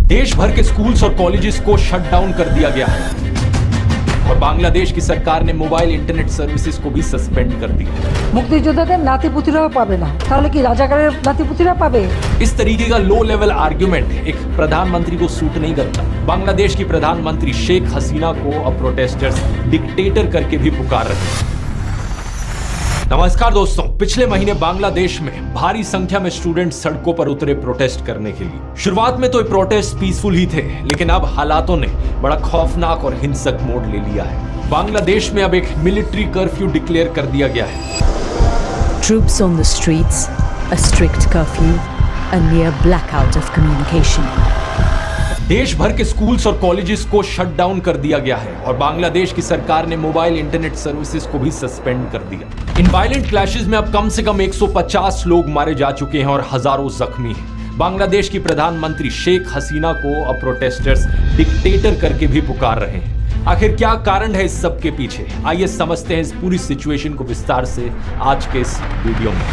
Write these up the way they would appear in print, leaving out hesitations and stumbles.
देश भर के स्कूल्स और कॉलेजेस को शट डाउन कर दिया गया है और बांग्लादेश की सरकार ने मोबाइल इंटरनेट सर्विसेज को भी सस्पेंड कर दिया। মুক্তিযোদ্ধাদের নাতিপুতিরাও পাবে না, তাহলে কি রাজাকারের নাতিপুতিরা পাবে? इस तरीके का लो लेवल आर्ग्यूमेंट एक प्रधानमंत्री को सूट नहीं करता। बांग्लादेश की प्रधानमंत्री शेख हसीना को अब प्रोटेस्टर्स डिक्टेटर करके भी पुकार रहे हैं। नमस्कार दोस्तों, पिछले महीने बांग्लादेश में भारी संख्या में स्टूडेंट सड़कों पर उतरे प्रोटेस्ट करने के लिए। शुरुआत में तो ये प्रोटेस्ट पीसफुल ही थे, लेकिन अब हालातों ने बड़ा खौफनाक और हिंसक मोड़ ले लिया है। बांग्लादेश में अब एक मिलिट्री कर्फ्यू डिक्लेयर कर दिया गया है। Troops on the streets, a strict curfew, a near blackout of communication. देश भर के स्कूल्स और कॉलेजेस को शट डाउन कर दिया गया है और बांग्लादेश की सरकार ने मोबाइल इंटरनेट सर्विसेज को भी सस्पेंड कर दिया। इन वायलेंट क्लैशेस में अब कम से कम 150 लोग मारे जा चुके हैं और हजारों जख्मी हैं। बांग्लादेश की प्रधानमंत्री शेख हसीना को अब प्रोटेस्टर्स डिक्टेटर करके भी पुकार रहे हैं। आखिर क्या कारण है इस सब के पीछे? आइए समझते हैं इस पूरी सिचुएशन को विस्तार से आज के इस वीडियो में।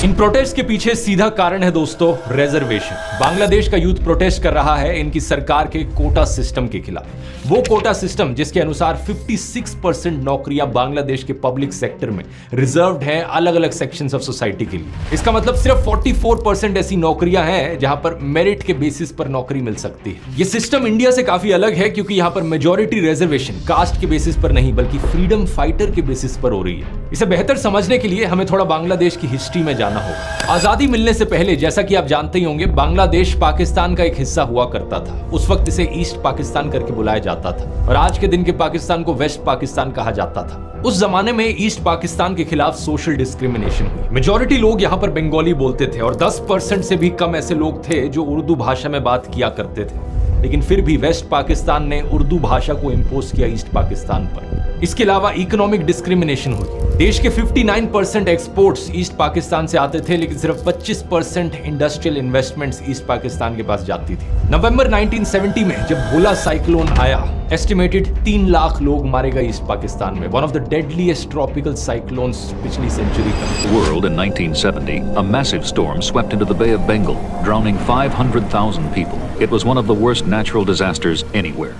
इन प्रोटेस्ट के पीछे सीधा कारण है दोस्तों रिजर्वेशन। बांग्लादेश का यूथ प्रोटेस्ट कर रहा है इनकी सरकार के कोटा सिस्टम के खिलाफ। वो कोटा सिस्टम जिसके अनुसार 56% नौकरियां बांग्लादेश के पब्लिक सेक्टर में रिजर्व्ड हैं अलग अलग सेक्शंस ऑफ सोसाइटी के लिए। इसका मतलब सिर्फ 44% ऐसी नौकरियां हैं जहां पर मेरिट के बेसिस पर नौकरी मिल सकती है। ये सिस्टम इंडिया से काफी अलग है क्योंकि यहां पर मेजॉरिटी रिजर्वेशन कास्ट के बेसिस पर नहीं बल्कि फ्रीडम फाइटर के बेसिस पर हो रही है। इसे बेहतर समझने के लिए हमें थोड़ा बांग्लादेश की हिस्ट्री में जाना होगा। आजादी मिलने से पहले, जैसा कि आप जानते ही होंगे, बांग्लादेश पाकिस्तान का एक हिस्सा हुआ करता था। उस वक्त इसे ईस्ट पाकिस्तान करके बुलाया जाता था और आज के दिन के पाकिस्तान को वेस्ट पाकिस्तान कहा जाता था। उस जमाने में ईस्ट पाकिस्तान के खिलाफ सोशल डिस्क्रिमिनेशन हुई। मेजॉरिटी लोग यहाँ पर बंगाली बोलते थे और 10% से भी कम ऐसे लोग थे जो उर्दू भाषा में बात किया करते थे। लेकिन फिर भी वेस्ट पाकिस्तान ने उर्दू भाषा को इंपोज किया ईस्ट पाकिस्तान पर। इसके अलावा इकोनॉमिक डिस्क्रिमिनेशन हुई। देश के 59% एक्सपोर्ट्स ईस्ट पाकिस्तान से आते थे, लेकिन सिर्फ 25% इंडस्ट्रियल इन्वेस्टमेंट्स ईस्ट पाकिस्तान के पास जाती थी। नवंबर 1970 में जब भोला साइक्लोन आया, एस्टिमेटेड 3 लाख लोग मारे गए ईस्ट पाकिस्तान में। One of the deadliest tropical cyclones पिछली सेंचुरी का। World in 1970, a massive storm swept into the Bay of Bengal, drowning 500,000 people. It was one of the worst natural disasters anywhere.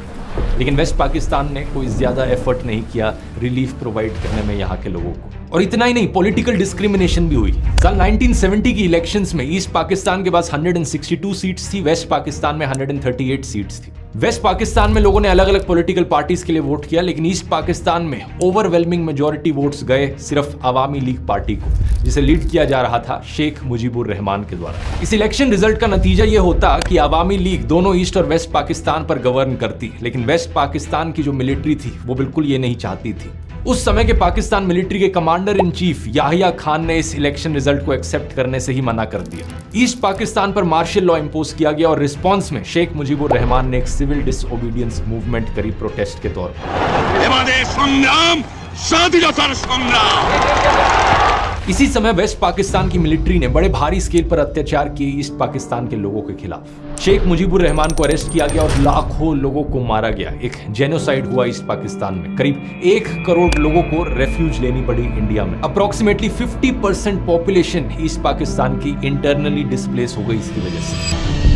लेकिन waste Pakistan ने कोई ज्यादा effort नहीं किया relief provide करने में यहाँ के लोगों को। और इतना ही नहीं, पॉलिटिकल डिस्क्रिमिनेशन भी हुई। साल 1970 की इलेक्शंस में ईस्ट पाकिस्तान के पास 162 सीट्स थी, वेस्ट पाकिस्तान में 138 सीट्स थी। वेस्ट पाकिस्तान में लोगों ने अलग अलग पॉलिटिकल पार्टीज के लिए वोट किया, लेकिन ईस्ट पाकिस्तान में ओवरवेलमिंग मेजॉरिटी वोट्स गए सिर्फ अवामी लीग पार्टी को, जिसे लीड किया जा रहा था शेख मुजीबुर रहमान के द्वारा। इस इलेक्शन रिजल्ट का नतीजा यह होता कि अवामी लीग दोनों ईस्ट और वेस्ट पाकिस्तान पर गवर्न करती, लेकिन वेस्ट पाकिस्तान की जो मिलिट्री थी वो बिल्कुल ये नहीं चाहती थी। उस समय के पाकिस्तान मिलिट्री के commander in chief Yahya Khan ने इस इलेक्शन रिजल्ट को एक्सेप्ट करने से ही मना कर दिया। ईस्ट पाकिस्तान पर मार्शल लॉ इंपोज किया गया और रिस्पांस में शेख मुजीबुर रहमान ने एक सिविल डिसओबीडियंस मूवमेंट करी प्रोटेस्ट के तौर पर। इसी समय वेस्ट पाकिस्तान की मिलिट्री ने बड़े भारी स्केल पर अत्याचार किए ईस्ट पाकिस्तान के लोगों के खिलाफ। शेख मुजीबुर रहमान को अरेस्ट किया गया और लाखों लोगों को मारा गया। एक जेनोसाइड हुआ ईस्ट पाकिस्तान में। करीब 1 करोड़ लोगों को रेफ्यूज लेनी पड़ी इंडिया में। अप्रोक्सीमेटली 50% पॉपुलेशन ईस्ट पाकिस्तान की इंटरनली डिस्प्लेस हो गई इसकी वजह से।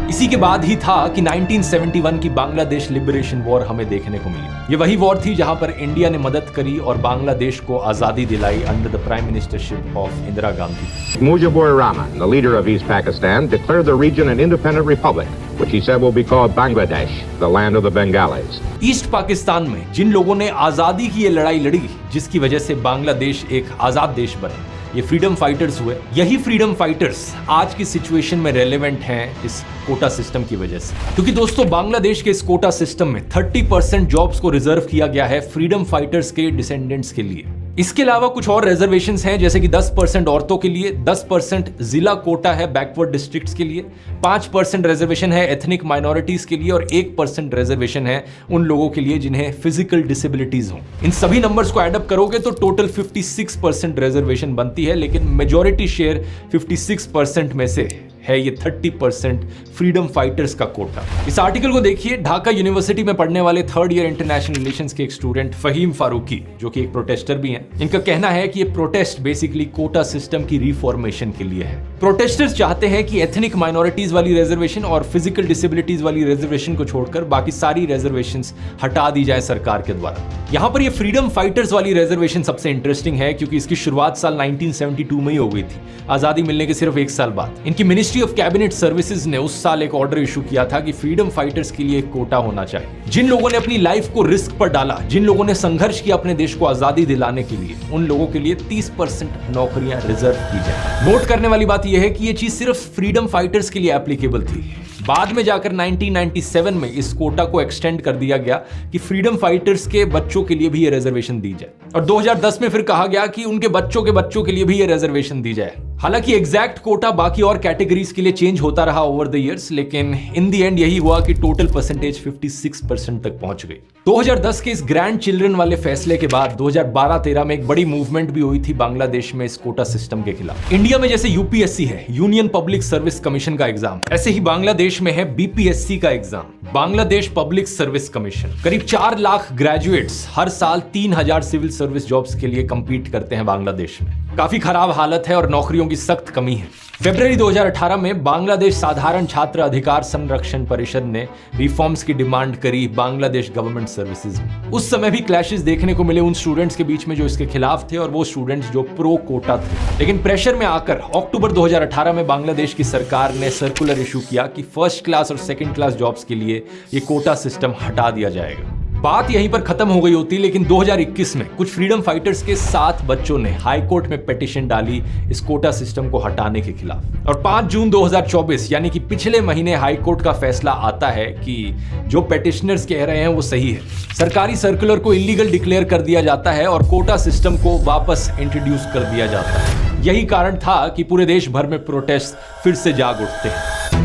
इसी के बाद ही था कि 1971 की बांग्लादेश लिबरेशन वॉर हमें देखने को मिली। ये वही वॉर थी जहां पर इंडिया ने मदद करी और बांग्लादेश को आजादी दिलाई under the prime ministership of Indira Gandhi. Mujibur Rahman, the leader of East Pakistan, declared the region an independent republic, which he said will be called Bangladesh, the land of the Bengalis. East Pakistan में जिन लोगों ने आजादी की ये लड़ाई लड़ी, जिसकी वजह से बांग्लादेश एक आजाद देश बना, ये फ्रीडम फाइटर्स हुए। यही फ्रीडम फाइटर्स आज की सिचुएशन में रेलेवेंट हैं इस कोटा सिस्टम की वजह से। क्योंकि दोस्तों बांग्लादेश के इस कोटा सिस्टम में 30% जॉब्स को रिजर्व किया गया है फ्रीडम फाइटर्स के डिसेंडेंट्स के लिए। इसके अलावा कुछ और रिजर्वेशंस हैं, जैसे कि 10% औरतों के लिए, 10% जिला कोटा है बैकवर्ड डिस्ट्रिक्ट्स के लिए, 5% रिजर्वेशन है एथनिक माइनॉरिटीज के लिए और 1% रिजर्वेशन है उन लोगों के लिए जिन्हें फिजिकल डिसेबिलिटीज हो। इन सभी नंबर्स को एड अप करोगे तो टोटल 56% रिजर्वेशन बनती है, लेकिन मेजॉरिटी शेयर 56% में से है ये 30% फ्रीडम फाइटर्स का कोटा। इस आर्टिकल को देखिए, ढाका यूनिवर्सिटी में पढ़ने वाले 3rd ईयर इंटरनेशनल रिलेशंस के एक स्टूडेंट फहीम फारूकी, जो कि एक प्रोटेस्टर भी हैं, इनका कहना है कि ये प्रोटेस्ट बेसिकली कोटा सिस्टम की रिफॉर्मेशन के लिए है। प्रोटेस्टर्स चाहते हैं कि एथनिक माइनॉरिटीज वाली रिजर्वेशन और फिजिकल डिसेबिलिटीज वाली रिजर्वेशन को छोड़कर बाकी सारी रिजर्वेशंस हटा दी जाए सरकार के द्वारा। यहां पर ये फ्रीडम फाइटर्स वाली रिजर्वेशन सबसे इंटरेस्टिंग है क्योंकि इसकी शुरुआत साल 1972 में ही हो गई थी, आजादी मिलने के सिर्फ 1 साल बाद। इनकी मिनिस्ट्री ऑफ कैबिनेट सर्विसेज ने उस साल एक ऑर्डर इशू किया था कि फ्रीडम फाइटर्स के लिए एक कोटा होना चाहिए। जिन लोगों ने अपनी लाइफ को रिस्क पर डाला, जिन लोगों ने संघर्ष किया अपने देश को आजादी दिलाने के लिए, उन लोगों के लिए 30% नौकरियां रिजर्व की जाए। नोट करने वाली बात यह है कि यह चीज सिर्फ फ्रीडम फाइटर्स के लिए एप्लीकेबल थी। बाद में जाकर 1997 में इस कोटा को एक्सटेंड कर दिया गया कि फ्रीडम फाइटर्स के बच्चों के लिए भी ये रिजर्वेशन दी जाए, और 2010 में फिर कहा गया कि उनके बच्चों के लिए भी ये रिजर्वेशन दी जाए। हालांकि एग्जैक्ट कोटा बाकी और कैटेगरीज के लिए चेंज होता रहा ओवर द इयर्स, लेकिन इन द एंड यही हुआ कि टोटल परसेंटेज 56% तक पहुंच गई। 2010 के इस ग्रैंड चिल्ड्रन वाले फैसले के बाद 2012-13 में एक बड़ी मूवमेंट भी हुई थी बांग्लादेश में इस कोटा सिस्टम के खिलाफ। इंडिया में जैसे यूपीएससी है, यूनियन पब्लिक सर्विस कमीशन का एग्जाम, ऐसे ही बांग्लादेश में है बीपीएससी का exam, Bangladesh public service commission. करीब 4 लाख ग्रेजुएट्स हर साल 3000 सिविल सर्विस जॉब्स के लिए कंपीट करते हैं बांग्लादेश में। काफी खराब हालत है और नौकरियों की सख्त कमी है। फरवरी 2018 में बांग्लादेश साधारण छात्र अधिकार संरक्षण परिषद ने रिफॉर्म्स की डिमांड करी बांग्लादेश गवर्नमेंट सर्विसेज में। उस समय भी क्लैशेस देखने को मिले उन स्टूडेंट्स के बीच में जो इसके खिलाफ थे और वो स्टूडेंट्स जो प्रो कोटा थे। लेकिन प्रेशर में आकर अक्टूबर 2018 में बांग्लादेश की सरकार ने सर्कुलर इशू किया कि 1st क्लास और 2nd क्लास जॉब्स के लिए ये कोटा सिस्टम हटा दिया जाएगा। बात यहीं पर खत्म हो गई होती, लेकिन 2021 में कुछ फ्रीडम फाइटर्स के 7 बच्चों ने हाई कोर्ट में पिटीशन डाली इस कोटा सिस्टम को हटाने के खिलाफ, और 5 जून 2024 यानी कि पिछले महीने हाई कोर्ट का फैसला आता है कि जो पिटिशनर्स कह रहे हैं वो सही है। सरकारी सर्कुलर को इलीगल डिक्लेयर कर दिया जाता है और कोटा सिस्टम को वापस इंट्रोड्यूस कर दिया जाता है। यही कारण था कि पूरे देश भर में प्रोटेस्ट फिर से जाग उठते हैं।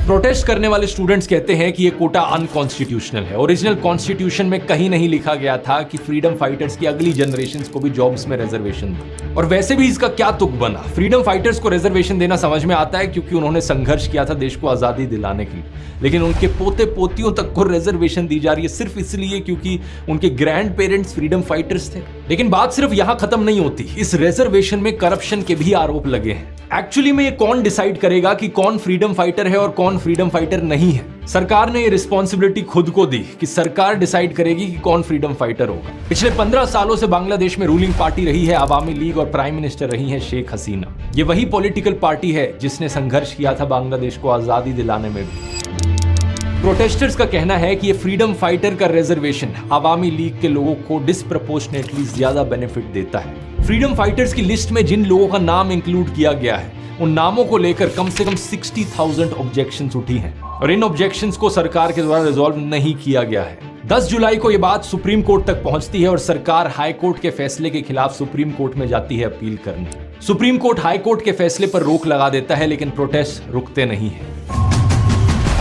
प्रोटेस्ट करने वाले स्टूडेंट्स कहते हैं कि ये कोटा अनकॉन्स्टिट्यूशनल है। ओरिजिनल कॉन्स्टिट्यूशन में कहीं नहीं लिखा गया था कि फ्रीडम फाइटर्स की अगली जनरेशंस को भी जॉब्स में रिजर्वेशन दो, और वैसे भी इसका क्या तुक बना। फ्रीडम फाइटर्स को रिजर्वेशन देना समझ में आता है क्योंकि उन्होंने संघर्ष किया था देश को आजादी दिलाने के लिए, लेकिन उनके पोते पोतियों तक को रिजर्वेशन दी जा रही है सिर्फ इसलिए क्योंकि उनके ग्रैंड पेरेंट्स फ्रीडम फाइटर्स थे। लेकिन बात सिर्फ यहां खत्म नहीं होती, इस रिजर्वेशन में करप्शन के भी आरोप लगे हैं। एक्चुअली में ये कौन डिसाइड करेगा कि कौन फ्रीडम फाइटर है और कौन फ्रीडम फाइटर नहीं है? सरकार ने ये रिस्पॉन्सिबिलिटी खुद को दी कि सरकार डिसाइड करेगी कि कौन फ्रीडम फाइटर होगा। पिछले 15 सालों से बांग्लादेश में रूलिंग पार्टी रही है अवामी लीग और प्राइम मिनिस्टर रही है शेख हसीना। ये वही पॉलिटिकल पार्टी है जिसने संघर्ष किया था बांग्लादेश को आजादी दिलाने में भी। प्रोटेस्टर्स का कहना है कि ये फ्रीडम फाइटर का रिजर्वेशन अवामी लीग के लोगों को डिस्प्रपोर्शनेटली ज्यादा बेनिफिट देता है। फ्रीडम फाइटर्स की लिस्ट में जिन लोगों का नाम इंक्लूड किया गया है उन नामों को लेकर कम से कम 60,000 ऑब्जेक्शंस उठी हैं और इन ऑब्जेक्शंस को सरकार के द्वारा रिजॉल्व नहीं किया गया है। 10 जुलाई को यह बात सुप्रीम कोर्ट तक पहुंचती है और सरकार हाई कोर्ट के फैसले के खिलाफ सुप्रीम कोर्ट में जाती है अपील करने। सुप्रीम कोर्ट हाई कोर्ट के फैसले पर रोक लगा देता है, लेकिन प्रोटेस्ट रुकते नहीं है।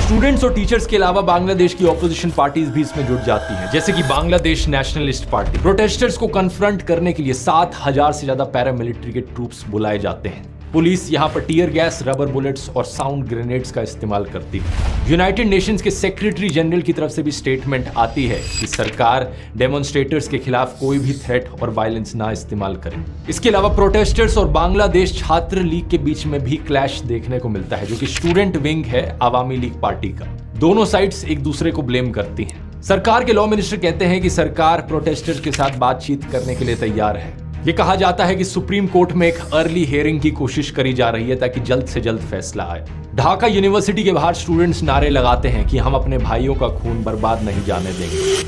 स्टूडेंट्स और टीचर्स के अलावा बांग्लादेश की ऑपोजिशन पार्टीज भी इसमें जुट जाती हैं, जैसे कि बांग्लादेश नेशनलिस्ट पार्टी। प्रोटेस्टर्स को कन्फ्रंट करने के लिए 7,000 से ज्यादा पैरामिलिट्री के ट्रूप्स बुलाए जाते हैं। पुलिस यहां पर टीयर गैस, रबर बुलेट्स और साउंड ग्रेनेड्स का इस्तेमाल करती है। यूनाइटेड नेशंस के सेक्रेटरी जनरल की तरफ से भी स्टेटमेंट आती है कि सरकार डेमोन्स्ट्रेटर्स के खिलाफ कोई भी थ्रेट और वायलेंस ना इस्तेमाल करे। इसके अलावा प्रोटेस्टर्स और बांग्लादेश छात्र लीग के बीच में भी क्लैश देखने को मिलता है, जो कि स्टूडेंट विंग है अवामी लीग पार्टी का। दोनों साइड्स एक दूसरे को ब्लेम करती हैं। सरकार के लॉ मिनिस्टर कहते हैं कि सरकार प्रोटेस्टर्स के साथ बातचीत करने के लिए तैयार है। ये कहा जाता है कि सुप्रीम कोर्ट में एक अर्ली हियरिंग की कोशिश करी जा रही है ताकि जल्द से जल्द फैसला आए। ढाका यूनिवर्सिटी के बाहर स्टूडेंट्स नारे लगाते हैं कि हम अपने भाइयों का खून बर्बाद नहीं जाने देंगे।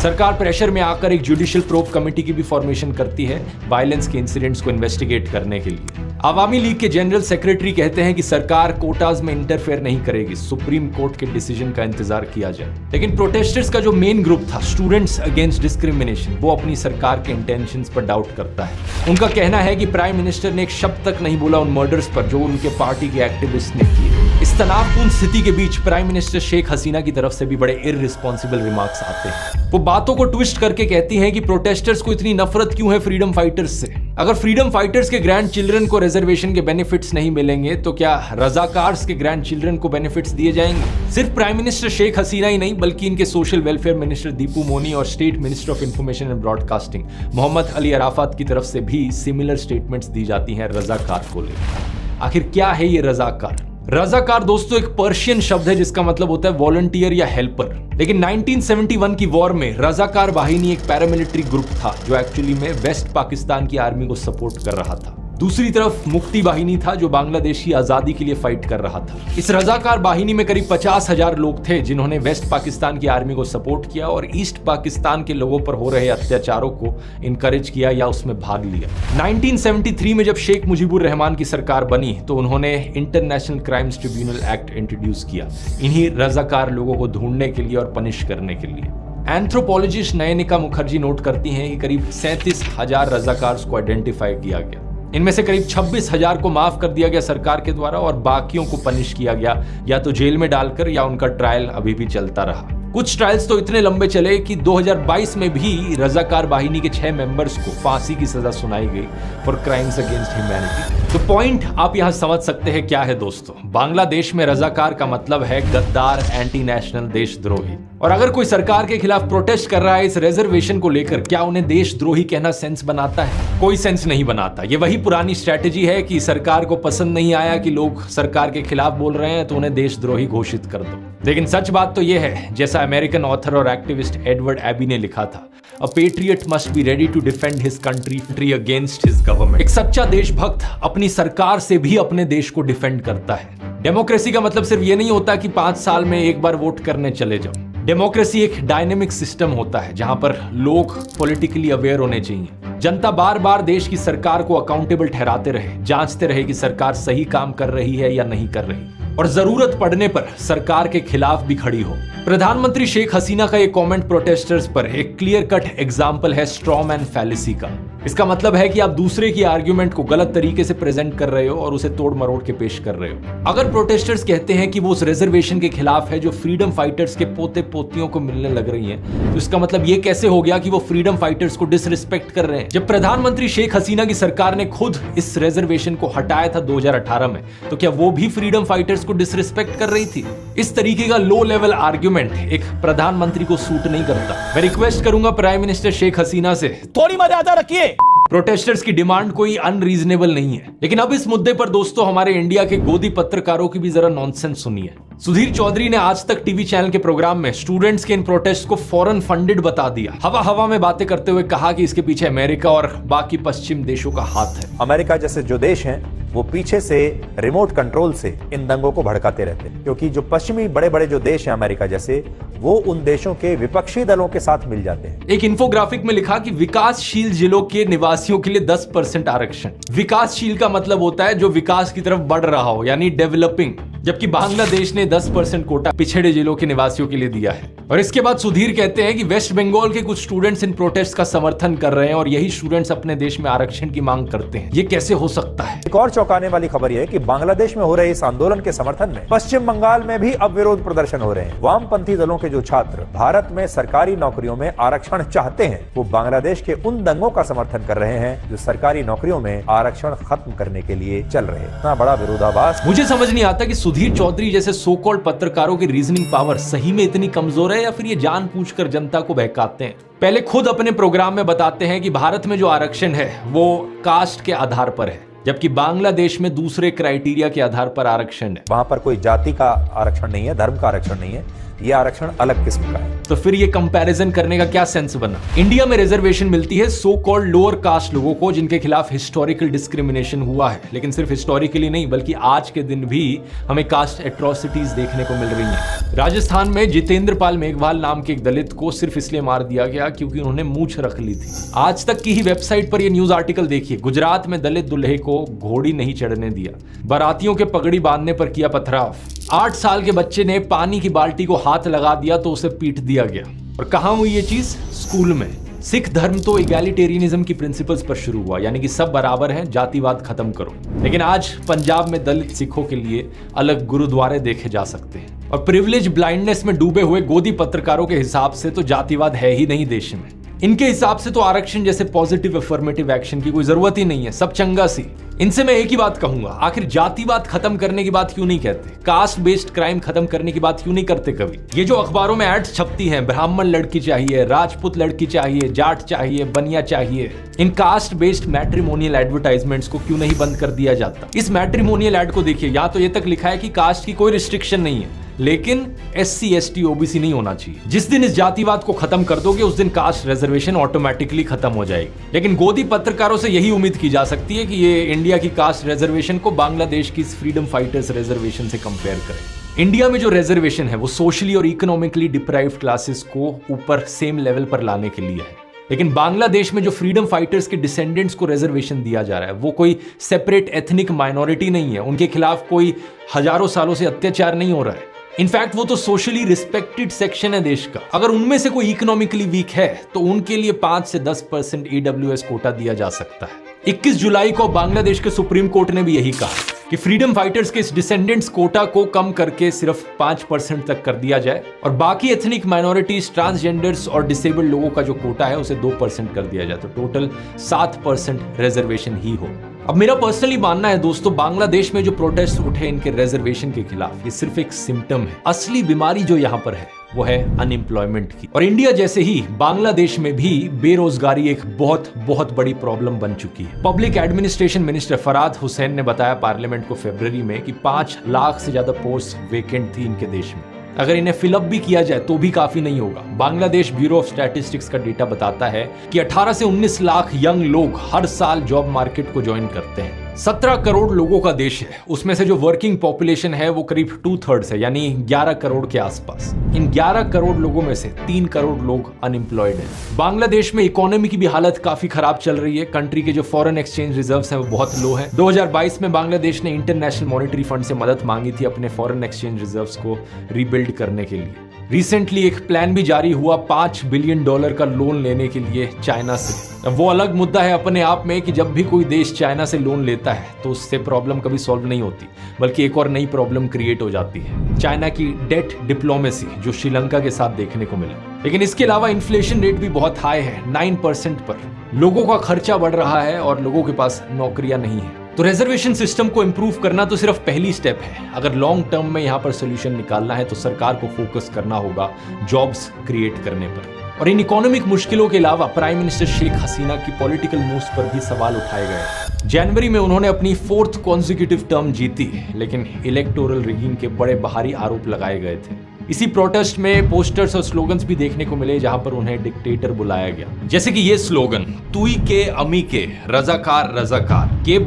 सरकार प्रेशर में आकर एक जुडिशियल प्रोब कमेटी की भी फॉर्मेशन करती है वायलेंस के इंसिडेंट्स को इन्वेस्टिगेट करने के लिए। अवामी लीग के जनरल सेक्रेटरी कहते हैं कि सरकार कोटाज में इंटरफेयर नहीं करेगी, सुप्रीम कोर्ट के डिसीजन का इंतजार किया जाए। लेकिन प्रोटेस्टर्स का जो मेन ग्रुप था स्टूडेंट्स अगेंस्ट डिस्क्रिमिनेशन, वो अपनी सरकार के इंटेंशंस पर डाउट करता है। उनका कहना है कि प्राइम मिनिस्टर ने एक शब्द तक नहीं बोला उन मर्डर्स पर जो उनके पार्टी के एक्टिविस्ट ने किए। इस इस तनावपूर्ण स्थिति के बीच प्राइम मिनिस्टर शेख हसीना की तरफ से भी बड़े इररिस्पॉन्सिबल रिमार्क्स आते हैं। वो बातों को ट्विस्ट करके कहती हैं कि प्रोटेस्टर्स को इतनी नफरत क्यों है फ्रीडम फाइटर्स से। अगर फ्रीडम फाइटर्स के ग्रैंड चिल्ड्रन को रिजर्वेशन के बेनिफिट्स नहीं मिलेंगे तो क्या रजाकार्स के ग्रैंड चिल्ड्रन को बेनिफिट्स दिए जाएंगे? सिर्फ प्राइम मिनिस्टर शेख हसीना ही नहीं बल्कि इनके social welfare minister Dipu Moni और state minister of information and broadcasting Mohammad Ali Arafat की तरफ से भी सिमिलर स्टेटमेंट्स दी जाती हैं रजाकार को लेकर। आखिर क्या है ये रजाकार? रजाकार दोस्तों एक पर्शियन शब्द है जिसका मतलब होता है वॉलंटियर या हेल्पर। लेकिन 1971 की वॉर में रजाकार वाहिनी एक पैरामिलिट्री ग्रुप था जो एक्चुअली में वेस्ट पाकिस्तान की आर्मी को सपोर्ट कर रहा था। दूसरी तरफ मुक्ति वाहिनी था जो बांग्लादेश की आजादी के लिए फाइट कर रहा था। इस रजाकार वाहिनी में करीब 50,000 लोग थे जिन्होंने वेस्ट पाकिस्तान की आर्मी को सपोर्ट किया और ईस्ट पाकिस्तान के लोगों पर हो रहे अत्याचारों को इनकरेज किया या उसमें भाग लिया। 1973 में जब शेख मुजीबुर रहमान की सरकार बनी तो उन्होंने international crimes tribunal act introduce किया इन्हीं रजाकार लोगों को ढूंढने के लिए और पनिश करने के लिए। एंथ्रोपोलॉजिस्ट नयनिका मुखर्जी नोट करती हैं कि करीब 37,000 रजाकार्स को आइडेंटिफाई किया गया। इनमें से करीब 26,000 को माफ कर दिया गया सरकार के द्वारा और बाकियों को पनिश किया गया या तो जेल में डालकर या उनका ट्रायल अभी भी चलता रहा। कुछ ट्रायल्स तो इतने लंबे चले कि 2022 में भी रजाकार वाहिनी के 6 मेंबर्स को फांसी की सजा सुनाई गई फॉर क्राइम्स अगेंस्ट ह्यूमैनिटी। तो पॉइंट आप यहां समझ सकते हैं क्या है दोस्तों। बांग्लादेश में रजाकार का मतलब है गद्दार, एंटी नेशनल, देशद्रोही। और अगर कोई सरकार के खिलाफ प्रोटेस्ट कर रहा है इस रिजर्वेशन को लेकर, क्या उन्हें देशद्रोही कहना सेंस बनाता है? कोई सेंस नहीं बनाता। ये वही पुरानी स्ट्रेटेजी है कि सरकार को पसंद नहीं आया कि लोग सरकार के खिलाफ बोल रहे हैं तो उन्हें देशद्रोही घोषित कर दो। लेकिन सच बात तो यह है, जैसा अमेरिकन ऑथर और एक्टिविस्ट एडवर्ड एबी ने लिखा था, A patriot must be ready to defend his country against his government। एक सच्चा देशभक्त अपनी सरकार से भी अपने देश को डिफेंड करता है। डेमोक्रेसी का मतलब सिर्फ ये नहीं होता कि 5 साल में एक बार वोट करने चले जाओ। डेमोक्रेसी एक डायनेमिक सिस्टम होता है जहां पर लोग पॉलिटिकली अवेयर होने चाहिए। जनता बार बार देश की सरकार को अकाउंटेबल ठहराते रहे, जांचते रहे कि सरकार सही काम कर रही है या नहीं कर रही, और जरूरत पड़ने पर सरकार के खिलाफ भी खड़ी हो। प्रधानमंत्री शेख हसीना का ये कमेंट प्रोटेस्टर्स पर एक क्लियर कट एग्जाम्पल है स्ट्रॉ मैन फैलेसी का। इसका मतलब है कि आप दूसरे की आर्ग्यूमेंट को गलत तरीके से प्रेजेंट कर रहे हो और उसे तोड़ मरोड़ के पेश कर रहे हो। अगर प्रोटेस्टर्स कहते हैं कि वो उस रिजर्वेशन के खिलाफ है जो फ्रीडम फाइटर्स के पोते पोतियों को मिलने लग रही है, तो इसका मतलब ये कैसे हो गया कि वो फ्रीडम फाइटर्स को डिसरिस्पेक्ट कर रहे हैं? जब प्रधानमंत्री शेख हसीना की सरकार ने खुद इस रिजर्वेशन को हटाया था 2018 में, तो क्या वो भी फ्रीडम फाइटर्स को डिसरिस्पेक्ट कर रही थी? इस तरीके का लो लेवल आर्ग्यूमेंट एक प्रधानमंत्री को सूट नहीं करता। मैं रिक्वेस्ट करूंगा प्राइम मिनिस्टर शेख हसीना से, थोड़ी मर्यादा रखिए। प्रोटेस्टर्स की डिमांड कोई अनरीजनेबल नहीं है। लेकिन अब इस मुद्दे पर दोस्तों हमारे इंडिया के गोदी पत्रकारों की भी जरा नॉनसेंस सुनिए। सुधीर चौधरी ने आज तक टीवी चैनल के प्रोग्राम में स्टूडेंट्स के इन प्रोटेस्ट को फॉरेन फंडेड बता दिया। हवा हवा में बातें करते हुए कहा कि इसके पीछे अमेरिका और बाकी पश्चिम देशों का हाथ है। अमेरिका जैसे जो देश हैं वो पीछे से रिमोट कंट्रोल से इन दंगों को भड़काते रहते हैं, क्योंकि जो पश्चिमी बड़े बड़े जो देश हैं अमेरिका जैसे, वो उन देशों के विपक्षी दलों के साथ मिल जाते हैं। एक इन्फोग्राफिक में लिखा कि विकासशील जिलों के निवासियों के लिए 10% आरक्षण। विकासशील का मतलब होता है जो विकास की तरफ बढ़ रहा हो, यानी डेवलपिंग, जबकि बांग्लादेश ने 10% कोटा पिछड़े जिलों के निवासियों के लिए दिया है। और इसके बाद सुधीर कहते हैं कि वेस्ट बंगाल के कुछ स्टूडेंट्स इन प्रोटेस्ट का समर्थन कर रहे हैं और यही स्टूडेंट्स अपने देश में आरक्षण की मांग करते हैं। ये कैसे हो सकता है? एक और चौंकाने वाली खबर यह है कि बांग्लादेश में हो रहे इस आंदोलन के समर्थन में पश्चिम बंगाल में भी अब विरोध प्रदर्शन हो रहे हैं। वामपंथी दलों के जो छात्र भारत में सरकारी नौकरियों में आरक्षण चाहते हैं, वो बांग्लादेश के उन दंगों का समर्थन कर रहे हैं जो सरकारी नौकरियों में आरक्षण खत्म करने के लिए चल रहे हैं। इतना बड़ा विरोधाभास। मुझे समझ नहीं आता कि सुधीर चौधरी जैसे सो कॉल्ड पत्रकारों की रीजनिंग पावर सही में इतनी कमजोर है या फिर ये जानबूझकर जनता को बहकाते हैं। पहले खुद अपने प्रोग्राम में बताते हैं कि भारत में जो आरक्षण है वो कास्ट के आधार पर है, जबकि बांग्लादेश में दूसरे क्राइटेरिया के आधार पर आरक्षण है। वहां पर कोई जाति का आरक्षण नहीं है, धर्म का आरक्षण नहीं है, ये आरक्षण अलग किस्म का है। तो फिर ये कंपैरिजन करने का क्या सेंस बना? इंडिया में रिजर्वेशन मिलती है सो कॉल्ड लोअर कास्ट लोगों को जिनके खिलाफ हिस्टोरिकल डिस्क्रिमिनेशन हुआ है, लेकिन सिर्फ हिस्टोरिकली नहीं बल्कि आज के दिन भी हमें कास्ट एट्रोसिटीज देखने को मिल रही हैं। राजस्थान में जितेंद्र पाल मेघवाल नाम के एक दलित को सिर्फ इसलिए मार दिया गया क्योंकि उन्होंने मूंछ रख ली थी। आज तक की ही वेबसाइट पर यह न्यूज आर्टिकल देखिए। गुजरात में दलित दूल्हे को घोड़ी नहीं चढ़ने दिया, बारातियों के पगड़ी बांधने पर किया पथराव। 8 साल के बच्चे ने पानी की बाल्टी को हाथ लगा दिया तो उसे पीट दिया गया। और कहां हुई ये चीज? स्कूल में। सिख धर्म तो इगैलिटेरियनिज्म की प्रिंसिपल्स पर शुरू हुआ, यानी कि सब बराबर हैं, जातिवाद खत्म करो। लेकिन आज पंजाब में दलित सिखों के लिए अलग गुरुद्वारे देखे जा सकते हैं। और प्रिविलेज ब्लाइंडनेस में डूबे हुए गोदी पत्रकारों के हिसाब से तो जातिवाद है ही नहीं देश में। इनके हिसाब से तो आरक्षण जैसे पॉजिटिव अफर्मेटिव एक्शन की कोई जरूरत ही नहीं है, सब चंगा सी। इनसे मैं एक ही बात कहूंगा, आखिर जातिवाद खत्म करने की बात क्यों नहीं कहते? कास्ट बेस्ड क्राइम खत्म करने की बात क्यों नहीं करते कभी? ये जो अखबारों में एड्स छपती हैं, ब्राह्मण लड़की चाहिए, राजपूत लड़की चाहिए, जाट चाहिए, बनिया चाहिए, इन कास्ट बेस्ड मैट्रिमोनियल एडवर्टाइजमेंट्स को क्यों नहीं बंद कर दिया जाता? इस मैट्रिमोनियल एड को देखिए, यहाँ तो ये तक लिखा है कि कास्ट की कोई रिस्ट्रिक्शन नहीं है, लेकिन SC ST OBC नहीं होना चाहिए। जिस दिन इस जातिवाद को खत्म कर दोगे उस दिन कास्ट रिजर्वेशन ऑटोमेटिकली खत्म हो जाएगी। लेकिन गोदी पत्रकारों से यही उम्मीद की जा सकती है कि ये इंडिया की कास्ट रिजर्वेशन को बांग्लादेश की फ्रीडम फाइटर्स रिजर्वेशन से कंपेयर करें। इंडिया में जो रिजर्वेशन है वो सोशली और इकोनॉमिकली डिप्राइव्ड क्लासेस को ऊपर सेम लेवल पर लाने के लिए है, लेकिन बांग्लादेश में जो फ्रीडम फाइटर्स के डिसेंडेंट्स को रिजर्वेशन दिया जा रहा है वो कोई सेपरेट एथनिक माइनॉरिटी नहीं है, उनके खिलाफ कोई हजारों सालों से अत्याचार नहीं हो रहा है। इनफैक्ट वो तो सोशली रिस्पेक्टेड सेक्शन है देश का। अगर उनमें से कोई इकोनॉमिकली वीक है तो उनके लिए 5 से 10% EWS कोटा दिया जा सकता है। 21 जुलाई को बांग्लादेश के सुप्रीम कोर्ट ने भी यही कहा कि फ्रीडम फाइटर्स के इस डिसेंडेंट्स कोटा को कम करके सिर्फ 5% तक कर दिया जाए और बाकी एथनिक माइनॉरिटीज, ट्रांसजेंडर्स और डिसेबल्ड लोगों का जो कोटा है उसे 2% कर दिया जाए, तो टोटल 7% रिजर्वेशन ही हो। अब मेरा पर्सनली मानना है दोस्तों, बांग्लादेश में जो प्रोटेस्ट उठे इनके रिजर्वेशन के खिलाफ, ये सिर्फ एक सिम्टम है। असली बीमारी जो यहाँ पर है वो है अनएम्प्लॉयमेंट की। और इंडिया जैसे ही बांग्लादेश में भी बेरोजगारी एक बहुत बहुत बड़ी प्रॉब्लम बन चुकी है। पब्लिक एडमिनिस्ट्रेशन मिनिस्टर फराद हुसैन ने बताया पार्लियामेंट को फरवरी में कि 5 लाख से ज्यादा पोस्ट वेकेंट थी इनके देश में। अगर इन्हें फिलअप भी किया जाए तो भी काफी नहीं होगा। बांग्लादेश ब्यूरो ऑफ स्टैटिस्टिक्स का डेटा बताता है कि 18 से 19 लाख यंग लोग हर साल जॉब मार्केट को ज्वाइन करते हैं। 17 करोड़ लोगों का देश है, उसमें से जो वर्किंग पॉपुलेशन है वो करीब 2/3 है, यानी 11 करोड़ के आसपास। इन 11 करोड़ लोगों में से 3 करोड़ लोग अनएम्प्लॉयड हैं। बांग्लादेश में इकोनॉमी की भी हालत काफी खराब चल रही है। कंट्री के जो फॉरेन एक्सचेंज रिजर्व्स हैं वो बहुत लो हैं। 2022 में बांग्लादेश ने इंटरनेशनल मॉनेटरी फंड से मदद मांगी थी अपने फॉरेन एक्सचेंज रिजर्व्स को रीबिल्ड करने के लिए। रिसेंटली एक प्लान भी जारी हुआ $5 बिलियन का लोन लेने के लिए चाइना से। अब वो अलग मुद्दा है अपने आप में कि जब भी कोई देश चाइना से लोन लेता है तो उससे प्रॉब्लम कभी सॉल्व नहीं होती, बल्कि एक और नई प्रॉब्लम क्रिएट हो जाती है। चाइना की डेट डिप्लोमेसी जो श्रीलंका के साथ देखने को मिला। लेकिन इसके अलावा इन्फ्लेशन रेट भी बहुत हाई है, 9% पर। लोगों का खर्चा बढ़ रहा है और लोगों के पास नौकरियां नहीं है। तो रिजर्वेशन सिस्टम को इंप्रूव करना तो सिर्फ पहली स्टेप है। अगर लॉन्ग टर्म में यहाँ पर सोल्यूशन निकालना है तो सरकार को फोकस करना होगा जॉब्स क्रिएट करने पर। और इन इकोनॉमिक मुश्किलों के अलावा प्राइम मिनिस्टर शेख हसीना की पॉलिटिकल मूव्स पर भी सवाल उठाए गए। जनवरी में उन्होंने अपनी 4th कॉन्जिक्यूटिव टर्म जीती, लेकिन इलेक्टोरल रिगिंग के बड़े बाहरी आरोप लगाए गए थे। इसी प्रोटेस्ट में पोस्टर्स और स्लोगन्स भी देखने को मिले जहां पर उन्हें डिक्टेटर बुलाया गया, जैसे कि ये स्लोगन, तुई के अमी के रजाकार रजाकार, के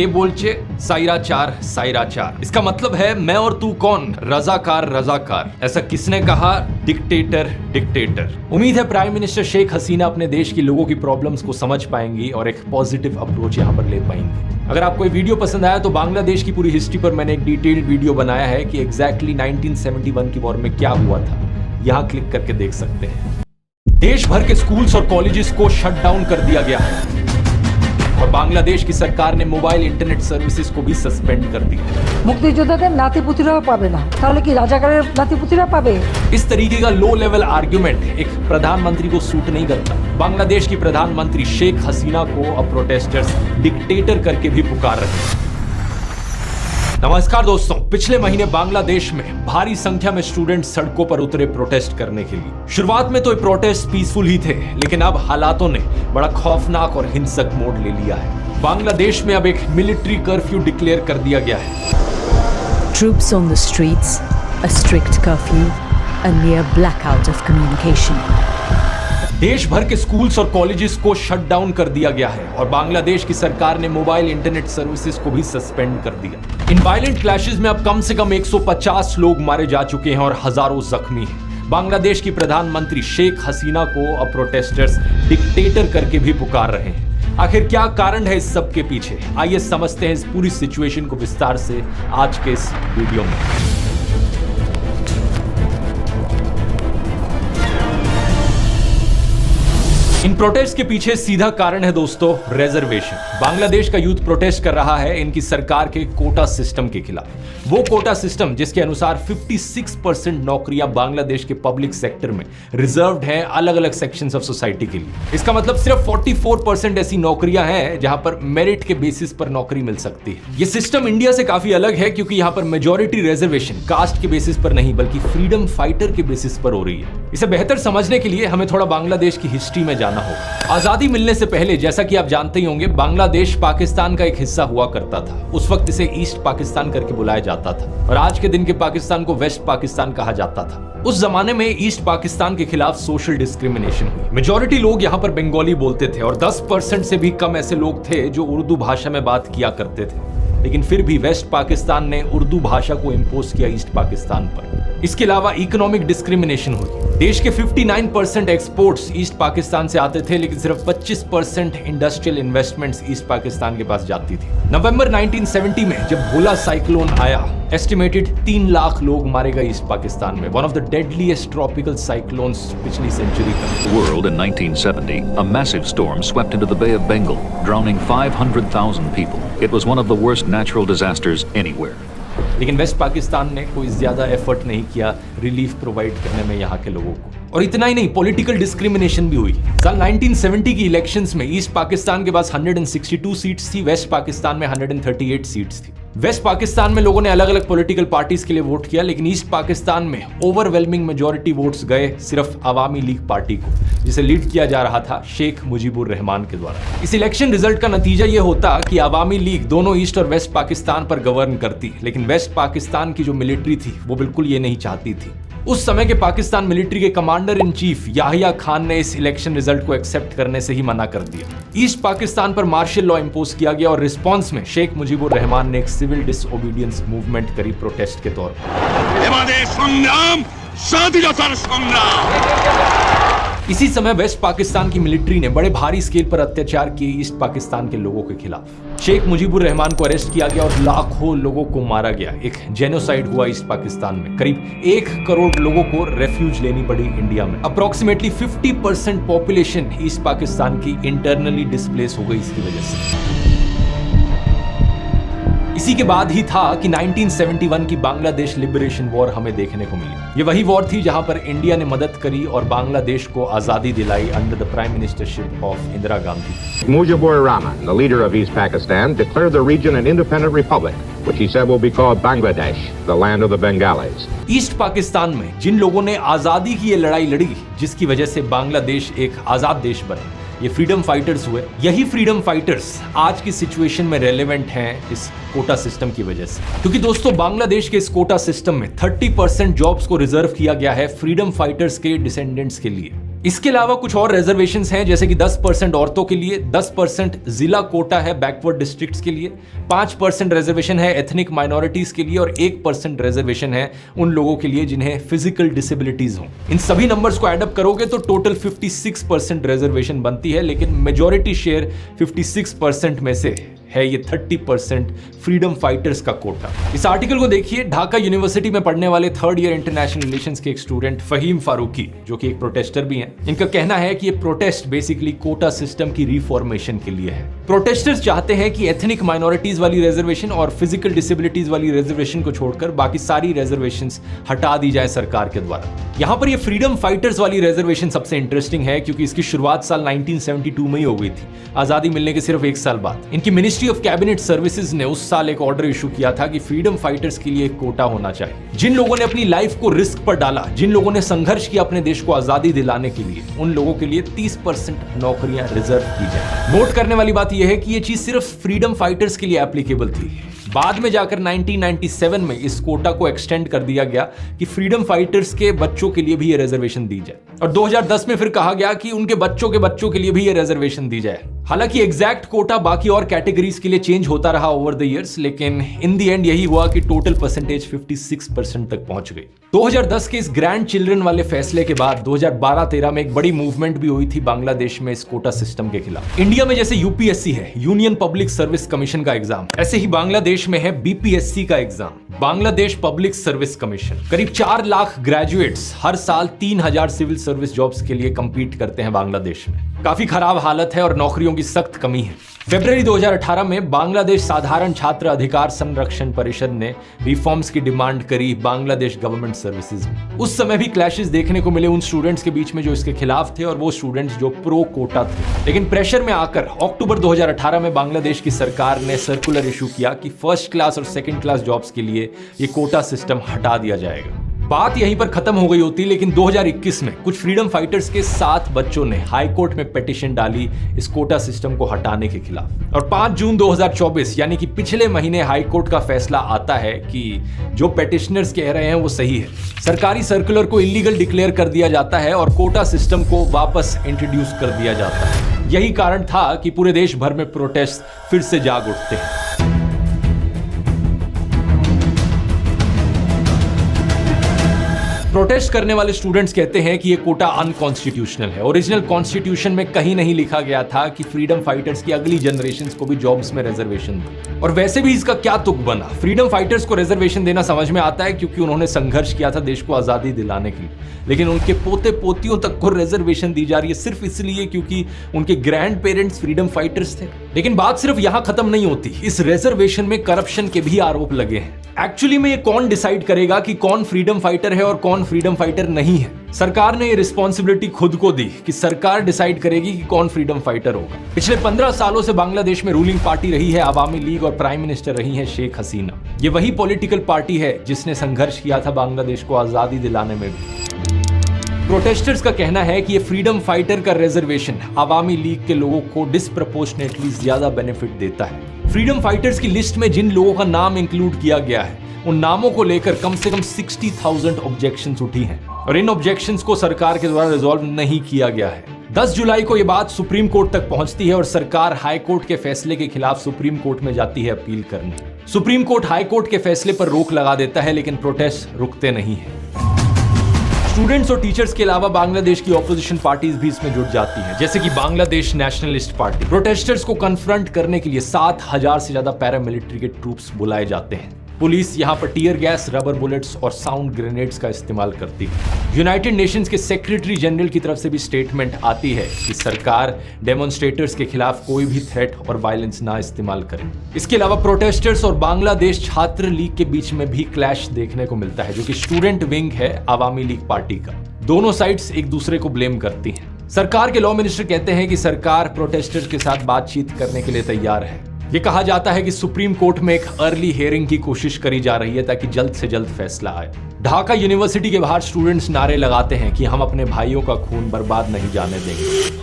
बोलचे साइराचार साइराचार। इसका मतलब है मैं और तू कौन, रजाकार रजाकार। ऐसा किसने कहा? Dictator dictator. उम्मीद है प्राइम मिनिस्टर शेख हसीना अपने देश के लोगों की प्रॉब्लम्स को समझ पाएंगी और एक पॉजिटिव अप्रोच यहाँ पर ले पाएंगी। अगर आपको ये वीडियो पसंद आया तो बांग्लादेश की पूरी हिस्ट्री पर मैंने एक डिटेल्ड वीडियो बनाया है कि एग्जैक्टली 1971 की वॉर में क्या हुआ था। यहाँ क्लिक करके देख सकते हैं। देश भर के स्कूल्स और कॉलेजेस को शट डाउन कर दिया गया है और बांग्लादेश की सरकार ने मोबाइल इंटरनेट सर्विसेज को भी सस्पेंड कर दिया। মুক্তিযোদ্ধাদের নাতিপুতিরাও পাবে না, তাহলে কি রাজাকারের নাতিপুতিরা পাবে? इस तरीके का लो लेवल आर्ग्यूमेंट एक प्रधानमंत्री को सूट नहीं करता। बांग्लादेश की प्रधानमंत्री शेख हसीना को अब प्रोटेस्टर्स डिक्टेटर करके भी पुकार रहे हैं। नमस्कार दोस्तों, पिछले महीने बांग्लादेश में भारी संख्या में स्टूडेंट सड़कों पर उतरे प्रोटेस्ट करने के लिए। शुरुआत में तो ये प्रोटेस्ट पीसफुल ही थे, लेकिन अब हालातों ने बड़ा खौफनाक और हिंसक मोड़ ले लिया है। बांग्लादेश में अब एक मिलिट्री कर्फ्यू डिक्लेयर कर दिया गया है। Troops on the streets, a strict curfew, a near blackout of communication. देश भर के स्कूल्स और कॉलेजेस को शट डाउन कर दिया गया है और बांग्लादेश की सरकार ने मोबाइल इंटरनेट सर्विसेज को भी सस्पेंड कर दिया। इन वायलेंट क्लैशेस में अब कम से कम 150 लोग मारे जा चुके हैं और हजारों जख्मी हैं। बांग्लादेश की प्रधानमंत्री शेख हसीना को अब प्रोटेस्टर्स डिक्टेटर करके भी पुकार रहे हैं। आखिर क्या कारण है इस सब के पीछे? आइए समझते हैं इस पूरी सिचुएशन को विस्तार से आज के इस वीडियो में। इन प्रोटेस्ट के पीछे सीधा कारण है दोस्तों रिजर्वेशन। बांग्लादेश का यूथ प्रोटेस्ट कर रहा है इनकी सरकार के कोटा सिस्टम के खिलाफ। वो कोटा सिस्टम जिसके अनुसार 56% नौकरियां बांग्लादेश के पब्लिक सेक्टर में रिजर्व्ड हैं अलग अलग सेक्शंस ऑफ सोसाइटी के लिए। इसका मतलब सिर्फ 44% ऐसी नौकरियां हैं जहां पर मेरिट के बेसिस पर नौकरी मिल सकती है। ये सिस्टम इंडिया से काफी अलग है क्योंकि यहां पर मेजॉरिटी रिजर्वेशन कास्ट के बेसिस पर नहीं बल्कि फ्रीडम फाइटर के बेसिस पर हो रही है। इसे बेहतर समझने के लिए हमें थोड़ा बांग्लादेश की हिस्ट्री में जाना होगा। आजादी मिलने से पहले जैसा कि आप जानते ही होंगे बांग्लादेश पाकिस्तान का एक हिस्सा हुआ करता था। उस वक्त इसे ईस्ट पाकिस्तान करके बुलाया जाता था और आज के दिन के पाकिस्तान को वेस्ट पाकिस्तान कहा जाता था। उस जमाने में ईस्ट पाकिस्तान के खिलाफ सोशल डिस्क्रिमिनेशन हुई। मेजॉरिटी लोग यहाँ पर बंगाली बोलते थे और 10% से भी कम ऐसे लोग थे जो उर्दू भाषा में बात किया करते थे, लेकिन फिर भी वेस्ट पाकिस्तान ने उर्दू भाषा को इंपोज किया ईस्ट पाकिस्तान पर। इसके अलावा इकोनॉमिक डिस्क्रिमिनेशन हुई। देश के 59% एक्सपोर्ट्स ईस्ट पाकिस्तान से आते थे, लेकिन सिर्फ 25% इंडस्ट्रियल इन्वेस्टमेंट्स ईस्ट पाकिस्तान के पास जाती थी। नवंबर 1970 में जब भोला साइक्लोन आया, एस्टिमेटेड 3 लाख लोग मारे गए ईस्ट पाकिस्तान में। One of the deadliest tropical cyclones पिछली सेंचुरी का। World in 1970, a massive storm swept into the Bay of Bengal, drowning 500,000 people. It was one of the worst natural disasters anywhere. लेकिन waste Pakistan ने कोई ज्यादा effort नहीं किया relief provide करने में यहाँ के लोगों को। और इतना ही नहीं, पॉलिटिकल डिस्क्रिमिनेशन भी हुई। साल 1970 की इलेक्शंस में ईस्ट पाकिस्तान के पास 162 सीट्स थी, वेस्ट पाकिस्तान में 138 सीट्स थी। वेस्ट पाकिस्तान में लोगों ने अलग अलग पॉलिटिकल पार्टीज के लिए वोट किया, लेकिन ईस्ट पाकिस्तान में ओवरवेलमिंग मेजॉरिटी वोट्स गए सिर्फ अवामी लीग पार्टी को, जिसे लीड किया जा रहा था शेख मुजीबुर रहमान के द्वारा। इस इलेक्शन रिजल्ट का नतीजा यह होता कि अवामी लीग दोनों ईस्ट और वेस्ट पाकिस्तान पर गवर्न करती, लेकिन वेस्ट पाकिस्तान की जो मिलिट्री थी वो बिल्कुल ये नहीं चाहती थी। उस समय के पाकिस्तान मिलिट्री के commander in chief Yahya Khan ने इस इलेक्शन रिजल्ट को एक्सेप्ट करने से ही मना कर दिया। ईस्ट पाकिस्तान पर मार्शल लॉ इंपोज किया गया और रिस्पांस में शेख मुजीबुर रहमान ने एक सिविल डिसओबीडियंस मूवमेंट करी प्रोटेस्ट के तौर पर। इसी समय वेस्ट पाकिस्तान की मिलिट्री ने बड़े भारी स्केल पर अत्याचार किए ईस्ट पाकिस्तान के लोगों के खिलाफ। शेख मुजीबुर रहमान को अरेस्ट किया गया और लाखों लोगों को मारा गया। एक जेनोसाइड हुआ ईस्ट पाकिस्तान में। करीब 1 करोड़ लोगों को रेफ्यूज लेनी पड़ी इंडिया में। अप्रोक्सीमेटली 50% पॉपुलेशन ईस्ट पाकिस्तान की इंटरनली डिस्प्लेस हो गई इसकी वजह से। इसी के बाद ही था कि 1971 की बांग्लादेश लिबरेशन वॉर हमें देखने को मिली। ये वही वॉर थी जहां पर इंडिया ने मदद करी और बांग्लादेश को आजादी दिलाई under the prime ministership of Indira Gandhi. Mujibur Rahman, the leader of East Pakistan, declared the region an independent republic, which he said will be called Bangladesh, the land of the Bengalis. East Pakistan में जिन लोगों ने आजादी की ये लड़ाई लड़ी, जिसकी वजह से बांग्लादेश एक आजाद देश बना, ये फ्रीडम फाइटर्स हुए। यही फ्रीडम फाइटर्स आज की सिचुएशन में रेलेवेंट हैं इस कोटा सिस्टम की वजह से, क्योंकि दोस्तों बांग्लादेश के इस कोटा सिस्टम में 30% जॉब्स को रिजर्व किया गया है फ्रीडम फाइटर्स के डिसेंडेंट्स के लिए। इसके अलावा कुछ और रिजर्वेशंस हैं, जैसे कि 10% औरतों के लिए, 10% जिला कोटा है बैकवर्ड डिस्ट्रिक्ट्स के लिए, 5% रिजर्वेशन है एथनिक माइनॉरिटीज के लिए और 1% रिजर्वेशन है उन लोगों के लिए जिन्हें फिजिकल डिसेबिलिटीज हो। इन सभी नंबर्स को एडअप करोगे तो टोटल 56% रिजर्वेशन बनती है, लेकिन मेजॉरिटी शेयर 56% में से है ये 30% फ्रीडम फाइटर्स का कोटा। इस आर्टिकल को देखिए, ढाका यूनिवर्सिटी में पढ़ने वाले 3rd ईयर इंटरनेशनल रिलेशंस के एक स्टूडेंट फहीम फारूकी, जो कि एक प्रोटेस्टर भी हैं, इनका कहना है कि ये प्रोटेस्ट बेसिकली कोटा सिस्टम की रिफॉर्मेशन के लिए है। प्रोटेस्टर्स चाहते हैं कि एथनिक माइनॉरिटीज वाली रिजर्वेशन और फिजिकल डिसेबिलिटीज वाली रिजर्वेशन को छोड़कर बाकी सारी रिजर्वेशंस हटा दी जाए सरकार के द्वारा। यहाँ पर ये फ्रीडम फाइटर्स वाली रिजर्वेशन सबसे इंटरेस्टिंग है क्योंकि इसकी शुरुआत साल 1972 में ही हो गई थी, आजादी मिलने के सिर्फ 1 साल बाद। इनकी मिनिस्ट्री ऑफ कैबिनेट सर्विसेज ने उस साल एक ऑर्डर इशू किया था कि फ्रीडम फाइटर्स के लिए एक कोटा होना चाहिए। जिन लोगों ने अपनी लाइफ को रिस्क पर डाला, जिन लोगों ने संघर्ष किया अपने देश को आजादी दिलाने के लिए, उन लोगों के लिए 30% नौकरियां रिजर्व की जाए। नोट करने वाली बात यह है कि यह चीज सिर्फ फ्रीडम फाइटर्स के लिए एप्लीकेबल थी। बाद में जाकर 1997 में इस कोटा को एक्सटेंड कर दिया गया कि फ्रीडम फाइटर्स के बच्चों के लिए भी ये रिजर्वेशन दी जाए, और 2010 में फिर कहा गया कि उनके बच्चों के लिए भी ये रिजर्वेशन दी जाए। हालांकि एग्जैक्ट कोटा बाकी और कैटेगरीज के लिए चेंज होता रहा ओवर द इयर्स, लेकिन इन द एंड यही हुआ कि टोटल परसेंटेज 56% तक पहुंच गई। 2010 के इस ग्रैंड चिल्ड्रन वाले फैसले के बाद 2012-13 में एक बड़ी मूवमेंट भी हुई थी बांग्लादेश में इस कोटा सिस्टम के खिलाफ। इंडिया में जैसे यूपीएससी है, यूनियन पब्लिक सर्विस कमीशन का एग्जाम, ऐसे ही बांग्लादेश में है बीपीएससी का exam, Bangladesh public service commission. करीब 4 लाख ग्रेजुएट्स हर साल 3000 सिविल सर्विस जॉब्स के लिए कंपीट करते हैं बांग्लादेश में। काफी खराब हालत है और नौकरियों की सख्त कमी है। फरवरी 2018 में बांग्लादेश साधारण छात्र अधिकार संरक्षण परिषद ने रिफॉर्म्स की डिमांड करी बांग्लादेश गवर्नमेंट सर्विसेज में। उस समय भी क्लैशेस देखने को मिले उन स्टूडेंट्स के बीच में जो इसके खिलाफ थे और वो स्टूडेंट्स जो प्रो कोटा थे। लेकिन प्रेशर में आकर अक्टूबर 2018 में बांग्लादेश की सरकार ने सर्कुलर इशू किया कि फर्स्ट क्लास और सेकेंड क्लास जॉब्स के लिए ये कोटा सिस्टम हटा दिया जाएगा। बात यहीं पर खत्म हो गई होती, लेकिन 2021 में कुछ फ्रीडम फाइटर्स के 7 बच्चों ने हाई कोर्ट में पिटीशन डाली इस कोटा सिस्टम को हटाने के खिलाफ। और 5 जून 2024 यानी कि पिछले महीने हाई कोर्ट का फैसला आता है कि जो पिटीशनर्स कह रहे हैं वो सही है। सरकारी सर्कुलर को इलीगल डिक्लेयर कर दिया जाता है और कोटा सिस्टम को वापस इंट्रोड्यूस कर दिया जाता है। यही कारण था कि पूरे देश भर में प्रोटेस्ट फिर से जाग उठते हैं। प्रोटेस्ट करने वाले स्टूडेंट्स कहते हैं कि ये कोटा अनकॉन्स्टिट्यूशनल है। ओरिजिनल कॉन्स्टिट्यूशन में कहीं नहीं लिखा गया था कि फ्रीडम फाइटर्स की अगली जनरेशंस को भी जॉब्स में रिजर्वेशन दो। और वैसे भी इसका क्या तुक बना। फ्रीडम फाइटर्स को रिजर्वेशन देना समझ में आता है क्योंकि उन्होंने संघर्ष किया था देश को आजादी दिलाने के लिए, लेकिन उनके पोते पोतियों तक को रिजर्वेशन दी जा रही है सिर्फ इसलिए क्योंकि उनके ग्रैंड पेरेंट्स फ्रीडम फाइटर्स थे। लेकिन बात सिर्फ यहां खत्म नहीं होती, इस रिजर्वेशन में करप्शन के भी आरोप लगे हैं। एक्चुअली में ये कौन डिसाइड करेगा कि कौन फ्रीडम फाइटर है और कौन फ्रीडम फाइटर नहीं है? सरकार ने ये रिस्पॉन्सिबिलिटी खुद को दी कि सरकार डिसाइड करेगी कि कौन फ्रीडम फाइटर होगा। पिछले 15 सालों से बांग्लादेश में रूलिंग पार्टी रही है आवामी लीग और प्राइम मिनिस्टर रही है शेख हसीना। ये वही पॉलिटिकल पार्टी है जिसने संघर्ष किया था बांग्लादेश को आजादी दिलाने में भी। प्रोटेस्टर्स का कहना है कि ये फ्रीडम फाइटर का रिजर्वेशन आवामी लीग के लोगों को डिस्प्रपोर्शनेटली ज्यादा बेनिफिट देता है। फ्रीडम फाइटर्स की लिस्ट में जिन लोगों का नाम इंक्लूड किया गया है उन नामों को लेकर कम से कम 60,000 ऑब्जेक्शंस उठी हैं और इन ऑब्जेक्शंस को सरकार के द्वारा रिजॉल्व नहीं किया गया है। 10 जुलाई को यह बात सुप्रीम कोर्ट तक पहुंचती है और सरकार हाई कोर्ट के फैसले के खिलाफ सुप्रीम कोर्ट में जाती है अपील करने। सुप्रीम कोर्ट हाई कोर्ट के फैसले पर रोक लगा देता है, लेकिन प्रोटेस्ट रुकते नहीं है। स्टूडेंट्स और टीचर्स के अलावा बांग्लादेश की ऑपोजिशन पार्टीज भी इसमें जुट जाती हैं, जैसे कि बांग्लादेश नेशनलिस्ट पार्टी। प्रोटेस्टर्स को कन्फ्रंट करने के लिए 7000 से ज्यादा पैरामिलिट्री के ट्रूप्स बुलाए जाते हैं। पुलिस यहां पर टीयर गैस, रबर बुलेट्स और साउंड ग्रेनेड्स का इस्तेमाल करती है। यूनाइटेड नेशंस के सेक्रेटरी जनरल की तरफ से भी स्टेटमेंट आती है कि सरकार डेमोन्स्ट्रेटर्स के खिलाफ कोई भी थ्रेट और वायलेंस ना इस्तेमाल करे। इसके अलावा प्रोटेस्टर्स और बांग्लादेश छात्र लीग के बीच में भी क्लैश देखने को मिलता है, जो कि स्टूडेंट विंग है आवामी लीग पार्टी का। दोनों साइड्स एक दूसरे को ब्लेम करती हैं। सरकार के लॉ मिनिस्टर कहते हैं कि सरकार प्रोटेस्टर्स के साथ बातचीत करने के लिए तैयार है। ये कहा जाता है कि सुप्रीम कोर्ट में एक अर्ली हियरिंग की कोशिश करी जा रही है ताकि जल्द से जल्द फैसला आए। ढाका यूनिवर्सिटी के बाहर स्टूडेंट्स नारे लगाते हैं कि हम अपने भाइयों का खून बर्बाद नहीं जाने देंगे।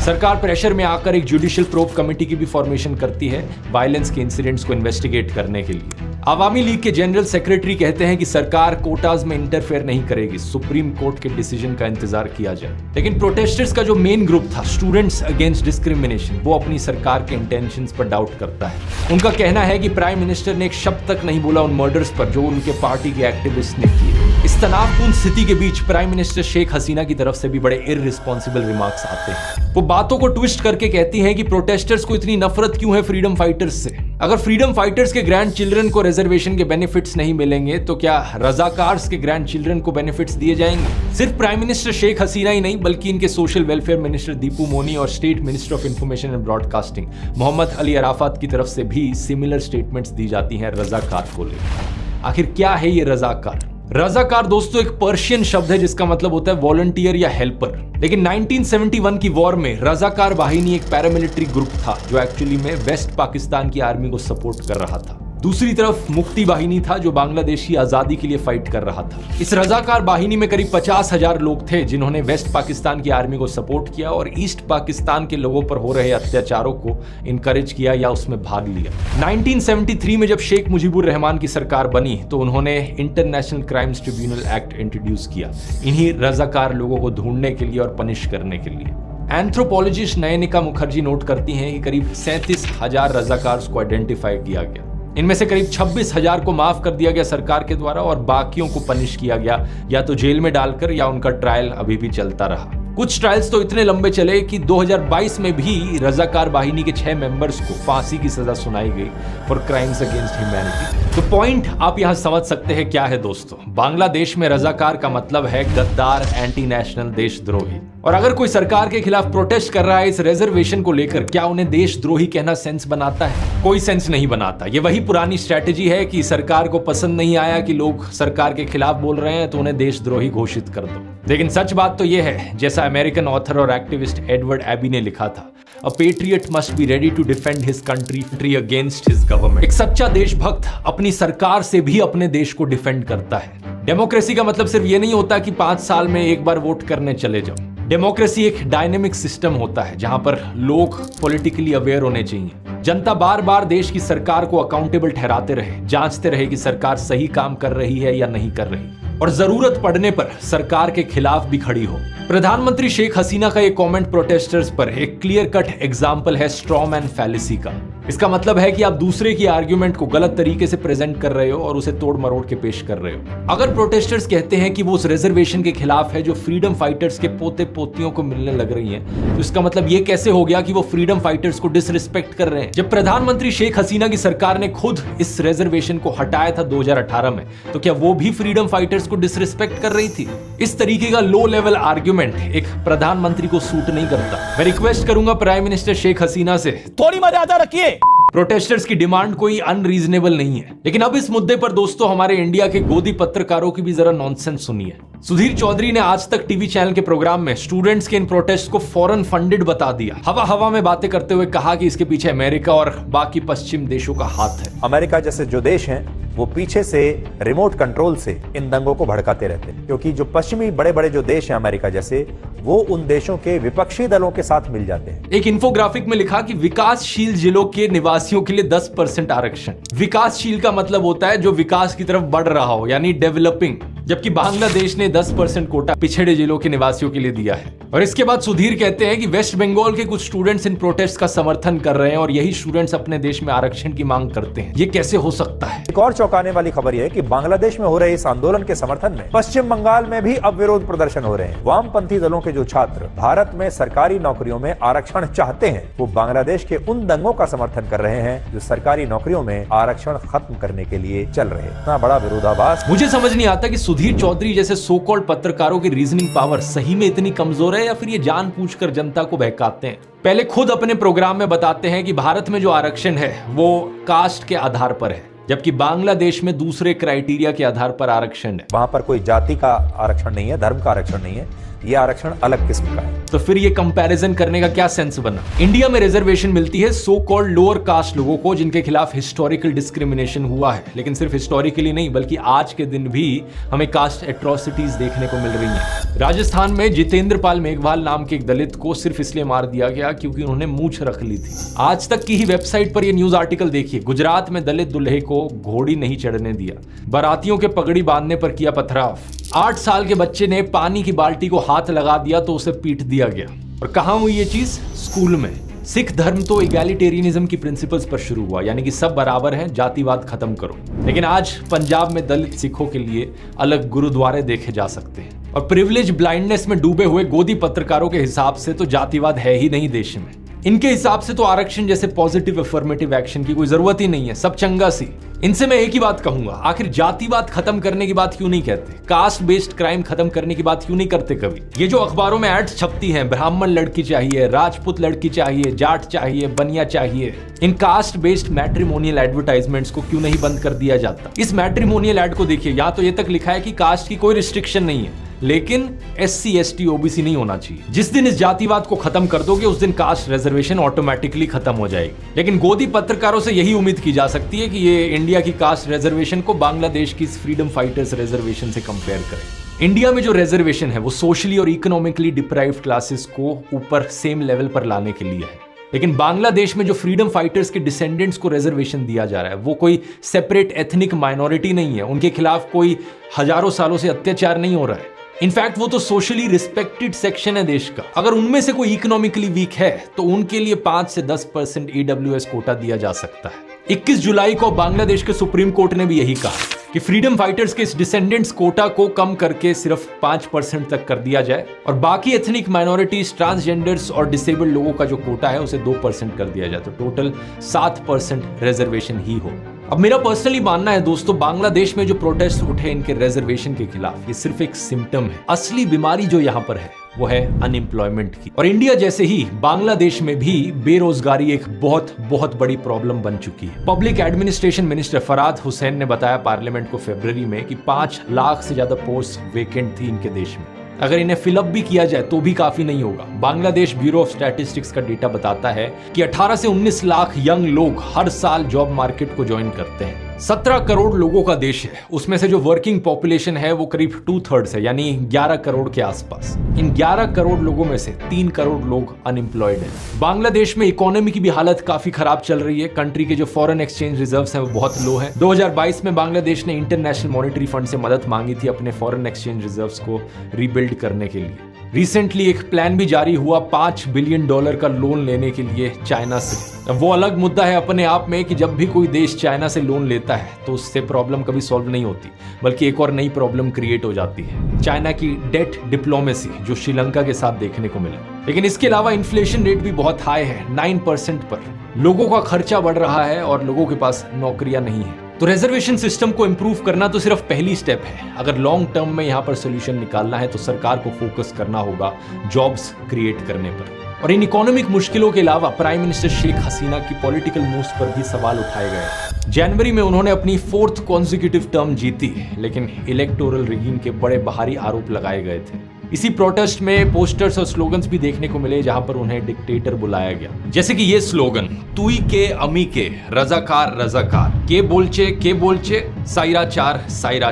सरकार प्रेशर में आकर एक जुडिशियल प्रोब कमेटी की भी फॉर्मेशन करती है वायलेंस के इंसिडेंट्स को इन्वेस्टिगेट करने के लिए। आवामी लीग के जनरल सेक्रेटरी कहते हैं कि सरकार कोटाज में इंटरफेयर नहीं करेगी, सुप्रीम कोर्ट के डिसीजन का इंतजार किया जाए। लेकिन प्रोटेस्टर्स का जो मेन ग्रुप था स्टूडेंट्स अगेंस्ट डिस्क्रिमिनेशन, वो अपनी सरकार के इंटेंशंस पर डाउट करता है। उनका कहना है कि प्राइम मिनिस्टर ने एक शब्द तक नहीं बोला उन मर्डर्स पर जो उनके पार्टी के एक्टिविस्ट ने किए। इस तनावपूर्ण स्थिति के बीच प्राइम मिनिस्टर शेख हसीना की तरफ से भी बड़े इररिस्पॉन्सिबल रिमार्क्स आते हैं। वो बातों को ट्विस्ट करके कहती हैं कि प्रोटेस्टर्स को इतनी नफरत क्यों है फ्रीडम फाइटर्स से। अगर फ्रीडम फाइटर्स के ग्रैंड चिल्ड्रन को रिजर्वेशन के बेनिफिट्स नहीं मिलेंगे तो क्या रजाकार्स के ग्रैंड चिल्ड्रन को बेनिफिट्स दिए जाएंगे? सिर्फ प्राइम मिनिस्टर शेख हसीना ही नहीं बल्कि इनके social welfare minister Dipu Moni और state minister of information and broadcasting Mohammad Ali Arafat की तरफ से भी सिमिलर स्टेटमेंट्स दी जाती हैं रजाकार को लेकर। आखिर क्या है ये रजाकार? रजाकार दोस्तों एक पर्शियन शब्द है जिसका मतलब होता है वॉलंटियर या हेल्पर। लेकिन 1971 की वॉर में रजाकार वाहिनी एक पैरामिलिट्री ग्रुप था जो एक्चुअली में वेस्ट पाकिस्तान की आर्मी को सपोर्ट कर रहा था। दूसरी तरफ मुक्ति वाहिनी था जो बांग्लादेश की आजादी के लिए फाइट कर रहा था। इस रजाकार वाहिनी में करीब 50,000 लोग थे जिन्होंने वेस्ट पाकिस्तान की आर्मी को सपोर्ट किया और ईस्ट पाकिस्तान के लोगों पर हो रहे अत्याचारों को इनकरेज किया या उसमें भाग लिया। 1973 में जब शेख मुजीबुर रहमान की सरकार बनी तो उन्होंने international crimes tribunal act introduce किया इन्हीं रजाकार लोगों को ढूंढने के लिए और पनिश करने के लिए। एंथ्रोपोलॉजिस्ट नयनिका मुखर्जी नोट करती हैं कि करीब 37,000 रजाकार्स को आइडेंटिफाई किया गया। इनमें से करीब 26,000 को माफ कर दिया गया सरकार के द्वारा और बाकियों को पनिश किया गया या तो जेल में डालकर या उनका ट्रायल अभी भी चलता रहा। कुछ ट्रायल्स तो इतने लंबे चले कि 2022 में भी रजाकार बाहिनी के 6 मेंबर्स को फांसी की सजा सुनाई गई फॉर क्राइम्स अगेंस्ट ह्यूमैनिटी। तो पॉइंट आप यहां समझ सकते हैं क्या है दोस्तों। बांग्लादेश में रजाकार का मतलब है गद्दार, एंटी नेशनल, देशद्रोही। और अगर कोई सरकार के खिलाफ प्रोटेस्ट कर रहा है इस रिजर्वेशन को लेकर, क्या उन्हें देशद्रोही कहना सेंस बनाता है? कोई सेंस नहीं बनाता। ये वही पुरानी स्ट्रैटेजी है कि सरकार को पसंद नहीं आया कि लोग सरकार के खिलाफ बोल रहे हैं तो उन्हें देशद्रोही घोषित कर दो। लेकिन सच बात तो यह है, जैसा अमेरिकन ऑथर और एक्टिविस्ट एडवर्ड एबी ने लिखा था, A patriot must be ready to defend his country against his government। एक सच्चा देशभक्त अपनी सरकार से भी अपने देश को डिफेंड करता है। डेमोक्रेसी का मतलब सिर्फ ये नहीं होता कि 5 साल में एक बार वोट करने चले जाओ। डेमोक्रेसी एक डायनेमिक सिस्टम होता है जहां पर लोग पॉलिटिकली अवेयर होने चाहिए। जनता बार बार देश की सरकार को अकाउंटेबल ठहराते रहे, जांचते रहे कि सरकार सही काम कर रही है या नहीं कर रही, और जरूरत पड़ने पर सरकार के खिलाफ भी खड़ी हो। प्रधानमंत्री शेख हसीना का ये कमेंट प्रोटेस्टर्स पर एक क्लियर कट एग्जांपल है स्ट्रॉ मैन फैलेसी का। इसका मतलब है कि आप दूसरे की आर्ग्यूमेंट को गलत तरीके से प्रेजेंट कर रहे हो और उसे तोड़ मरोड़ के पेश कर रहे हो। अगर प्रोटेस्टर्स कहते हैं कि वो उस रिजर्वेशन के खिलाफ है जो फ्रीडम फाइटर्स के पोते पोतियों को मिलने लग रही है, तो इसका मतलब ये कैसे हो गया कि वो फ्रीडम फाइटर्स को डिसरिस्पेक्ट कर रहे हैं? जब प्रधानमंत्री शेख हसीना की सरकार ने खुद इस रिजर्वेशन को हटाया था 2018 में, तो क्या वो भी फ्रीडम फाइटर्स को डिसरिस्पेक्ट कर रही थी? इस तरीके का लो लेवल आर्ग्यूमेंट एक प्रधानमंत्री को सूट नहीं करता। मैं रिक्वेस्ट करूंगा प्राइम मिनिस्टर शेख हसीना से, थोड़ी मर्यादा रखिए। प्रोटेस्टर्स की डिमांड कोई अनरीजनेबल नहीं है। लेकिन अब इस मुद्दे पर दोस्तों हमारे इंडिया के गोदी पत्रकारों की भी जरा नॉनसेंस सुनिए। सुधीर चौधरी ने आज तक टीवी चैनल के प्रोग्राम में स्टूडेंट्स के इन प्रोटेस्ट को फॉरेन फंडेड बता दिया। हवा हवा में बातें करते हुए कहा कि इसके पीछे अमेरिका और बाकी पश्चिम देशों का हाथ है। अमेरिका जैसे जो देश हैं वो पीछे से रिमोट कंट्रोल से इन दंगों को भड़काते रहते हैं, क्योंकि जो पश्चिमी बड़े बड़े जो देश हैं अमेरिका जैसे, वो उन देशों के विपक्षी दलों के साथ मिल जाते हैं। एक इन्फोग्राफिक में लिखा कि विकासशील जिलों के निवासियों के लिए 10% आरक्षण। विकासशील का मतलब होता है जो विकास की तरफ बढ़ रहा हो, यानी डेवलपिंग, जबकि बांग्लादेश ने 10% कोटा पिछड़े जिलों के निवासियों के लिए दिया है। और इसके बाद सुधीर कहते हैं कि वेस्ट बंगाल के कुछ स्टूडेंट्स इन प्रोटेस्ट का समर्थन कर रहे हैं और यही स्टूडेंट्स अपने देश में आरक्षण की मांग करते हैं। ये कैसे हो सकता है? एक और चौंकाने वाली खबर यह है कि बांग्लादेश में हो रहे इस आंदोलन के समर्थन में पश्चिम बंगाल में भी अब विरोध प्रदर्शन हो रहे हैं। वामपंथी दलों के जो छात्र भारत में सरकारी नौकरियों में आरक्षण चाहते हैं, वो बांग्लादेश के उन दंगों का समर्थन कर रहे हैं जो सरकारी नौकरियों में आरक्षण खत्म करने के लिए चल रहे हैं। इतना बड़ा विरोधाभास। मुझे समझ नहीं आता कि सुधीर चौधरी जैसे सो कॉल्ड पत्रकारों की रीजनिंग पावर सही में इतनी कमजोर है या फिर ये जानबूझकर जनता को बहकाते हैं। पहले खुद अपने प्रोग्राम में बताते हैं कि भारत में जो आरक्षण है वो कास्ट के आधार पर है, जबकि बांग्लादेश में दूसरे क्राइटेरिया के आधार पर आरक्षण है। वहां पर कोई जाति का आरक्षण नहीं है, धर्म का आरक्षण नहीं है, ये आरक्षण अलग किस्म का है। तो फिर ये कंपैरिजन करने का क्या सेंस बना? इंडिया में रिजर्वेशन मिलती है सो कॉल्ड लोअर कास्ट लोगों को जिनके खिलाफ हिस्टोरिकल डिस्क्रिमिनेशन हुआ है, लेकिन सिर्फ हिस्टोरिकली नहीं बल्कि आज के दिन भी हमें कास्ट एट्रोसिटीज देखने को मिल रही हैं। राजस्थान में जितेंद्र पाल मेघवाल नाम के एक दलित को सिर्फ इसलिए मार दिया गया क्योंकि उन्होंने मूंछ रख ली थी। आज तक की ही वेबसाइट पर यह न्यूज आर्टिकल देखिए। गुजरात में दलित दूल्हे को घोड़ी नहीं चढ़ने दिया, बारातियों के पगड़ी बांधने पर किया पथराव। 8 साल के बच्चे ने पानी की बाल्टी को हाथ लगा दिया तो उसे पीट दिया गया। और कहां हुई ये चीज? स्कूल में। सिख धर्म तो इगैलिटेरियनिज्म की प्रिंसिपल्स पर शुरू हुआ, यानी कि सब बराबर हैं, जातिवाद खत्म करो। लेकिन आज पंजाब में दलित सिखों के लिए अलग गुरुद्वारे देखे जा सकते हैं। और प्रिविलेज ब्लाइंडनेस में डूबे हुए गोदी पत्रकारों के हिसाब से तो जातिवाद है ही नहीं देश में। इनके हिसाब से तो आरक्षण जैसे पॉजिटिव अफर्मेटिव एक्शन की कोई जरूरत ही नहीं है, सब चंगा सी। इनसे मैं एक ही बात कहूंगा, आखिर जातिवाद खत्म करने की बात क्यों नहीं कहते? कास्ट बेस्ड क्राइम खत्म करने की बात क्यों नहीं करते कभी? ये जो अखबारों में एड्स छपती हैं, ब्राह्मण लड़की चाहिए, राजपूत लड़की चाहिए, जाट चाहिए, बनिया चाहिए, इन कास्ट बेस्ड मैट्रिमोनियल एडवर्टाइजमेंट्स को क्यों नहीं बंद कर दिया जाता? इस मैट्रिमोनियल एड को देखिए, यहाँ तो ये तक लिखा है कि कास्ट की कोई रिस्ट्रिक्शन नहीं है, लेकिन SC ST OBC नहीं होना चाहिए। जिस दिन इस जातिवाद को खत्म कर दोगे उस दिन कास्ट रिजर्वेशन ऑटोमेटिकली खत्म हो जाएगी। लेकिन गोदी पत्रकारों से यही उम्मीद की जा सकती है कि ये इंडिया की कास्ट रिजर्वेशन को बांग्लादेश की फ्रीडम फाइटर्स रिजर्वेशन से कंपेयर करें। इंडिया में जो रिजर्वेशन है वो सोशली और इकोनॉमिकली डिप्राइव्ड क्लासेस को ऊपर सेम लेवल पर लाने के लिए है, लेकिन बांग्लादेश में जो फ्रीडम फाइटर्स के डिसेंडेंट्स को रिजर्वेशन दिया जा रहा है वो कोई सेपरेट एथनिक माइनॉरिटी नहीं है, उनके खिलाफ कोई हजारों सालों से अत्याचार नहीं हो रहा है। इनफैक्ट वो तो सोशली रिस्पेक्टेड सेक्शन है देश का। अगर उनमें से कोई इकोनॉमिकली वीक है तो उनके लिए 5 से 10% EWS कोटा दिया जा सकता है। 21 जुलाई को बांग्लादेश के सुप्रीम कोर्ट ने भी यही कहा कि फ्रीडम फाइटर्स के इस डिसेंडेंट्स कोटा को कम करके सिर्फ 5% तक कर दिया जाए और बाकी एथनिक माइनॉरिटीज, ट्रांसजेंडर्स और डिसेबल्ड लोगों का जो कोटा है उसे 2% कर दिया जाए, तो टोटल 7% रिजर्वेशन ही हो। अब मेरा पर्सनली मानना है दोस्तों, बांग्लादेश में जो प्रोटेस्ट उठे इनके रिजर्वेशन के खिलाफ, ये सिर्फ एक सिम्टम है। असली बीमारी जो यहाँ पर है वो है अनएम्प्लॉयमेंट की। और इंडिया जैसे ही बांग्लादेश में भी बेरोजगारी एक बहुत बहुत बड़ी प्रॉब्लम बन चुकी है। पब्लिक एडमिनिस्ट्रेशन मिनिस्टर फराद हुसैन ने बताया पार्लियामेंट को फरवरी में कि 5 लाख से ज्यादा पोस्ट वेकेंट थी इनके देश में। अगर इन्हें फिलअप भी किया जाए तो भी काफी नहीं होगा। बांग्लादेश ब्यूरो ऑफ स्टैटिस्टिक्स का डेटा बताता है कि 18 से 19 लाख यंग लोग हर साल जॉब मार्केट को ज्वाइन करते हैं। 17 करोड़ लोगों का देश है, उसमें से जो वर्किंग पॉपुलेशन है वो करीब 2/3 है, यानी 11 करोड़ के आसपास। इन 11 करोड़ लोगों में से 3 करोड़ लोग अनएम्प्लॉयड हैं। बांग्लादेश में इकोनॉमी की भी हालत काफी खराब चल रही है। कंट्री के जो फॉरेन एक्सचेंज रिजर्व्स हैं वो बहुत लो है। 2022 में बांग्लादेश ने इंटरनेशनल मॉनेटरी फंड से मदद मांगी थी अपने फॉरेन एक्सचेंज रिजर्व्स को रीबिल्ड करने के लिए। रिसेंटली एक प्लान भी जारी हुआ $5 बिलियन का लोन लेने के लिए चाइना से। वो अलग मुद्दा है अपने आप में कि जब भी कोई देश चाइना से लोन लेता है तो उससे प्रॉब्लम कभी सॉल्व नहीं होती, बल्कि एक और नई प्रॉब्लम क्रिएट हो जाती है। चाइना की डेट डिप्लोमेसी जो श्रीलंका के साथ देखने को मिला। लेकिन इसके अलावा इन्फ्लेशन रेट भी बहुत हाई है, 9% पर। लोगों का खर्चा बढ़ रहा है और लोगों के पास नौकरियां नहीं है। तो रिजर्वेशन सिस्टम को इंप्रूव करना तो सिर्फ पहली स्टेप है। अगर लॉन्ग टर्म में यहाँ पर सोल्यूशन निकालना है तो सरकार को फोकस करना होगा जॉब्स क्रिएट करने पर। और इन इकोनॉमिक मुश्किलों के अलावा प्राइम मिनिस्टर शेख हसीना की पॉलिटिकल मूव्स पर भी सवाल उठाए गए। जनवरी में उन्होंने अपनी 4th कॉन्जिक्यूटिव टर्म जीती, लेकिन इलेक्टोरल रिगिंग के बड़े बाहरी आरोप लगाए गए थे। इसी प्रोटेस्ट में पोस्टर्स और स्लोगन्स भी देखने को मिले जहां पर उन्हें डिक्टेटर बुलाया गया, जैसे कि ये स्लोगन, तुई के अमी के रजाकार रजाकार, के बोलचे साइरा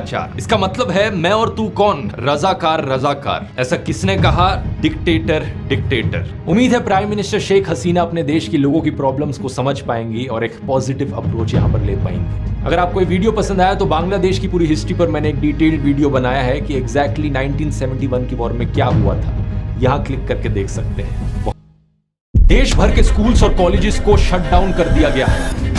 चार। इसका मतलब है मैं और तू कौन, रजाकार रजाकार। ऐसा किसने कहा? डिक्टेटर। उम्मीद है प्राइम मिनिस्टर शेख हसीना अपने देश के लोगों की प्रॉब्लम्स को समझ पाएंगी और एक पॉजिटिव अप्रोच यहाँ पर ले पाएंगी। अगर आपको ये वीडियो पसंद आया तो बांग्लादेश की पूरी हिस्ट्री पर मैंने एक डिटेल्ड वीडियो बनाया है कि एग्जैक्टली 1971 की वॉर में क्या हुआ था। यहाँ क्लिक करके देख सकते हैं। देश भर के स्कूल्स और कॉलेजेस को शट डाउन कर दिया गया है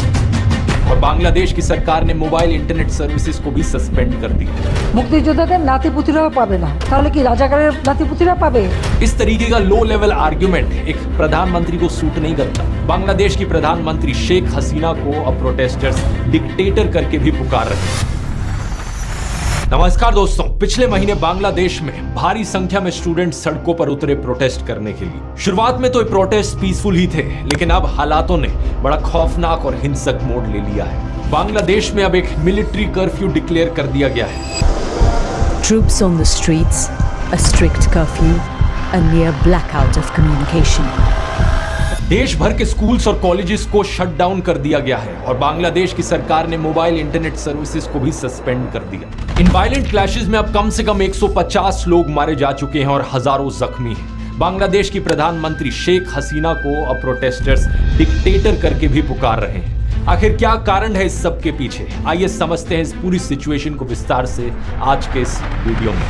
और बांग्लादेश की सरकार ने मोबाइल इंटरनेट सर्विसेज को भी सस्पेंड कर दिया। মুক্তিযোদ্ধাদের নাতিপুতিরাও পাবে না, তাহলে কি রাজাকারের নাতিপুতিরা পাবে? इस तरीके का लो लेवल आर्ग्यूमेंट एक प्रधानमंत्री को सूट नहीं करता। बांग्लादेश की प्रधानमंत्री शेख हसीना को अब प्रोटेस्टर्स डिक्टेटर करके भी पुकार रहे हैं। नमस्कार दोस्तों, पिछले महीने बांग्लादेश में भारी संख्या में स्टूडेंट सड़कों पर उतरे प्रोटेस्ट करने के लिए। शुरुआत में तो ये प्रोटेस्ट पीसफुल ही थे, लेकिन अब हालातों ने बड़ा खौफनाक और हिंसक मोड़ ले लिया है। बांग्लादेश में अब एक मिलिट्री कर्फ्यू डिक्लेयर कर दिया गया है। Troops on the streets, a strict curfew, a near blackout of communication. देश भर के स्कूल्स और कॉलेजेस को शट डाउन कर दिया गया है और बांग्लादेश की सरकार ने मोबाइल इंटरनेट सर्विसेज को भी सस्पेंड कर दिया। इन वायलेंट क्लैशेस में अब कम से कम 150 लोग मारे जा चुके हैं और हजारों जख्मी हैं। बांग्लादेश की प्रधानमंत्री शेख हसीना को अब प्रोटेस्टर्स डिक्टेटर करके भी पुकार रहे हैं। आखिर क्या कारण है इस सब के पीछे? आइए समझते हैं इस पूरी सिचुएशन को विस्तार से आज के इस वीडियो में।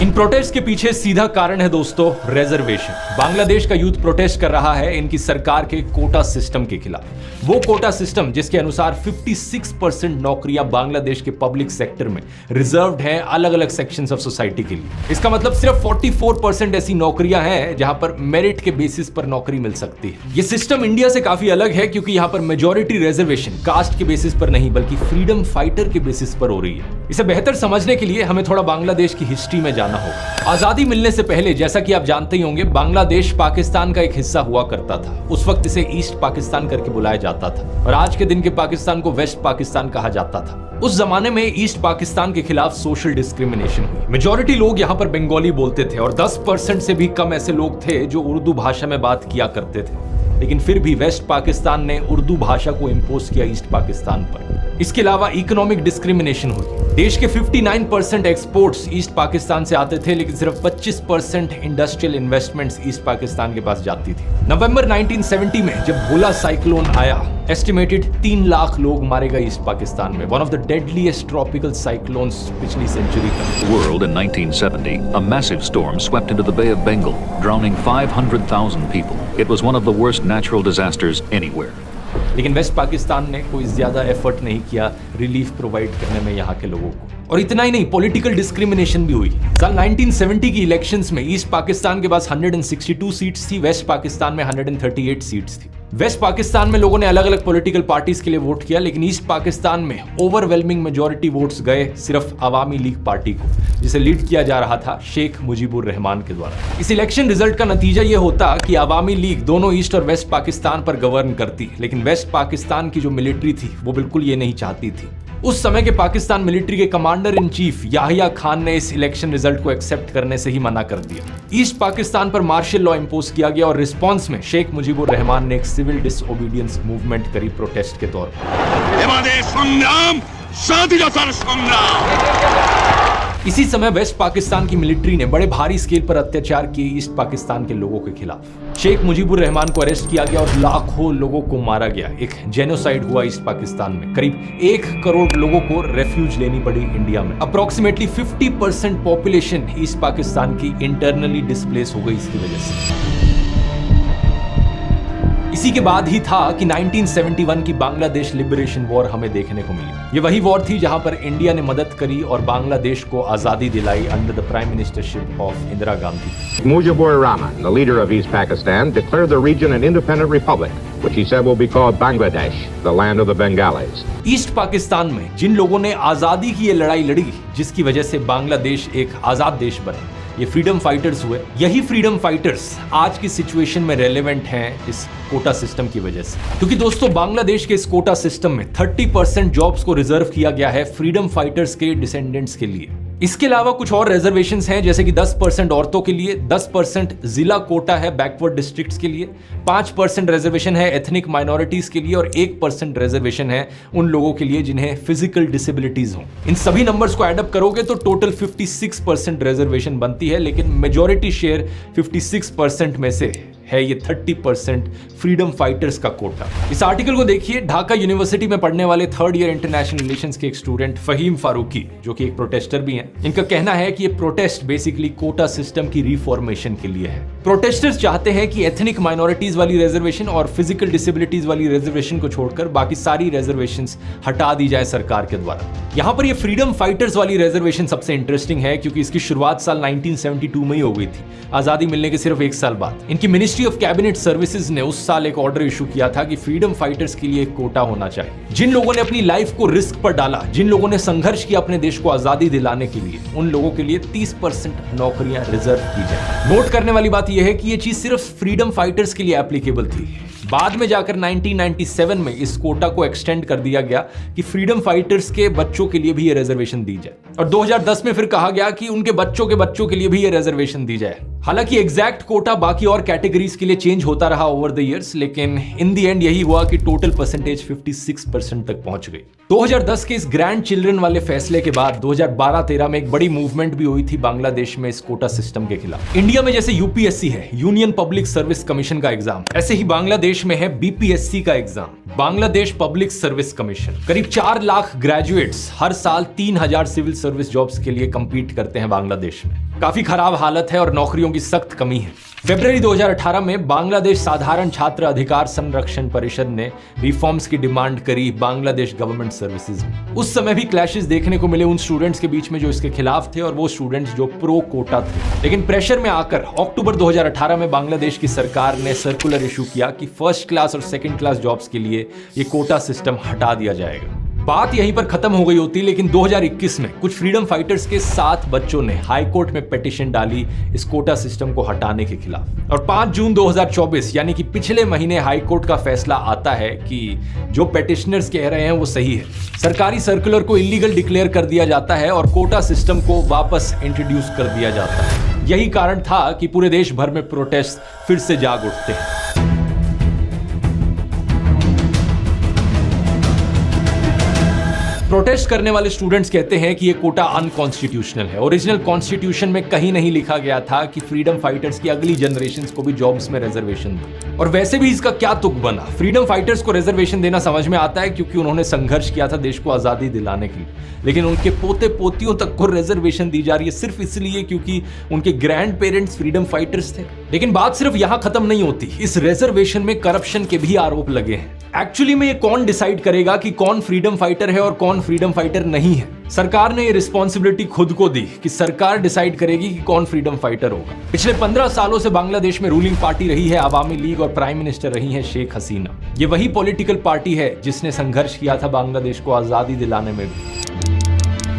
इन प्रोटेस्ट के पीछे सीधा कारण है दोस्तों रिजर्वेशन। बांग्लादेश का यूथ प्रोटेस्ट कर रहा है इनकी सरकार के कोटा सिस्टम के खिलाफ। वो कोटा सिस्टम जिसके अनुसार 56% नौकरियां बांग्लादेश के पब्लिक सेक्टर में रिजर्व्ड हैं अलग अलग सेक्शंस ऑफ सोसाइटी के लिए। इसका मतलब सिर्फ 44% ऐसी नौकरियां हैं जहां पर मेरिट के बेसिस पर नौकरी मिल सकती है। ये सिस्टम इंडिया से काफी अलग है क्योंकि यहां पर मेजॉरिटी रिजर्वेशन कास्ट के बेसिस पर नहीं बल्कि फ्रीडम फाइटर के बेसिस पर हो रही है। इसे बेहतर समझने के लिए हमें थोड़ा बांग्लादेश की हिस्ट्री में जाना होगा। आजादी मिलने से पहले, जैसा कि आप जानते ही होंगे, बांग्लादेश पाकिस्तान का एक हिस्सा हुआ करता था। उस वक्त इसे ईस्ट पाकिस्तान करके बुलाया जाता था और आज के दिन के पाकिस्तान को वेस्ट पाकिस्तान कहा जाता था। उस जमाने में ईस्ट पाकिस्तान के खिलाफ सोशल डिस्क्रिमिनेशन हुई। मेजॉरिटी लोग यहाँ पर बंगाली बोलते थे और 10% से भी कम ऐसे लोग थे जो उर्दू भाषा में बात किया करते थे। लेकिन फिर भी वेस्ट पाकिस्तान ने उर्दू भाषा को इंपोज किया ईस्ट पाकिस्तान पर। इसके अलावा इकोनॉमिक डिस्क्रिमिनेशन हुई। देश के 59% एक्सपोर्ट्स ईस्ट पाकिस्तान से आते थे, लेकिन सिर्फ 25% इंडस्ट्रियल इन्वेस्टमेंट्स ईस्ट पाकिस्तान के पास जाती थी। नवंबर 1970 में जब भोला साइक्लोन आया, एस्टिमेटेड 3 लाख लोग मारे गए ईस्ट पाकिस्तान में, one of the deadliest tropical cyclones पिछली सेंचुरी का। World in 1970, a massive storm swept into the Bay of Bengal, drowning 500,000 people. It was one of the worst natural disasters anywhere. लेकिन waste Pakistan ने कोई ज्यादा effort नहीं किया relief provide करने में यहाँ के लोगों को। और इतना ही नहीं, पॉलिटिकल डिस्क्रिमिनेशन भी हुई। साल 1970 की इलेक्शंस में ईस्ट पाकिस्तान के पास 162 सीट्स थी, वेस्ट पाकिस्तान में 138 सीट्स थी। वेस्ट पाकिस्तान में लोगों ने अलग अलग पॉलिटिकल पार्टीज के लिए वोट किया, लेकिन ईस्ट पाकिस्तान में ओवरवेलमिंग मेजॉरिटी वोट्स गए सिर्फ अवामी लीग पार्टी को, जिसे लीड किया जा रहा था शेख मुजीबुर रहमान के द्वारा। इस इलेक्शन रिजल्ट का नतीजा यह होता कि अवामी लीग दोनों ईस्ट और वेस्ट पाकिस्तान पर गवर्न करती, लेकिन वेस्ट पाकिस्तान की जो मिलिट्री थी वो बिल्कुल ये नहीं चाहती थी। उस समय के पाकिस्तान मिलिट्री के commander in chief Yahya Khan ने इस इलेक्शन रिजल्ट को एक्सेप्ट करने से ही मना कर दिया। ईस्ट पाकिस्तान पर मार्शल लॉ इंपोज किया गया और रिस्पांस में शेख मुजीबुर रहमान ने एक सिविल डिसओबीडियंस मूवमेंट करी प्रोटेस्ट के तौर पर। इसी समय वेस्ट पाकिस्तान की मिलिट्री ने बड़े भारी स्केल पर अत्याचार किए ईस्ट पाकिस्तान के लोगों के खिलाफ। शेख मुजीबुर रहमान को अरेस्ट किया गया और लाखों लोगों को मारा गया। एक जेनोसाइड हुआ ईस्ट पाकिस्तान में। करीब 1 करोड़ लोगों को रेफ्यूज लेनी पड़ी इंडिया में। अप्रोक्सीमेटली 50% पॉपुलेशन ईस्ट पाकिस्तान की इंटरनली डिस्प्लेस हो गई इसकी वजह से। इसी के बाद ही था कि 1971 की बांग्लादेश लिबरेशन वॉर हमें देखने को मिली। ये वही वॉर थी जहां पर इंडिया ने मदद करी और बांग्लादेश को आजादी दिलाई under the prime ministership of Indira Gandhi. Mujibur Rahman, the leader of East Pakistan, declared the region an independent republic, which he said will be called Bangladesh, the land of the Bengalis. East Pakistan में जिन लोगों ने आजादी की ये लड़ाई लड़ी, जिसकी वजह से बांग्लादेश एक आजाद देश बना, ये फ्रीडम फाइटर्स हुए। यही फ्रीडम फाइटर्स आज की सिचुएशन में रेलेवेंट हैं इस कोटा सिस्टम की वजह से, क्योंकि दोस्तों बांग्लादेश के इस कोटा सिस्टम में 30% जॉब्स को रिजर्व किया गया है फ्रीडम फाइटर्स के डिसेंडेंट्स के लिए। इसके अलावा कुछ और रिजर्वेशंस हैं, जैसे कि 10% औरतों के लिए, 10% जिला कोटा है बैकवर्ड डिस्ट्रिक्ट्स के लिए, 5% रिजर्वेशन है एथनिक माइनॉरिटीज के लिए और 1% रिजर्वेशन है उन लोगों के लिए जिन्हें फिजिकल डिसेबिलिटीज हो। इन सभी नंबर्स को एडअप करोगे तो टोटल 56% रिजर्वेशन बनती है, लेकिन मेजॉरिटी शेयर 56% में से है ये 30% फ्रीडम फाइटर्स का कोटा। इस आर्टिकल को देखिए, ढाका यूनिवर्सिटी में पढ़ने वाले 3rd ईयर इंटरनेशनल रिलेशंस के एक स्टूडेंट फहीम फारूकी, जो कि एक प्रोटेस्टर भी हैं, इनका कहना है कि ये प्रोटेस्ट बेसिकली कोटा सिस्टम की रिफॉर्मेशन के लिए है। प्रोटेस्टर्स चाहते हैं कि एथनिक माइनॉरिटीज वाली रिजर्वेशन और फिजिकल डिसेबिलिटीज वाली रिजर्वेशन को छोड़कर बाकी सारी रिजर्वेशंस हटा दी जाए सरकार के द्वारा। यहाँ पर ये फ्रीडम फाइटर्स वाली रिजर्वेशन सबसे इंटरेस्टिंग है, क्योंकि इसकी शुरुआत साल 1972 में ही हो गई थी, आजादी मिलने के सिर्फ 1 साल बाद। इनकी मिनिस्ट्री ऑफ कैबिनेट सर्विसेज ने उस साल एक ऑर्डर इशू किया था कि फ्रीडम फाइटर्स के लिए एक कोटा होना चाहिए। जिन लोगों ने अपनी लाइफ को रिस्क पर डाला, जिन लोगों ने संघर्ष किया अपने देश को आजादी दिलाने के लिए, उन लोगों के लिए 30% नौकरियां रिजर्व की जाए। नोट करने वाली बात यह है कि यह चीज सिर्फ फ्रीडम फाइटर्स के लिए एप्लीकेबल थी। बाद में जाकर 1997 में इस कोटा को एक्सटेंड कर दिया गया कि फ्रीडम फाइटर्स के बच्चों के लिए भी ये रिजर्वेशन दी जाए, और 2010 में फिर कहा गया कि उनके बच्चों के लिए भी ये रिजर्वेशन दी जाए। हालांकि एग्जैक्ट कोटा बाकी और कैटेगरीज के लिए चेंज होता रहा ओवर द इयर्स, लेकिन इन द एंड यही हुआ कि टोटल परसेंटेज 56% तक पहुंच गई। 2010 के इस ग्रैंड चिल्ड्रन वाले फैसले के बाद 2012-13 में एक बड़ी मूवमेंट भी हुई थी बांग्लादेश में इस कोटा सिस्टम के खिलाफ। इंडिया में जैसे यूपीएससी है, यूनियन पब्लिक सर्विस कमीशन का एग्जाम, ऐसे ही बांग्लादेश में है बीपीएससी का exam, Bangladesh public service commission. करीब 4 लाख ग्रेजुएट्स हर साल 3000 सिविल सर्विस जॉब्स के लिए कंपीट करते हैं बांग्लादेश में। काफी खराब हालत है और नौकरियों की सख्त कमी है। फरवरी 2018 में बांग्लादेश साधारण छात्र अधिकार संरक्षण परिषद ने रिफॉर्म्स की डिमांड करी बांग्लादेश गवर्नमेंट सर्विसेज में। उस समय भी क्लैशेस देखने को मिले उन स्टूडेंट्स के बीच में जो इसके खिलाफ थे और वो स्टूडेंट्स जो प्रो कोटा थे। लेकिन प्रेशर में आकर अक्टूबर 2018 में बांग्लादेश की सरकार ने सर्कुलर इशू किया कि 1st क्लास और 2nd क्लास जॉब्स के लिए ये कोटा सिस्टम हटा दिया जाएगा। बात यहीं पर खत्म हो गई होती, लेकिन 2021 में कुछ फ्रीडम फाइटर्स के 7 बच्चों ने हाई कोर्ट में पिटीशन डाली इस कोटा सिस्टम को हटाने के खिलाफ। और 5 जून 2024 यानी कि पिछले महीने हाई कोर्ट का फैसला आता है कि जो पिटिशनर्स कह रहे हैं वो सही है। सरकारी सर्कुलर को इलीगल डिक्लेयर कर दिया जाता है और कोटा सिस्टम को वापस इंट्रोड्यूस कर दिया जाता है। यही कारण था कि पूरे देश भर में प्रोटेस्ट फिर से जाग उठते हैं। प्रोटेस्ट करने वाले स्टूडेंट्स कहते हैं कि ये कोटा अनकॉन्स्टिट्यूशनल है। ओरिजिनल कॉन्स्टिट्यूशन में कहीं नहीं लिखा गया था कि फ्रीडम फाइटर्स की अगली जनरेशंस को भी जॉब्स में रिजर्वेशन दो। और वैसे भी इसका क्या तुक बना? फ्रीडम फाइटर्स को रिजर्वेशन देना समझ में आता है क्योंकि उन्होंने संघर्ष किया था देश को आजादी दिलाने के लिए, लेकिन उनके पोते पोतियों तक को रिजर्वेशन दी जा रही है सिर्फ इसलिए क्योंकि उनके ग्रैंड पेरेंट्स फ्रीडम फाइटर्स थे। लेकिन बात सिर्फ यहां खत्म नहीं होती, इस रिजर्वेशन में करप्शन के भी आरोप लगे हैं। एक्चुअली में ये कौन डिसाइड करेगा कि कौन फ्रीडम फाइटर है और कौन फ्रीडम फाइटर नहीं है? सरकार ने ये रिस्पॉन्सिबिलिटी खुद को दी कि सरकार डिसाइड करेगी कि कौन फ्रीडम फाइटर होगा। पिछले 15 सालों से बांग्लादेश में रूलिंग पार्टी रही है आवामी लीग और प्राइम मिनिस्टर रही है शेख हसीना। ये वही पॉलिटिकल पार्टी है जिसने संघर्ष किया था बांग्लादेश को आजादी दिलाने में भी।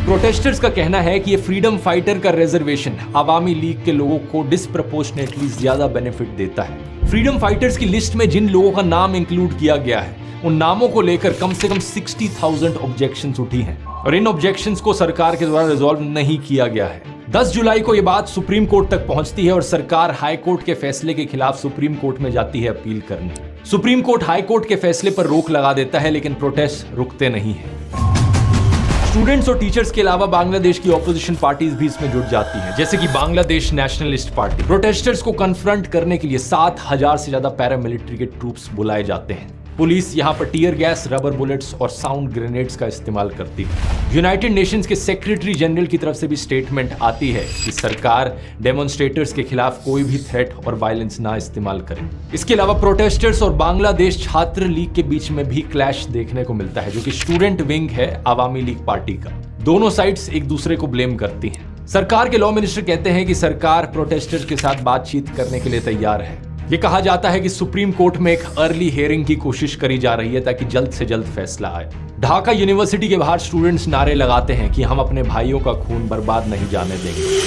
प्रोटेस्टर्स का कहना है कि ये फ्रीडम फाइटर का रिजर्वेशन आवामी लीग के लोगों को डिस्प्रपोर्शनेटली ज्यादा बेनिफिट देता है। फ्रीडम फाइटर्स की लिस्ट में जिन लोगों का नाम इंक्लूड किया गया है उन नामों को लेकर कम से कम 60,000 ऑब्जेक्शंस उठी हैं और इन ऑब्जेक्शंस को सरकार के द्वारा रिजॉल्व नहीं किया गया है। 10 जुलाई को यह बात सुप्रीम कोर्ट तक पहुंचती है और सरकार हाई कोर्ट के फैसले के खिलाफ सुप्रीम कोर्ट में जाती है अपील करने। सुप्रीम कोर्ट हाई कोर्ट के फैसले पर रोक लगा देता है लेकिन प्रोटेस्ट रुकते नहीं है। स्टूडेंट्स और टीचर्स के अलावा बांग्लादेश की ऑपोजिशन पार्टीज भी इसमें जुट जाती हैं, जैसे कि बांग्लादेश नेशनलिस्ट पार्टी। प्रोटेस्टर्स को कन्फ्रंट करने के लिए 7,000 से ज्यादा पैरामिलिट्री के ट्रूप्स बुलाए जाते हैं। पुलिस यहां पर टीयर गैस, रबर बुलेट्स और साउंड ग्रेनेड्स का इस्तेमाल करती है। यूनाइटेड नेशंस के सेक्रेटरी जनरल की तरफ से भी स्टेटमेंट आती है कि सरकार डेमोन्स्ट्रेटर्स के खिलाफ कोई भी थ्रेट और वायलेंस ना इस्तेमाल करे। इसके अलावा प्रोटेस्टर्स और बांग्लादेश छात्र लीग के बीच में भी क्लैश देखने को मिलता है, जो कि स्टूडेंट विंग है आवामी लीग पार्टी का। दोनों साइड्स एक दूसरे को ब्लेम करती हैं। सरकार के लॉ मिनिस्टर कहते हैं कि सरकार प्रोटेस्टर्स के साथ बातचीत करने के लिए तैयार है। ये कहा जाता है कि सुप्रीम कोर्ट में एक अर्ली हियरिंग की कोशिश करी जा रही है ताकि जल्द से जल्द फैसला आए। ढाका यूनिवर्सिटी के बाहर स्टूडेंट्स नारे लगाते हैं कि हम अपने भाइयों का खून बर्बाद नहीं जाने देंगे।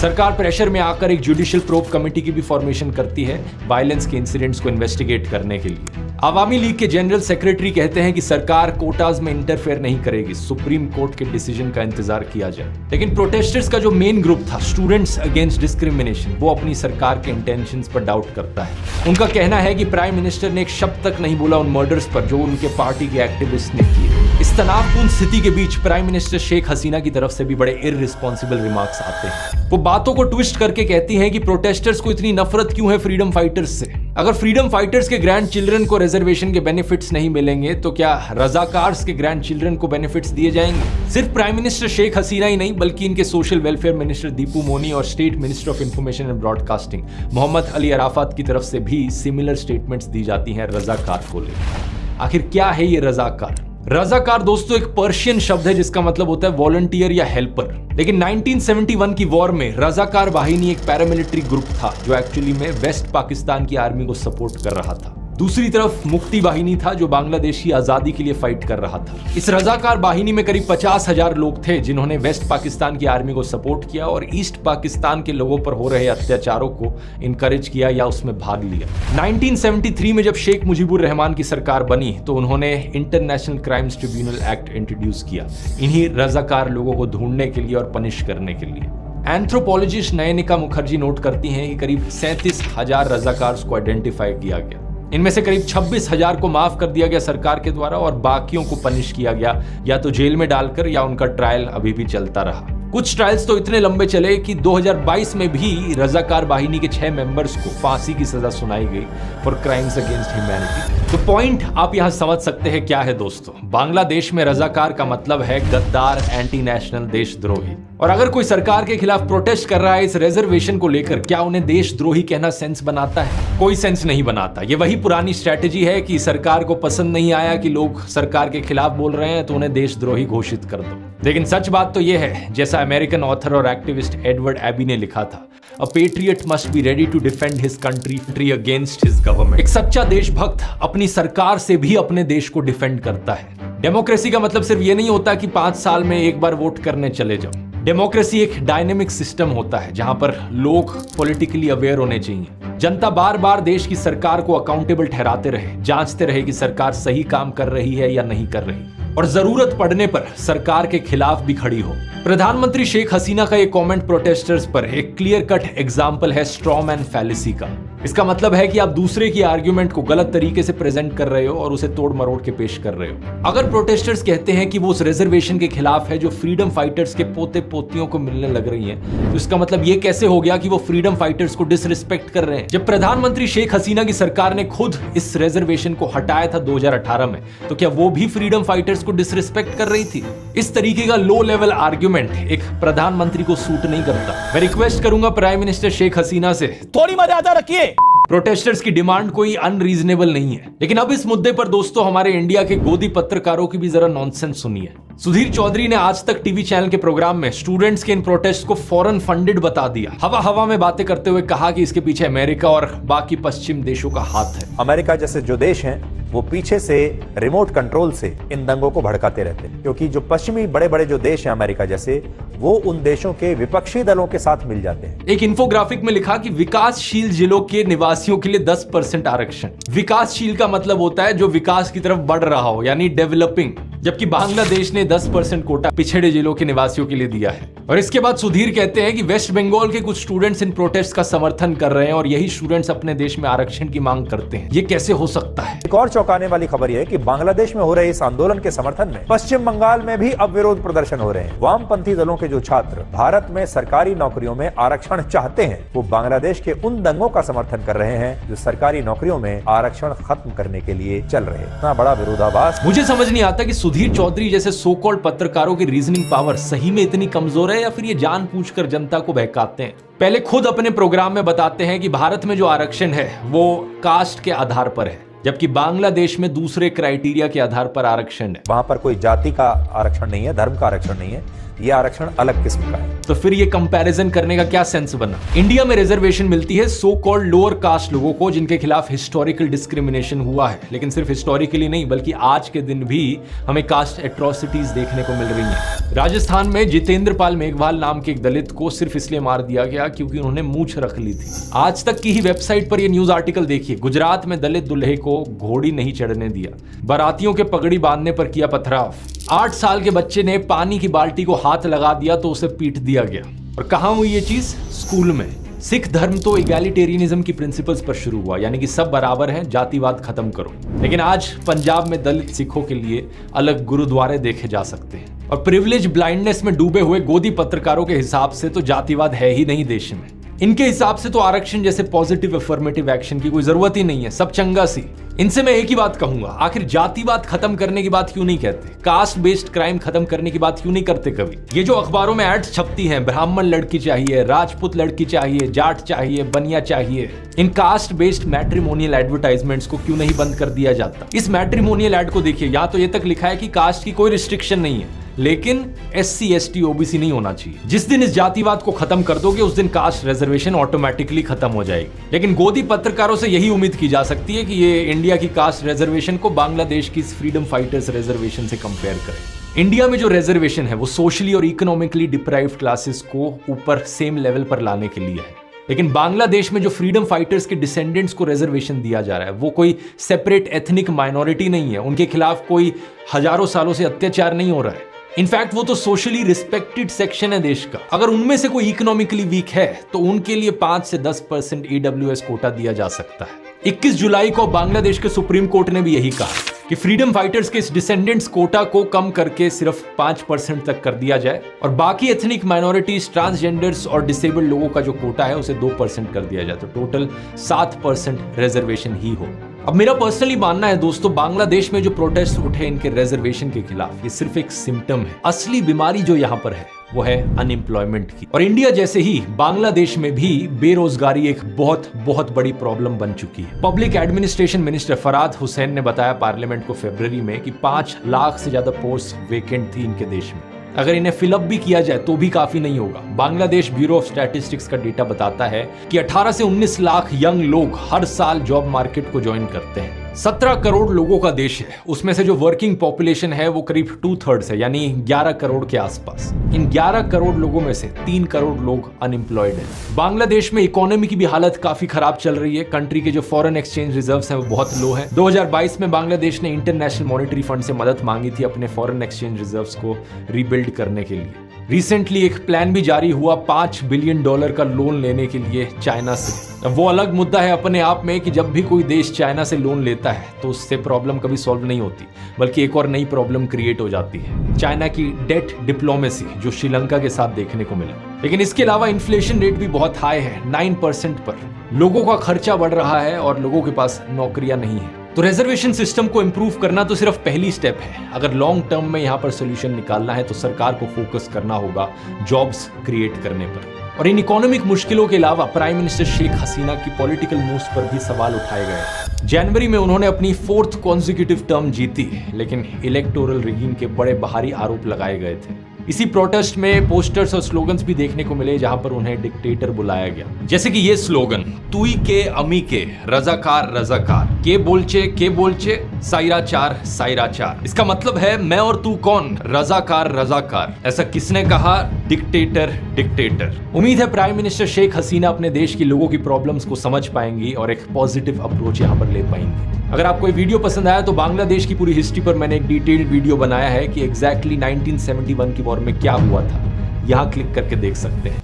सरकार प्रेशर में आकर एक जुडिशियल प्रोब कमेटी की भी फॉर्मेशन करती है वायलेंस के इंसिडेंट्स को इन्वेस्टिगेट करने के लिए। आवामी लीग के जनरल सेक्रेटरी कहते हैं कि सरकार कोटाज में इंटरफेयर नहीं करेगी, सुप्रीम कोर्ट के डिसीजन का इंतजार किया जाए। लेकिन प्रोटेस्टर्स का जो मेन ग्रुप था स्टूडेंट्स अगेंस्ट डिस्क्रिमिनेशन, वो अपनी सरकार के इंटेंशंस पर डाउट करता है। उनका कहना है कि प्राइम मिनिस्टर ने एक शब्द तक नहीं बोला उन मर्डर्स पर जो उनके पार्टी के एक्टिविस्ट ने किए। इस तनावपूर्ण स्थिति के बीच प्राइम मिनिस्टर शेख हसीना की तरफ से भी बड़े इररिस्पॉन्सिबल रिमार्क्स आते हैं। वो बातों को ट्विस्ट करके कहती हैं कि प्रोटेस्टर्स को इतनी नफरत क्यों है फ्रीडम फाइटर्स से? अगर फ्रीडम फाइटर्स के ग्रैंड चिल्ड्रन को रिजर्वेशन के बेनिफिट्स नहीं मिलेंगे तो क्या रजाकार्स के ग्रैंड चिल्ड्रन को बेनिफिट्स दिए जाएंगे? सिर्फ प्राइम मिनिस्टर शेख हसीना ही नहीं बल्कि इनके social welfare minister Dipu Moni और state minister of information and broadcasting Mohammad Ali Arafat की तरफ से भी सिमिलर स्टेटमेंट्स दी जाती हैं रजाकार को लेकर। आखिर क्या है ये रजाकार? रजाकार दोस्तों एक पर्शियन शब्द है जिसका मतलब होता है वॉलंटियर या हेल्पर। लेकिन 1971 की वॉर में रजाकार वाहिनी एक पैरामिलिट्री ग्रुप था जो एक्चुअली में वेस्ट पाकिस्तान की आर्मी को सपोर्ट कर रहा था। दूसरी तरफ मुक्ति वाहिनी था जो बांग्लादेश की आजादी के लिए फाइट कर रहा था। इस रजाकार वाहिनी में करीब 50,000 लोग थे जिन्होंने वेस्ट पाकिस्तान की आर्मी को सपोर्ट किया और ईस्ट पाकिस्तान के लोगों पर हो रहे अत्याचारों को इनकरेज किया या उसमें भाग लिया। 1973 में जब शेख मुजीबुर रहमान की सरकार बनी तो उन्होंने international crimes tribunal act introduce किया इन्हीं रजाकार लोगों को ढूंढने के लिए और पनिश करने के लिए। एंथ्रोपोलॉजिस्ट नयनिका मुखर्जी नोट करती हैं कि करीब 37,000 रजाकार्स को आइडेंटिफाई किया गया। इनमें से करीब 26,000 को माफ कर दिया गया सरकार के द्वारा और बाकियों को पनिश किया गया या तो जेल में डालकर या उनका ट्रायल अभी भी चलता रहा। कुछ ट्रायल्स तो इतने लंबे चले कि 2022 में भी रजाकार वाहिनी के 6 मेंबर्स को फांसी की सजा सुनाई गई फॉर क्राइम्स अगेंस्ट ह्यूमैनिटी। तो पॉइंट आप यहां समझ सकते हैं क्या है दोस्तों? बांग्लादेश में रजाकार का मतलब है गद्दार, एंटी नेशनल, देशद्रोही। और अगर कोई सरकार के खिलाफ प्रोटेस्ट कर रहा है इस रिजर्वेशन को लेकर, क्या उन्हें देशद्रोही कहना सेंस बनाता है? कोई सेंस नहीं बनाता। ये वही पुरानी स्ट्रैटेजी है कि सरकार को पसंद नहीं आया कि लोग सरकार के खिलाफ बोल रहे हैं तो उन्हें देशद्रोही घोषित कर दो। लेकिन सच बात तो यह है, जैसा अमेरिकन ऑथर और एक्टिविस्ट एडवर्ड एबी ने लिखा था, A patriot must be ready to defend his country against his government। एक सच्चा देशभक्त अपनी सरकार से भी अपने देश को डिफेंड करता है। डेमोक्रेसी का मतलब सिर्फ ये नहीं होता कि 5 साल में एक बार वोट करने चले जाओ। डेमोक्रेसी एक डायनेमिक सिस्टम होता है जहां पर लोग पॉलिटिकली अवेयर होने चाहिए। जनता बार बार देश की सरकार को अकाउंटेबल ठहराते रहे, जांचते रहे कि सरकार सही काम कर रही है या नहीं कर रही, और जरूरत पड़ने पर सरकार के खिलाफ भी खड़ी हो। प्रधानमंत्री शेख हसीना का ये कमेंट प्रोटेस्टर्स पर एक क्लियर कट एग्जाम्पल है स्ट्रॉ मैन फैलेसी का। इसका मतलब है कि आप दूसरे की आर्ग्यूमेंट को गलत तरीके से प्रेजेंट कर रहे हो और उसे तोड़ मरोड़ के पेश कर रहे हो। अगर प्रोटेस्टर्स कहते हैं कि वो उस रिजर्वेशन के खिलाफ है जो फ्रीडम फाइटर्स के पोते पोतियों को मिलने लग रही है, तो इसका मतलब ये कैसे हो गया कि वो फ्रीडम फाइटर्स को डिसरिस्पेक्ट कर रहे हैं? जब प्रधानमंत्री शेख हसीना की सरकार ने खुद इस रिजर्वेशन को हटाया था 2018 में, तो क्या वो भी फ्रीडम फाइटर्स को डिसरिस्पेक्ट कर रही थी? इस तरीके का लो लेवल आर्ग्यूमेंट एक प्रधानमंत्री को सूट नहीं करता। मैं रिक्वेस्ट करूंगा प्राइम मिनिस्टर शेख हसीना से थोड़ी मर्यादा रखिए। प्रोटेस्टर्स की डिमांड कोई अनरीजनेबल नहीं है। लेकिन अब इस मुद्दे पर दोस्तों हमारे इंडिया के गोदी पत्रकारों की भी जरा नॉनसेंस सुनिए। सुधीर चौधरी ने आज तक टीवी चैनल के प्रोग्राम में स्टूडेंट्स के इन प्रोटेस्ट को फॉरेन फंडेड बता दिया। हवा हवा में बातें करते हुए कहा कि इसके पीछे अमेरिका और बाकी पश्चिम देशों का हाथ है। अमेरिका जैसे जो देश हैं वो पीछे से रिमोट कंट्रोल से इन दंगों को भड़काते रहते हैं, क्योंकि जो पश्चिमी बड़े बड़े जो देश हैं अमेरिका जैसे, वो उन देशों के विपक्षी दलों के साथ मिल जाते हैं। एक इंफोग्राफिक में लिखा कि विकासशील जिलों के निवासियों के लिए 10% आरक्षण। विकासशील का मतलब होता है जो विकास की तरफ बढ़ रहा हो, यानी डेवलपिंग, जबकि बांग्लादेश ने 10% कोटा पिछड़े जिलों के निवासियों के लिए दिया है। और इसके बाद सुधीर कहते हैं कि वेस्ट बंगाल के कुछ स्टूडेंट्स इन प्रोटेस्ट का समर्थन कर रहे हैं और यही स्टूडेंट्स अपने देश में आरक्षण की मांग करते हैं। ये कैसे हो सकता है? एक और चौंकाने वाली खबर यह है कि बांग्लादेश में हो रहे इस आंदोलन के समर्थन में पश्चिम बंगाल में भी अब विरोध प्रदर्शन हो रहे हैं। वामपंथी दलों के जो छात्र भारत में सरकारी नौकरियों में आरक्षण चाहते हैं, वो बांग्लादेश के उन दंगों का समर्थन कर रहे हैं जो सरकारी नौकरियों में आरक्षण खत्म करने के लिए चल रहे हैं। इतना बड़ा विरोधाभास मुझे समझ नहीं आता कि सुधीर चौधरी जैसे सो कॉल्ड पत्रकारों की रीजनिंग पावर सही में इतनी कमजोर है या फिर ये जानबूझकर जनता को बहकाते हैं। पहले खुद अपने प्रोग्राम में बताते हैं कि भारत में जो आरक्षण है वो कास्ट के आधार पर है, जबकि बांग्लादेश में दूसरे क्राइटेरिया के आधार पर आरक्षण है। वहां पर कोई जाति का आरक्षण नहीं है, धर्म का आरक्षण नहीं है, ये आरक्षण अलग किस्म का है। तो फिर ये कंपैरिजन करने का क्या सेंस बना? इंडिया में रिजर्वेशन मिलती है सो कॉल्ड लोअर कास्ट लोगों को जिनके खिलाफ हिस्टोरिकल डिस्क्रिमिनेशन हुआ है, लेकिन सिर्फ हिस्टोरिकली नहीं बल्कि आज के दिन भी हमें कास्ट एट्रोसिटीज देखने को मिल रही हैं। राजस्थान में जितेंद्र पाल मेघवाल नाम के एक दलित को सिर्फ इसलिए मार दिया गया क्योंकि उन्होंने मूंछ रख ली थी। आज तक की ही वेबसाइट पर यह न्यूज आर्टिकल देखिए। गुजरात में दलित दूल्हे को घोड़ी नहीं चढ़ने दिया, बारातियों के पगड़ी बांधने पर किया पथराव। 8 साल के बच्चे ने पानी की बाल्टी को हाथ लगा दिया तो उसे पीट दिया गया। और कहां हुई ये चीज? स्कूल में। सिख धर्म तो इगैलिटेरियनिज्म की प्रिंसिपल्स पर शुरू हुआ, यानी कि सब बराबर हैं, जातिवाद खत्म करो। लेकिन आज पंजाब में दलित सिखों के लिए अलग गुरुद्वारे देखे जा सकते हैं। और प्रिविलेज ब्लाइंडनेस में डूबे हुए गोदी पत्रकारों के हिसाब से तो जातिवाद है ही नहीं देश में। इनके हिसाब से तो आरक्षण जैसे पॉजिटिव अफर्मेटिव एक्शन की कोई जरूरत ही नहीं है, सब चंगा सी। इनसे मैं एक ही बात कहूंगा, आखिर जातिवाद खत्म करने की बात क्यों नहीं कहते? कास्ट बेस्ड क्राइम खत्म करने की बात क्यों नहीं करते कभी? ये जो अखबारों में एड्स छपती हैं, ब्राह्मण लड़की चाहिए, राजपूत लड़की चाहिए, जाट चाहिए, बनिया चाहिए, इन कास्ट बेस्ड मैट्रिमोनियल एडवर्टाइजमेंट्स को क्यों नहीं बंद कर दिया जाता? इस मैट्रिमोनियल एड को देखिए, यहाँ तो ये तक लिखा है कि कास्ट की कोई रिस्ट्रिक्शन नहीं है, लेकिन SC ST OBC नहीं होना चाहिए। जिस दिन इस जातिवाद को खत्म कर दोगे उस दिन कास्ट रिजर्वेशन ऑटोमेटिकली खत्म हो जाएगी। लेकिन गोदी पत्रकारों से यही उम्मीद की जा सकती है कि ये इंडिया की कास्ट रिजर्वेशन को बांग्लादेश की फ्रीडम फाइटर्स रिजर्वेशन से कंपेयर करें। इंडिया में जो रिजर्वेशन है वो सोशली और इकोनॉमिकली डिप्राइव्ड क्लासेस को ऊपर सेम लेवल पर लाने के लिए है, लेकिन बांग्लादेश में जो फ्रीडम फाइटर्स के डिसेंडेंट्स को रिजर्वेशन दिया जा रहा है वो कोई सेपरेट एथनिक माइनॉरिटी नहीं है, उनके खिलाफ कोई हजारों सालों से अत्याचार नहीं हो रहा है। इनफैक्ट वो तो सोशली रिस्पेक्टेड सेक्शन है देश का। अगर उनमें से कोई इकोनॉमिकली वीक है तो उनके लिए 5 से 10% EWS कोटा दिया जा सकता है। 21 जुलाई को बांग्लादेश के सुप्रीम कोर्ट ने भी यही कहा कि फ्रीडम फाइटर्स के इस डिसेंडेंट्स कोटा को कम करके सिर्फ 5% तक कर दिया जाए और बाकी एथनिक माइनॉरिटीज, ट्रांसजेंडर्स और डिसेबल्ड लोगों का जो कोटा है उसे 2% कर दिया जाए, तो टोटल 7% रिजर्वेशन ही हो। अब मेरा पर्सनली मानना है दोस्तों, बांग्लादेश में जो प्रोटेस्ट उठे इनके रिजर्वेशन के खिलाफ, ये सिर्फ एक सिम्टम है। असली बीमारी जो यहाँ पर है वो है अनएम्प्लॉयमेंट की। और इंडिया जैसे ही बांग्लादेश में भी बेरोजगारी एक बहुत बहुत बड़ी प्रॉब्लम बन चुकी है। पब्लिक एडमिनिस्ट्रेशन मिनिस्टर फराद हुसैन ने बताया पार्लियामेंट को फरवरी में कि 5 लाख से ज्यादा पोस्ट वेकेंट थी इनके देश में। अगर इन्हें फिलअप भी किया जाए तो भी काफी नहीं होगा। बांग्लादेश ब्यूरो ऑफ स्टैटिस्टिक्स का डेटा बताता है कि 18 से 19 लाख यंग लोग हर साल जॉब मार्केट को ज्वाइन करते हैं। 17 करोड़ लोगों का देश है, उसमें से जो वर्किंग पॉपुलेशन है वो करीब 2/3 है, यानी 11 करोड़ के आसपास। इन 11 करोड़ लोगों में से 3 करोड़ लोग अनएम्प्लॉयड हैं। बांग्लादेश में इकोनॉमी की भी हालत काफी खराब चल रही है। कंट्री के जो फॉरेन एक्सचेंज रिजर्व्स हैं वो बहुत लो हैं। 2022 में बांग्लादेश ने इंटरनेशनल मॉनेटरी फंड से मदद मांगी थी अपने फॉरेन एक्सचेंज रिजर्व्स को रीबिल्ड करने के लिए। रिसेंटली एक प्लान भी जारी हुआ $5 बिलियन का लोन लेने के लिए चाइना से। अब वो अलग मुद्दा है अपने आप में कि जब भी कोई देश चाइना से लोन लेता है तो उससे प्रॉब्लम कभी सॉल्व नहीं होती, बल्कि एक और नई प्रॉब्लम क्रिएट हो जाती है। चाइना की डेट डिप्लोमेसी जो श्रीलंका के साथ देखने को मिला। लेकिन इसके अलावा इन्फ्लेशन रेट भी बहुत हाई है, 9% पर। लोगों का खर्चा बढ़ रहा है और लोगों के पास नौकरियां नहीं है। तो रिजर्वेशन सिस्टम को इंप्रूव करना तो सिर्फ पहली स्टेप है। अगर लॉन्ग टर्म में यहाँ पर सोल्यूशन निकालना है तो सरकार को फोकस करना होगा जॉब्स क्रिएट करने पर। और इन इकोनॉमिक मुश्किलों के अलावा प्राइम मिनिस्टर शेख हसीना की पॉलिटिकल मूव्स पर भी सवाल उठाए गए। जनवरी में उन्होंने अपनी 4th कॉन्जिक्यूटिव टर्म जीती, लेकिन इलेक्टोरल रिगिंग के बड़े बाहरी आरोप लगाए गए थे। इसी प्रोटेस्ट में पोस्टर्स और स्लोगन्स भी देखने को मिले जहां पर उन्हें डिक्टेटर बुलाया गया, जैसे कि ये स्लोगन, तुई के अमी के रजाकार रजाकार, के बोलचे साइरा चार। इसका मतलब है मैं और तू कौन, रजाकार रजाकार। ऐसा किसने कहा? डिक्टेटर। उम्मीद है प्राइम मिनिस्टर शेख हसीना अपने देश के लोगों की प्रॉब्लम्स को समझ पाएंगी और एक पॉजिटिव अप्रोच यहाँ पर ले पाएंगी। अगर आपको ये वीडियो पसंद आया तो बांग्लादेश की पूरी हिस्ट्री पर मैंने एक डिटेल्ड वीडियो बनाया है कि एग्जैक्टली 1971 की वॉर में क्या हुआ था। यहां क्लिक करके देख सकते हैं।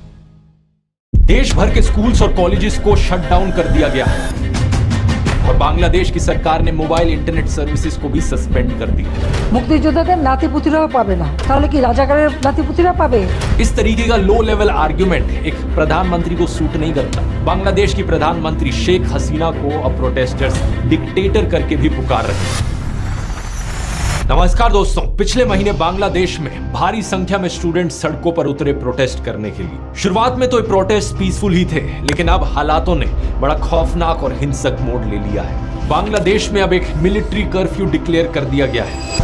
देश भर के स्कूल्स और कॉलेजेस को शट डाउन कर दिया गया है और बांग्लादेश की सरकार ने मोबाइल इंटरनेट सर्विसेज को भी सस्पेंड कर दिया। মুক্তিযোদ্ধাদের নাতিপুতিরাও পাবে না, তাহলে কি রাজাকারের নাতিপুতিরা পাবে? इस तरीके का लो लेवल आर्ग्यूमेंट एक प्रधानमंत्री को सूट नहीं करता। बांग्लादेश की प्रधानमंत्री शेख हसीना को अब प्रोटेस्टर्स डिक्टेटर करके भी पुकार रहे हैं। नमस्कार दोस्तों, पिछले महीने बांग्लादेश में भारी संख्या में स्टूडेंट सड़कों पर उतरे प्रोटेस्ट करने के लिए। शुरुआत में तो ये प्रोटेस्ट पीसफुल ही थे, लेकिन अब हालातों ने बड़ा खौफनाक और हिंसक मोड़ ले लिया है। बांग्लादेश में अब एक मिलिट्री कर्फ्यू डिक्लेयर कर दिया गया है।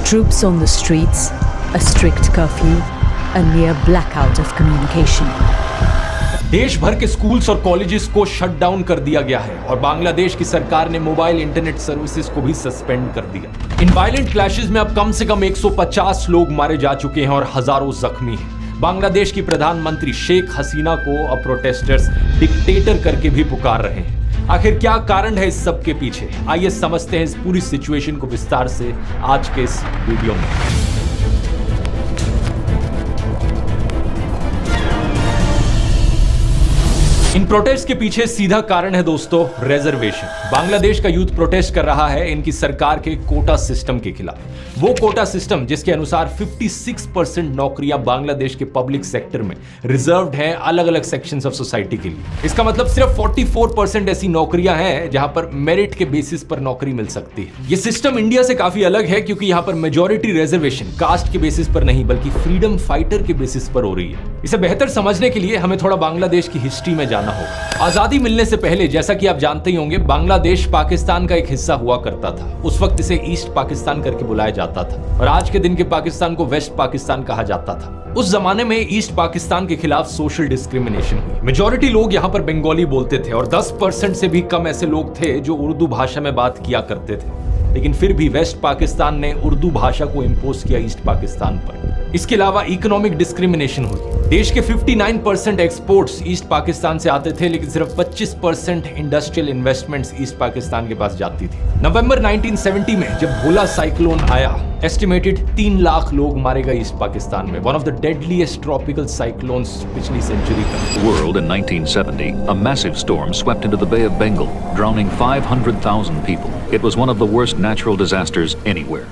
Troops on the streets, a strict curfew, a near blackout of communication. देश भर के स्कूल्स और कॉलेजेस को शट डाउन कर दिया गया है और बांग्लादेश की सरकार ने मोबाइल इंटरनेट सर्विसेज को भी सस्पेंड कर दिया। इन वायलेंट क्लैशेस में अब कम से कम 150 लोग मारे जा चुके हैं और हजारों जख्मी हैं। बांग्लादेश की प्रधानमंत्री शेख हसीना को अब प्रोटेस्टर्स डिक्टेटर करके भी पुकार रहे हैं। आखिर क्या कारण है इस सब के पीछे? आइए समझते हैं इस पूरी सिचुएशन को विस्तार से आज के इस वीडियो में। इन प्रोटेस्ट के पीछे सीधा कारण है दोस्तों रिजर्वेशन। बांग्लादेश का यूथ प्रोटेस्ट कर रहा है इनकी सरकार के कोटा सिस्टम के खिलाफ। वो कोटा सिस्टम जिसके अनुसार 56% नौकरियां बांग्लादेश के पब्लिक सेक्टर में रिजर्व्ड हैं अलग अलग सेक्शंस ऑफ सोसाइटी के लिए। इसका मतलब सिर्फ 44% ऐसी नौकरियां हैं जहां पर मेरिट के बेसिस पर नौकरी मिल सकती है। ये सिस्टम इंडिया से काफी अलग है क्योंकि यहां पर मेजॉरिटी रिजर्वेशन कास्ट के बेसिस पर नहीं बल्कि फ्रीडम फाइटर के बेसिस पर हो रही है। इसे बेहतर समझने के लिए हमें थोड़ा बांग्लादेश की हिस्ट्री में जाना होगा। आजादी मिलने से पहले, जैसा कि आप जानते ही होंगे, बांग्लादेश पाकिस्तान का एक हिस्सा हुआ करता था। उस वक्त इसे ईस्ट पाकिस्तान करके बुलाया जाता था और आज के दिन के पाकिस्तान को वेस्ट पाकिस्तान कहा जाता था। उस जमाने में ईस्ट पाकिस्तान के खिलाफ सोशल डिस्क्रिमिनेशन हुई। मेजॉरिटी लोग यहाँ पर बंगाली बोलते थे और 10% से भी कम ऐसे लोग थे जो उर्दू भाषा में बात किया करते थे। लेकिन फिर भी वेस्ट पाकिस्तान ने उर्दू भाषा को इंपोज किया ईस्ट पाकिस्तान पर। इसके अलावा इकोनॉमिक डिस्क्रिमिनेशन हुई। देश के 59% एक्सपोर्ट्स ईस्ट पाकिस्तान से आते थे, लेकिन सिर्फ 25% इंडस्ट्रियल इन्वेस्टमेंट्स ईस्ट पाकिस्तान के पास जाती थी। नवंबर 1970 में जब भोला साइक्लोन आया, एस्टिमेटेड 3 लाख लोग मारे गए ईस्ट पाकिस्तान में। One of the deadliest tropical cyclones पिछली सेंचुरी का। World in 1970, a massive storm swept into the Bay of Bengal, drowning 500,000 people. It was one of the worst natural disasters anywhere.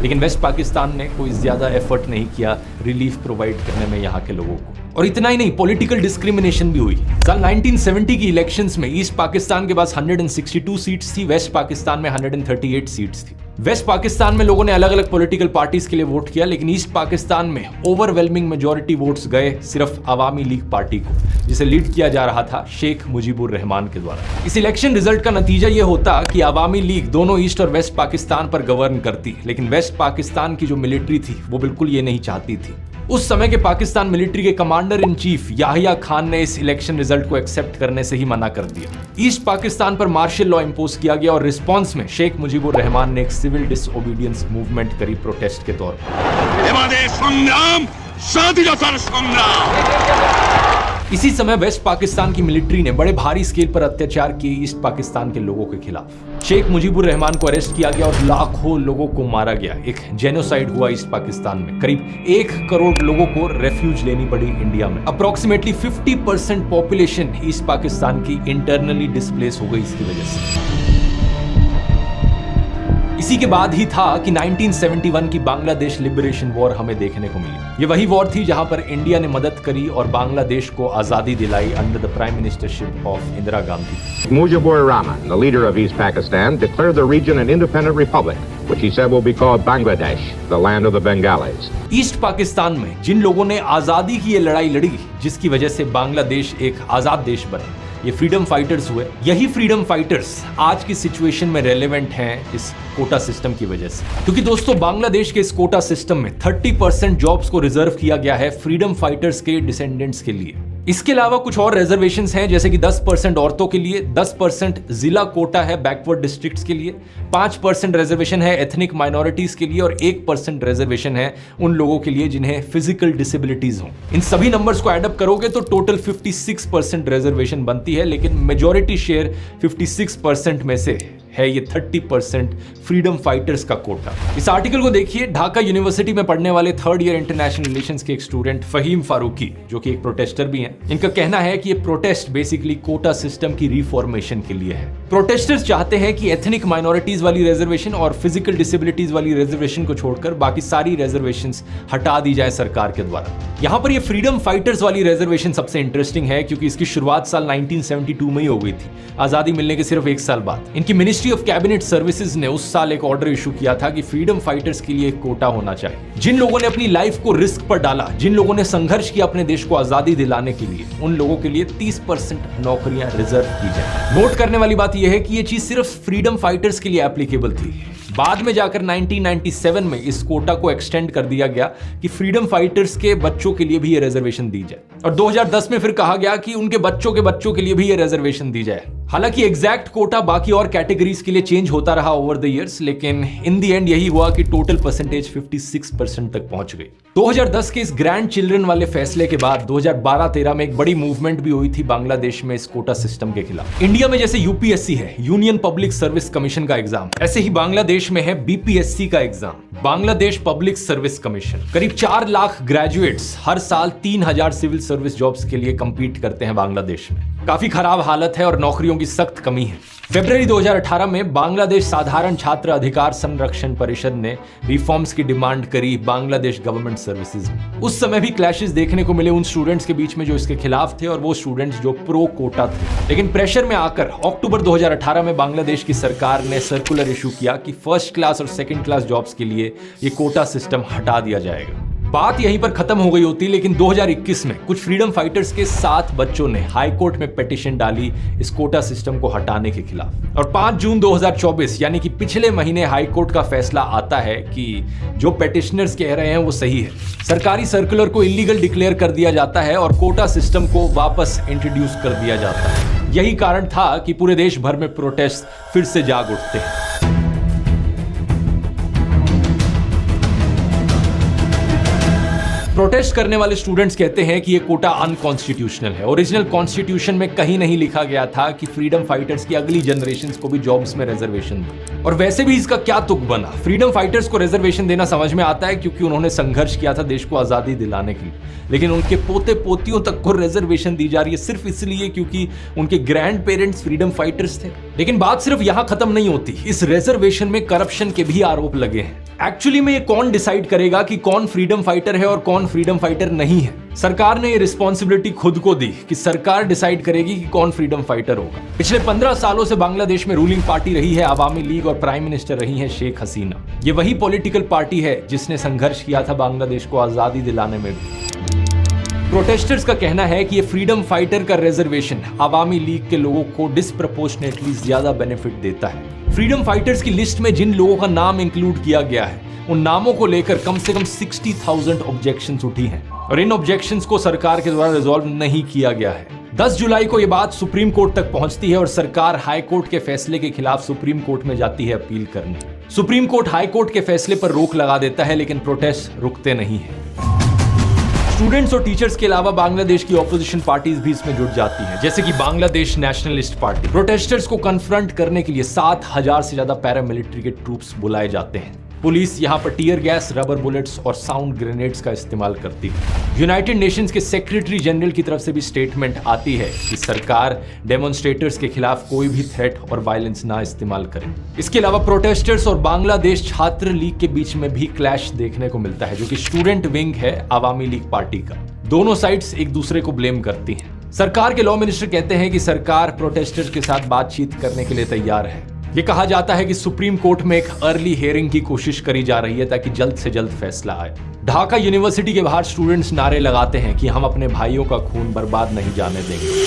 लेकिन waste Pakistan ने कोई ज्यादा effort नहीं किया relief provide करने में यहाँ के लोगों को। और इतना ही नहीं, पॉलिटिकल डिस्क्रिमिनेशन भी हुई। साल 1970 की इलेक्शंस में ईस्ट पाकिस्तान के पास 162 सीट्स थी, वेस्ट पाकिस्तान में 138 सीट्स थी। वेस्ट पाकिस्तान में लोगों ने अलग अलग पॉलिटिकल पार्टीज के लिए वोट किया, लेकिन ईस्ट पाकिस्तान में ओवरवेलमिंग मेजॉरिटी वोट्स गए सिर्फ अवामी लीग पार्टी को, जिसे लीड किया जा रहा था शेख मुजीबुर रहमान के द्वारा। इस इलेक्शन रिजल्ट का नतीजा यह होता कि अवामी लीग दोनों ईस्ट और वेस्ट पाकिस्तान पर गवर्न करती, लेकिन वेस्ट पाकिस्तान की जो मिलिट्री थी वो बिल्कुल ये नहीं चाहती थी। उस समय के पाकिस्तान मिलिट्री के commander in chief Yahya Khan ने इस इलेक्शन रिजल्ट को एक्सेप्ट करने से ही मना कर दिया। ईस्ट पाकिस्तान पर मार्शल लॉ इंपोज किया गया और रिस्पांस में शेख मुजीबुर रहमान ने एक सिविल डिसओबीडियंस मूवमेंट करी प्रोटेस्ट के तौर पर। इसी समय वेस्ट पाकिस्तान की मिलिट्री ने बड़े भारी स्केल पर अत्याचार किए ईस्ट पाकिस्तान के लोगों के खिलाफ। शेख मुजीबुर रहमान को अरेस्ट किया गया और लाखों लोगों को मारा गया। एक जेनोसाइड हुआ ईस्ट पाकिस्तान में। करीब 1 करोड़ लोगों को रेफ्यूज लेनी पड़ी इंडिया में। अप्रोक्सीमेटली 50% पॉपुलेशन ईस्ट पाकिस्तान की इंटरनली डिस्प्लेस हो गई इसकी वजह से। इसी के बाद ही था कि 1971 की बांग्लादेश लिबरेशन वॉर हमें देखने को मिली। ये वही वॉर थी जहां पर इंडिया ने मदद करी और बांग्लादेश को आजादी दिलाई under the prime ministership of Indira Gandhi. Mujibur Rahman, the leader of East Pakistan, declared the region an independent republic, which he said will be called Bangladesh, the land of the Bengalis. East Pakistan में जिन लोगों ने आजादी की ये लड़ाई लड़ी, जिसकी वजह से बांग्लादेश एक आजाद देश बना, ये फ्रीडम फाइटर्स हुए। यही फ्रीडम फाइटर्स आज की सिचुएशन में रेलेवेंट हैं इस कोटा सिस्टम की वजह से। क्योंकि दोस्तों बांग्लादेश के इस कोटा सिस्टम में 30% जॉब्स को रिजर्व किया गया है फ्रीडम फाइटर्स के डिसेंडेंट्स के लिए। इसके अलावा कुछ और रिजर्वेशंस हैं, जैसे कि 10% औरतों के लिए, 10% जिला कोटा है बैकवर्ड डिस्ट्रिक्ट्स के लिए, 5% रिजर्वेशन है एथनिक माइनॉरिटीज के लिए और 1% रिजर्वेशन है उन लोगों के लिए जिन्हें फिजिकल डिसेबिलिटीज हों। इन सभी नंबर्स को एडअप करोगे तो टोटल 56% रिजर्वेशन बनती है, लेकिन मेजॉरिटी शेयर 56% में से है ये 30% फ्रीडम फाइटर्स का कोटा। इस आर्टिकल को देखिए। ढाका यूनिवर्सिटी में पढ़ने वाले 3rd ईयर इंटरनेशनल रिलेशंस के एक स्टूडेंट फहीम फारूकी, जो कि एक प्रोटेस्टर भी हैं, इनका कहना है कि ये प्रोटेस्ट बेसिकली कोटा सिस्टम की रिफॉर्मेशन के लिए है। प्रोटेस्टर्स चाहते हैं कि एथनिक माइनॉरिटीज वाली रिजर्वेशन और फिजिकल डिसेबिलिटीज वाली रिजर्वेशन को छोड़कर बाकी सारी रिजर्वेशंस हटा दी जाए सरकार के द्वारा। यहां पर ये फ्रीडम फाइटर्स वाली रिजर्वेशन सबसे इंटरेस्टिंग है क्योंकि इसकी शुरुआत साल 1972 में ही हो गई थी, आजादी मिलने के सिर्फ 1 साल बाद। इनकी मिनिस्ट्री ऑफ कैबिनेट सर्विसेज ने उस साल एक ऑर्डर इशू किया था कि फ्रीडम फाइटर्स के लिए एक कोटा होना चाहिए। जिन लोगों ने अपनी लाइफ को रिस्क पर डाला, जिन लोगों ने संघर्ष किया अपने देश को आजादी दिलाने के लिए, उन लोगों के लिए 30% नौकरियां रिजर्व की जाए। नोट करने वाली बात यह है कि यह चीज सिर्फ फ्रीडम फाइटर्स के लिए एप्लीकेबल थी। बाद में जाकर 1997 में इस कोटा को एक्सटेंड कर दिया गया कि फ्रीडम फाइटर्स के बच्चों के लिए भी ये रिजर्वेशन दी जाए, और 2010 में फिर कहा गया कि उनके बच्चों के लिए भी ये रिजर्वेशन दी जाए। हालांकि एग्जैक्ट कोटा बाकी और कैटेगरीज के लिए चेंज होता रहा ओवर द इयर्स, लेकिन इन द एंड यही हुआ कि टोटल परसेंटेज 56% तक पहुंच गई। 2010 के इस ग्रैंड चिल्ड्रन वाले फैसले के बाद 2012-13 में एक बड़ी मूवमेंट भी हुई थी बांग्लादेश में इस कोटा सिस्टम के खिलाफ। इंडिया में जैसे यूपीएससी है, यूनियन पब्लिक सर्विस कमीशन का एग्जाम, ऐसे ही बांग्लादेश में है बीपीएससी का exam, Bangladesh public service commission. करीब 4 लाख ग्रेजुएट्स हर साल 3000 सिविल सर्विस जॉब्स के लिए कंपीट करते हैं बांग्लादेश में। काफी खराब हालत है और नौकरियों की सख्त कमी है। फरवरी 2018 में बांग्लादेश साधारण छात्र अधिकार संरक्षण परिषद ने रिफॉर्म्स की डिमांड करी बांग्लादेश गवर्नमेंट सर्विसेज में। उस समय भी क्लैशेस देखने को मिले उन स्टूडेंट्स के बीच में जो इसके खिलाफ थे और वो स्टूडेंट्स जो प्रो कोटा थे। लेकिन प्रेशर में आकर अक्टूबर 2018 में बांग्लादेश की सरकार ने सर्कुलर इशू किया कि फर्स्ट क्लास और सेकेंड क्लास जॉब्स के लिए ये कोटा सिस्टम हटा दिया जाएगा। बात यहीं पर खत्म हो गई होती, लेकिन 2021 में कुछ फ्रीडम फाइटर्स के 7 बच्चों ने हाई कोर्ट में पिटीशन डाली इस कोटा सिस्टम को हटाने के खिलाफ, और 5 जून 2024 यानी कि पिछले महीने हाई कोर्ट का फैसला आता है कि जो पिटिशनर्स कह रहे हैं वो सही है। सरकारी सर्कुलर को इलीगल डिक्लेयर कर दिया जाता है और कोटा सिस्टम को वापस इंट्रोड्यूस कर दिया जाता है। यही कारण था कि पूरे देश भर में प्रोटेस्ट फिर से जाग उठते हैं। प्रोटेस्ट करने वाले स्टूडेंट्स कहते हैं कि ये कोटा अनकॉन्स्टिट्यूशनल है। ओरिजिनल कॉन्स्टिट्यूशन में कहीं नहीं लिखा गया था कि फ्रीडम फाइटर्स की अगली जनरेशंस को भी जॉब्स में रिजर्वेशन दो। और वैसे भी इसका क्या तुक बना? फ्रीडम फाइटर्स को रिजर्वेशन देना समझ में आता है क्योंकि उन्होंने संघर्ष किया था देश को आजादी दिलाने के लिए, लेकिन उनके पोते पोतियों तक को रिजर्वेशन दी जा रही है सिर्फ इसलिए क्योंकि उनके ग्रैंड पेरेंट्स फ्रीडम फाइटर्स थे। लेकिन बात सिर्फ यहां खत्म नहीं होती, इस रिजर्वेशन में करप्शन के भी आरोप लगे हैं। एक्चुअली में ये कौन डिसाइड करेगा कि कौन फ्रीडम फाइटर है और कौन फ्रीडम फाइटर नहीं है? सरकार ने ये रिस्पॉन्सिबिलिटी खुद को दी कि सरकार डिसाइड करेगी कि कौन फ्रीडम फाइटर होगा। पिछले 15 सालों से बांग्लादेश में रूलिंग पार्टी रही है अवामी लीग और प्राइम मिनिस्टर रही है शेख हसीना। ये वही पॉलिटिकल पार्टी है जिसने संघर्ष किया था बांग्लादेश को आजादी दिलाने में भी। प्रोटेस्टर्स का कहना है कि ये फ्रीडम फाइटर का रिजर्वेशन अवामी लीग के लोगों को डिस्प्रपोर्शनेटली ज्यादा बेनिफिट देता है। फ्रीडम फाइटर्स की लिस्ट में जिन लोगों का नाम इंक्लूड किया गया है उन नामों को लेकर कम से कम 60,000 ऑब्जेक्शंस उठी हैं और इन ऑब्जेक्शंस को सरकार के द्वारा रिजॉल्व नहीं किया गया है। 10 जुलाई को यह बात सुप्रीम कोर्ट तक पहुंचती है और सरकार हाई कोर्ट के फैसले के खिलाफ सुप्रीम कोर्ट में जाती है अपील करने। सुप्रीम कोर्ट हाई कोर्ट के फैसले पर रोक लगा देता है, लेकिन प्रोटेस्ट रुकते नहीं है। स्टूडेंट्स और टीचर्स के अलावा बांग्लादेश की ऑपोजिशन पार्टीज भी इसमें जुट जाती हैं, जैसे कि बांग्लादेश नेशनलिस्ट पार्टी। प्रोटेस्टर्स को कन्फ्रंट करने के लिए 7,000 से ज्यादा पैरामिलिट्री के ट्रूप्स बुलाए जाते हैं। पुलिस यहां पर टीयर गैस, रबर बुलेट्स और साउंड ग्रेनेड्स का इस्तेमाल करती है। यूनाइटेड नेशंस के सेक्रेटरी जनरल की तरफ से भी स्टेटमेंट आती है कि सरकार डेमोन्स्ट्रेटर्स के खिलाफ कोई भी थ्रेट और वायलेंस ना इस्तेमाल करे। इसके अलावा प्रोटेस्टर्स और बांग्लादेश छात्र लीग के बीच में भी क्लैश देखने को मिलता है, जो कि स्टूडेंट विंग है आवामी लीग पार्टी का। दोनों साइड्स एक दूसरे को ब्लेम करती हैं। सरकार के लॉ मिनिस्टर कहते हैं कि सरकार प्रोटेस्टर्स के साथ बातचीत करने के लिए तैयार है। ये कहा जाता है कि सुप्रीम कोर्ट में एक अर्ली हियरिंग की कोशिश करी जा रही है ताकि जल्द से जल्द फैसला आए। ढाका यूनिवर्सिटी के बाहर स्टूडेंट्स नारे लगाते हैं कि हम अपने भाइयों का खून बर्बाद नहीं जाने देंगे।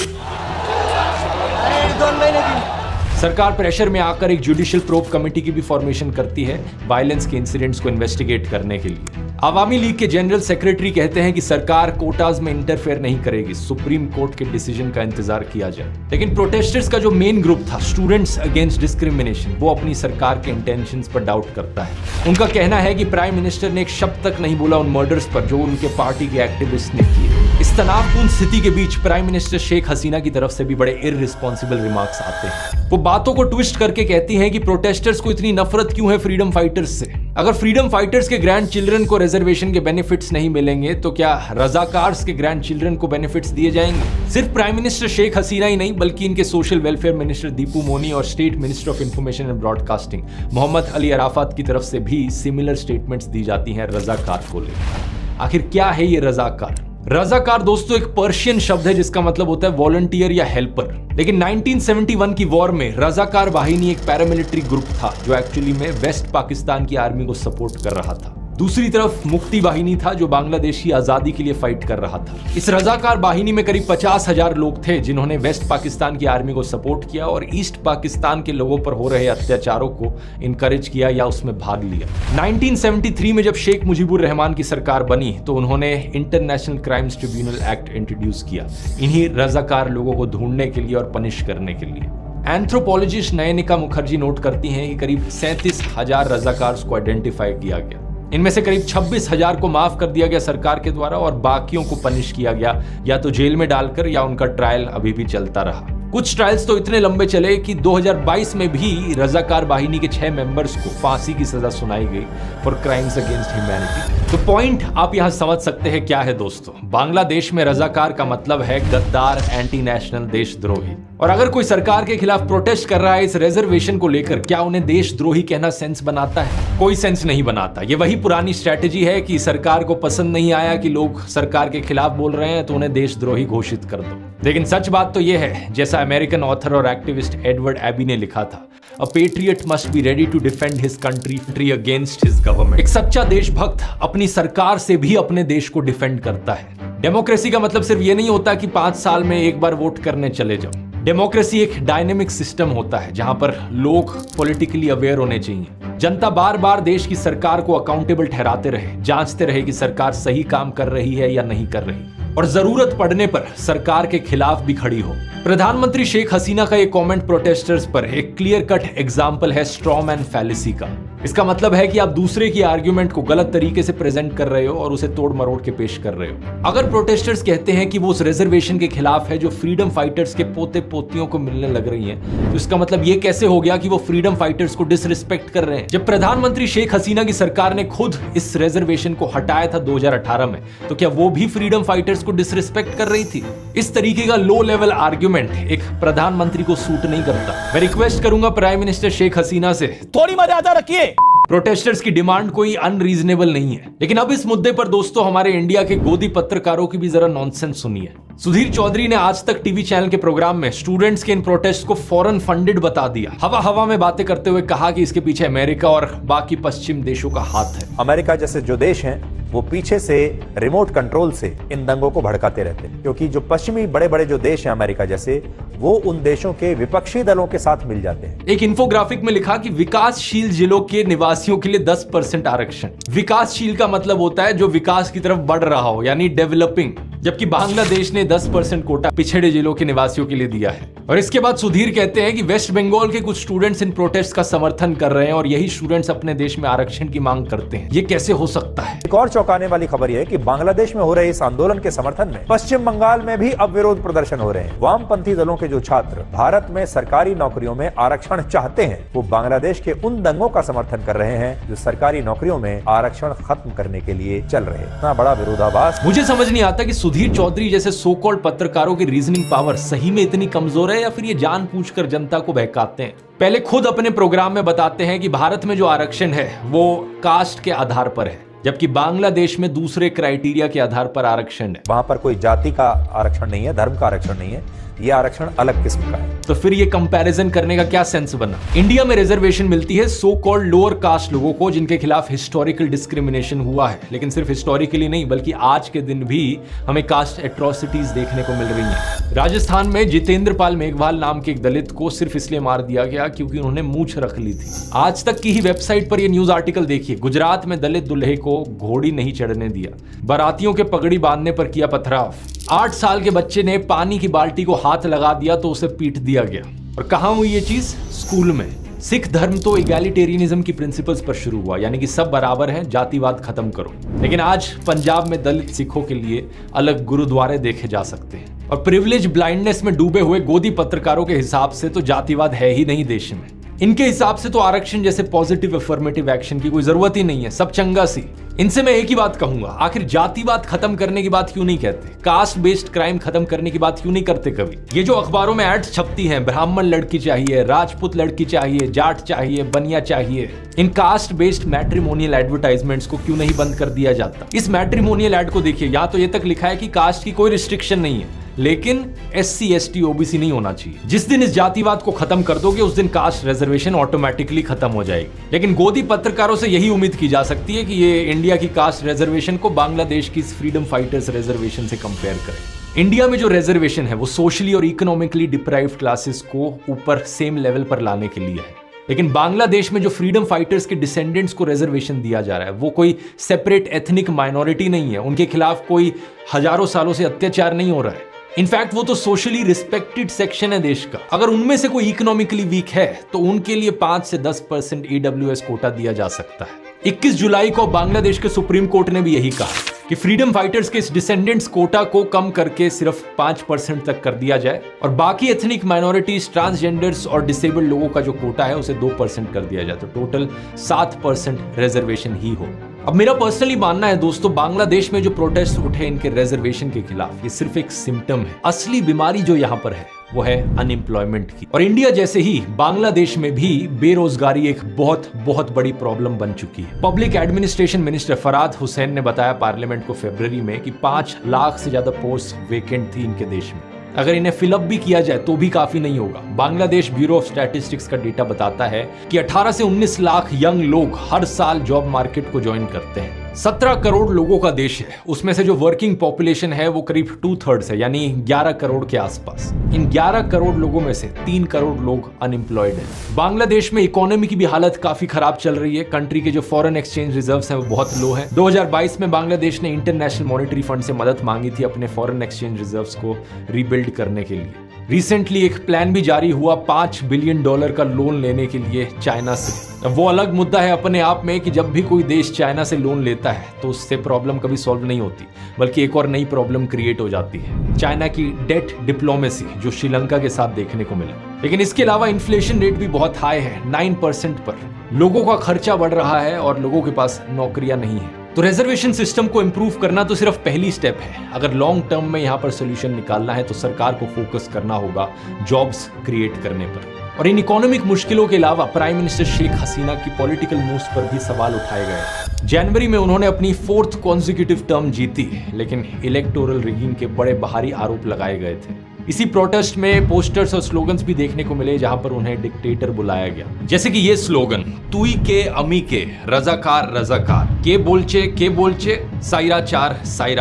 सरकार प्रेशर में आकर एक जुडिशियल प्रोब कमेटी की भी फॉर्मेशन करती है वायलेंस के इंसिडेंट्स को इन्वेस्टिगेट करने के लिए। आवामी लीग के जनरल सेक्रेटरी कहते हैं कि सरकार कोटाज में इंटरफेयर नहीं करेगी, सुप्रीम कोर्ट के डिसीजन का इंतजार किया जाए। लेकिन प्रोटेस्टर्स का जो मेन ग्रुप था, स्टूडेंट्स अगेंस्ट डिस्क्रिमिनेशन, वो अपनी सरकार के इंटेंशंस पर डाउट करता है। उनका कहना है कि प्राइम मिनिस्टर ने एक शब्द तक नहीं बोला उन मर्डर्स पर जो उनके पार्टी के एक्टिविस्ट ने किए। इस तनावपूर्ण स्थिति के बीच प्राइम मिनिस्टर शेख हसीना की तरफ से भी बड़े इररिस्पॉन्सिबल रिमार्क्स आते हैं। वो बातों को ट्विस्ट करके कहती हैं कि प्रोटेस्टर्स को इतनी नफरत क्यों है फ्रीडम फाइटर्स से। अगर फ्रीडम फाइटर्स के ग्रैंड चिल्ड्रन को रिजर्वेशन के बेनिफिट्स नहीं मिलेंगे तो क्या रजाकार्स के ग्रैंड चिल्ड्रन को बेनिफिट्स दिए जाएंगे? सिर्फ प्राइम मिनिस्टर शेख हसीना ही नहीं बल्कि इनके social welfare minister Dipu Moni और state minister of information and broadcasting Mohammad Ali Arafat की तरफ से भी सिमिलर स्टेटमेंट्स दी जाती हैं रजाकार को लेकर। आखिर क्या है ये रजाकार? रजाकार दोस्तों एक पर्शियन शब्द है जिसका मतलब होता है वॉलंटियर या हेल्पर। लेकिन 1971 की वॉर में रजाकार वाहिनी एक पैरामिलिट्री ग्रुप था जो एक्चुअली में वेस्ट पाकिस्तान की आर्मी को सपोर्ट कर रहा था। दूसरी तरफ मुक्ति वाहिनी था जो बांग्लादेश की आजादी के लिए फाइट कर रहा था। इस रजाकार वाहिनी में करीब 50,000 लोग थे जिन्होंने वेस्ट पाकिस्तान की आर्मी को सपोर्ट किया और ईस्ट पाकिस्तान के लोगों पर हो रहे अत्याचारों को इनकरेज किया या उसमें भाग लिया। 1973 में जब शेख मुजीबुर रहमान की सरकार बनी तो उन्होंने international crimes tribunal act introduce किया इन्हीं रजाकार लोगों को ढूंढने के लिए और पनिश करने के लिए। एंथ्रोपोलॉजिस्ट नयनिका मुखर्जी नोट करती हैं कि करीब 37,000 रजाकार्स को आइडेंटिफाई किया गया। इनमें से करीब 26,000 को माफ कर दिया गया सरकार के द्वारा और बाकियों को पनिश किया गया या तो जेल में डालकर या उनका ट्रायल अभी भी चलता रहा। कुछ ट्रायल्स तो इतने लंबे चले कि 2022 में भी रजाकार वाहिनी के 6 मेंबर्स को फांसी की सजा सुनाई गई फॉर क्राइम्स अगेंस्ट ह्यूमैनिटी। तो पॉइंट आप यहां समझ सकते हैं क्या है दोस्तों। बांग्लादेश में रजाकार का मतलब है गद्दार, एंटी नेशनल, देशद्रोही। और अगर कोई सरकार के खिलाफ प्रोटेस्ट कर रहा है इस रिजर्वेशन को लेकर, क्या उन्हें देशद्रोही कहना सेंस बनाता है? कोई सेंस नहीं बनाता। ये वही पुरानी स्ट्रेटेजी है कि सरकार को पसंद नहीं आया कि लोग सरकार के खिलाफ बोल रहे हैं तो उन्हें देशद्रोही घोषित कर दो। लेकिन सच बात तो यह है, जैसा अमेरिकन ऑथर और एक्टिविस्ट एडवर्ड एबी ने लिखा था, A patriot must be ready to defend his country against his government। एक सच्चा देशभक्त अपनी सरकार से भी अपने देश को डिफेंड करता है। डेमोक्रेसी का मतलब सिर्फ ये नहीं होता कि 5 साल में एक बार वोट करने चले जाओ। डेमोक्रेसी एक डायनेमिक सिस्टम होता है जहां पर लोग पॉलिटिकली अवेयर होने चाहिए। जनता बार बार देश की सरकार को अकाउंटेबल ठहराते रहे, जांचते रहे कि सरकार सही काम कर रही है या नहीं कर रही, और जरूरत पड़ने पर सरकार के खिलाफ भी खड़ी हो। प्रधानमंत्री शेख हसीना का ये कमेंट प्रोटेस्टर्स पर एक क्लियर कट एग्जाम्पल है स्ट्रॉ मैन फैलेसी का। इसका मतलब है कि आप दूसरे की आर्ग्यूमेंट को गलत तरीके से प्रेजेंट कर रहे हो और उसे तोड़ मरोड़ के पेश कर रहे हो। अगर प्रोटेस्टर्स कहते हैं कि वो उस रिजर्वेशन के खिलाफ है जो फ्रीडम फाइटर्स के पोते पोतियों को मिलने लग रही है, तो इसका मतलब ये कैसे हो गया कि वो फ्रीडम फाइटर्स को डिसरिस्पेक्ट कर रहे हैं? जब प्रधानमंत्री शेख हसीना की सरकार ने खुद इस रिजर्वेशन को हटाया था 2018 में, तो क्या वो भी फ्रीडम फाइटर्स को डिसरिस्पेक्ट कर रही थी? इस तरीके का लो लेवल आर्ग्यूमेंट एक प्रधानमंत्री को सूट नहीं करता। मैं रिक्वेस्ट करूंगा प्राइम मिनिस्टर शेख हसीना से, थोड़ी मर्यादा रखिए। प्रोटेस्टर्स की डिमांड कोई अनरीजनेबल नहीं है। लेकिन अब इस मुद्दे पर दोस्तों हमारे इंडिया के गोदी पत्रकारों की भी जरा नॉनसेंस सुनिए। सुधीर चौधरी ने आज तक टीवी चैनल के प्रोग्राम में स्टूडेंट्स के इन प्रोटेस्ट को फॉरेन फंडेड बता दिया। हवा हवा में बातें करते हुए कहा कि इसके पीछे अमेरिका और बाकी पश्चिम देशों का हाथ है। अमेरिका जैसे जो देश हैं वो पीछे से रिमोट कंट्रोल से इन दंगों को भड़काते रहते हैं, क्योंकि जो पश्चिमी बड़े बड़े जो देश हैं अमेरिका जैसे, वो उन देशों के विपक्षी दलों के साथ मिल जाते हैं। एक इंफोग्राफिक में लिखा कि विकासशील जिलों के निवासियों के लिए 10% आरक्षण। विकासशील का मतलब होता है जो विकास की तरफ बढ़ रहा हो, यानी डेवलपिंग, जबकि बांग्लादेश ने 10% कोटा पिछड़े जिलों के निवासियों के लिए दिया है। और इसके बाद सुधीर कहते हैं कि वेस्ट बंगाल के कुछ स्टूडेंट्स इन प्रोटेस्ट का समर्थन कर रहे हैं और यही स्टूडेंट्स अपने देश में आरक्षण की मांग करते हैं। ये कैसे हो सकता है? एक और चौंकाने वाली खबर यह है कि बांग्लादेश में हो रहे इस आंदोलन के समर्थन में पश्चिम बंगाल में भी अब विरोध प्रदर्शन हो रहे हैं। वामपंथी दलों के जो छात्र भारत में सरकारी नौकरियों में आरक्षण चाहते हैं, वो बांग्लादेश के उन दंगों का समर्थन कर रहे हैं जो सरकारी नौकरियों में आरक्षण खत्म करने के लिए चल रहे हैं। इतना बड़ा विरोधाभास मुझे समझ नहीं आता कि सुधीर चौधरी जैसे सो कॉल्ड पत्रकारों की रीजनिंग पावर सही में इतनी कमजोर है या फिर ये जानबूझकर जनता को बहकाते हैं। पहले खुद अपने प्रोग्राम में बताते हैं कि भारत में जो आरक्षण है वो कास्ट के आधार पर है, जबकि बांग्लादेश में दूसरे क्राइटेरिया के आधार पर आरक्षण है। वहां पर कोई जाति का आरक्षण नहीं है, धर्म का आरक्षण नहीं है, ये आरक्षण अलग किस्म का है। तो फिर ये कंपैरिजन करने का क्या सेंस बना? इंडिया में रिजर्वेशन मिलती है सो कॉल्ड लोअर कास्ट लोगों को जिनके खिलाफ हिस्टोरिकल डिस्क्रिमिनेशन हुआ है, लेकिन सिर्फ हिस्टोरिकली नहीं बल्कि आज के दिन भी हमें कास्ट एट्रोसिटीज देखने को मिल रही हैं। राजस्थान में जितेंद्र पाल मेघवाल नाम के एक दलित को सिर्फ इसलिए मार दिया गया क्योंकि उन्होंने मूंछ रख ली थी। आज तक की ही वेबसाइट पर यह न्यूज आर्टिकल देखिए। गुजरात में दलित दूल्हे को घोड़ी नहीं चढ़ने दिया, बारातियों के पगड़ी बांधने पर किया पथराव। 8 साल के बच्चे ने पानी की बाल्टी को हाथ लगा दिया तो उसे पीट दिया गया। और कहां हुई ये चीज? स्कूल में। सिख धर्म तो इगैलिटेरियनिज्म की प्रिंसिपल्स पर शुरू हुआ, यानी कि सब बराबर हैं, जातिवाद खत्म करो। लेकिन आज पंजाब में दलित सिखों के लिए अलग गुरुद्वारे देखे जा सकते हैं। और प्रिविलेज ब्लाइंडनेस में डूबे हुए गोदी पत्रकारों के हिसाब से तो जातिवाद है ही नहीं देश में। इनके हिसाब से तो आरक्षण जैसे पॉजिटिव अफर्मेटिव एक्शन की कोई जरूरत ही नहीं है, सब चंगा सी। इनसे मैं एक ही बात कहूंगा, आखिर जातिवाद खत्म करने की बात क्यों नहीं कहते? कास्ट बेस्ड क्राइम खत्म करने की बात क्यों नहीं करते कभी? ये जो अखबारों में एड्स छपती हैं, ब्राह्मण लड़की चाहिए, राजपूत लड़की चाहिए, जाट चाहिए, बनिया चाहिए, इन कास्ट बेस्ड मैट्रिमोनियल एडवर्टाइजमेंट्स को क्यों नहीं बंद कर दिया जाता? इस मैट्रिमोनियल एड को देखिए, यहाँ तो ये तक लिखा है कि कास्ट की कोई रिस्ट्रिक्शन नहीं है, लेकिन SC ST OBC नहीं होना चाहिए। जिस दिन इस जातिवाद को खत्म कर दोगे उस दिन कास्ट रिजर्वेशन ऑटोमेटिकली खत्म हो जाएगी। लेकिन गोदी पत्रकारों से यही उम्मीद की जा सकती है कि ये इंडिया की कास्ट रिजर्वेशन को बांग्लादेश की फ्रीडम फाइटर्स रिजर्वेशन से कंपेयर करें। इंडिया में जो रिजर्वेशन है वो सोशली और इकोनॉमिकली डिप्राइव्ड क्लासेस को ऊपर सेम लेवल पर लाने के लिए है, लेकिन बांग्लादेश में जो फ्रीडम फाइटर्स के डिसेंडेंट्स को रिजर्वेशन दिया जा रहा है वो कोई सेपरेट एथनिक माइनॉरिटी नहीं है। उनके खिलाफ कोई हजारों सालों से अत्याचार नहीं हो रहा है। इनफैक्ट वो तो सोशली रिस्पेक्टेड सेक्शन है देश का। अगर उनमें से कोई इकोनॉमिकली वीक है तो उनके लिए 5 से 10% EWS कोटा दिया जा सकता है। 21 जुलाई को बांग्लादेश के सुप्रीम कोर्ट ने भी यही कहा कि फ्रीडम फाइटर्स के इस डिसेंडेंट्स कोटा को कम करके सिर्फ 5% तक कर दिया जाए और बाकी एथनिक माइनॉरिटीज, ट्रांसजेंडर्स और डिसेबल्ड लोगों का जो कोटा है उसे 2% कर दिया जाए, तो टोटल 7% रिजर्वेशन ही हो। अब मेरा पर्सनली मानना है दोस्तों, बांग्लादेश में जो प्रोटेस्ट उठे इनके रिजर्वेशन के खिलाफ, ये सिर्फ एक सिम्टम है। असली बीमारी जो यहाँ पर है वो है अनएम्प्लॉयमेंट की। और इंडिया जैसे ही बांग्लादेश में भी बेरोजगारी एक बहुत बहुत बड़ी प्रॉब्लम बन चुकी है। पब्लिक एडमिनिस्ट्रेशन मिनिस्टर फराद हुसैन ने बताया पार्लियामेंट को फरवरी में कि 5 लाख से ज्यादा पोस्ट वेकेंट थी इनके देश में। अगर इन्हें फिलअप भी किया जाए तो भी काफी नहीं होगा। बांग्लादेश ब्यूरो ऑफ स्टैटिस्टिक्स का डेटा बताता है कि 18 से 19 लाख यंग लोग हर साल जॉब मार्केट को ज्वाइन करते हैं। 17 करोड़ लोगों का देश है, उसमें से जो वर्किंग पॉपुलेशन है वो करीब 2/3 है, यानी 11 करोड़ के आसपास। इन 11 करोड़ लोगों में से 3 करोड़ लोग अनएम्प्लॉयड हैं। बांग्लादेश में इकोनॉमी की भी हालत काफी खराब चल रही है। कंट्री के जो फॉरेन एक्सचेंज रिजर्व्स हैं वो बहुत लो हैं। 2022 में बांग्लादेश ने इंटरनेशनल मॉनेटरी फंड से मदद मांगी थी अपने फॉरेन एक्सचेंज रिजर्व्स को रीबिल्ड करने के लिए। रिसेंटली एक प्लान भी जारी हुआ $5 बिलियन का लोन लेने के लिए चाइना से। अब वो अलग मुद्दा है अपने आप में कि जब भी कोई देश चाइना से लोन लेता है तो उससे प्रॉब्लम कभी सॉल्व नहीं होती, बल्कि एक और नई प्रॉब्लम क्रिएट हो जाती है, चाइना की डेट डिप्लोमेसी, जो श्रीलंका के साथ देखने को मिला। लेकिन इसके अलावा इन्फ्लेशन रेट भी बहुत हाई है, 9% पर। लोगों का खर्चा बढ़ रहा है और लोगों के पास नौकरियां नहीं है। तो रिजर्वेशन सिस्टम को इंप्रूव करना तो सिर्फ पहली स्टेप है। अगर लॉन्ग टर्म में यहाँ पर सोल्यूशन निकालना है तो सरकार को फोकस करना होगा जॉब्स क्रिएट करने पर। और इन इकोनॉमिक मुश्किलों के अलावा प्राइम मिनिस्टर शेख हसीना की पॉलिटिकल मूव्स पर भी सवाल उठाए गए। जनवरी में उन्होंने अपनी 4th कॉन्जिक्यूटिव टर्म जीती, लेकिन इलेक्टोरल रिगिंग के बड़े बाहरी आरोप लगाए गए थे। इसी प्रोटेस्ट में पोस्टर्स और स्लोगन्स भी देखने को मिले जहां पर उन्हें डिक्टेटर बुलाया गया, जैसे कि ये स्लोगन, तुई के अमी के रजाकार रजाकार, के बोलचे सायरा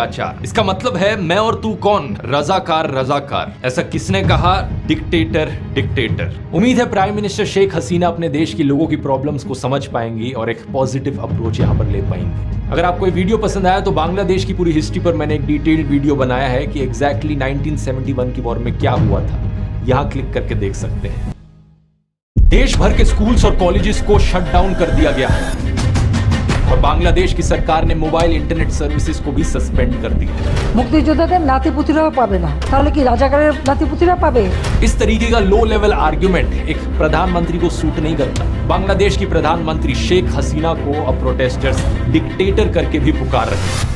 चार। इसका मतलब है मैं और तू कौन, रजाकार। ऐसा किसने कहा? डिक्टेटर। उम्मीद है प्राइम मिनिस्टर शेख हसीना अपने देश के लोगों की प्रॉब्लम्स को समझ पाएंगी और एक पॉजिटिव अप्रोच यहां पर ले पाएंगे। अगर आपको ये वीडियो पसंद आया तो बांग्लादेश की पूरी हिस्ट्री पर मैंने एक डिटेल्ड वीडियो बनाया है कि एग्जैक्टली 1971 की वॉर में क्या हुआ था। यहां क्लिक करके देख सकते हैं। देश भर के स्कूल्स और कॉलेजेस को शट डाउन कर दिया गया है और बांग्लादेश की सरकार ने मोबाइल इंटरनेट सर्विसेज को भी सस्पेंड कर दिया। মুক্তিযোদ্ধাদের নাতিপুতিরাও পাবে না, তাহলে কি রাজাকারের নাতিপুতিরা পাবে? इस तरीके का लो लेवल आर्ग्यूमेंट एक प्रधानमंत्री को सूट नहीं करता। बांग्लादेश की प्रधानमंत्री शेख हसीना को अब प्रोटेस्टर्स डिक्टेटर करके भी पुकार रहे हैं।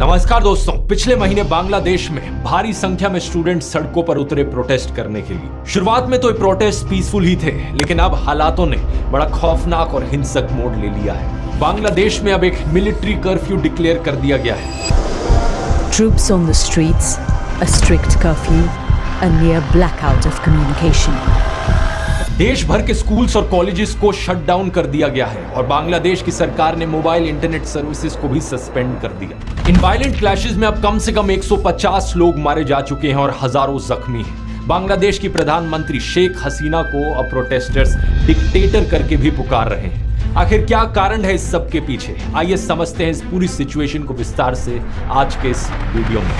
नमस्कार दोस्तों, पिछले महीने बांग्लादेश में भारी संख्या में स्टूडेंट सड़कों पर उतरे प्रोटेस्ट करने के लिए। शुरुआत में तो ये प्रोटेस्ट पीसफुल ही थे, लेकिन अब हालातों ने बड़ा खौफनाक और हिंसक मोड़ ले लिया है। बांग्लादेश में अब एक मिलिट्री कर्फ्यू डिक्लेयर कर दिया गया है। Troops on the streets, a strict curfew, a near blackout of communication. देश भर के स्कूल्स और कॉलेजेस को शट डाउन कर दिया गया है और बांग्लादेश की सरकार ने मोबाइल इंटरनेट सर्विसेज को भी सस्पेंड कर दिया। इन वायलेंट क्लैशेस में अब कम से कम 150 लोग मारे जा चुके हैं और हजारों जख्मी हैं। बांग्लादेश की प्रधानमंत्री शेख हसीना को अब प्रोटेस्टर्स डिक्टेटर करके भी पुकार रहे हैं। आखिर क्या कारण है इस सब के पीछे? आइए समझते हैं इस पूरी सिचुएशन को विस्तार से आज के इस वीडियो में।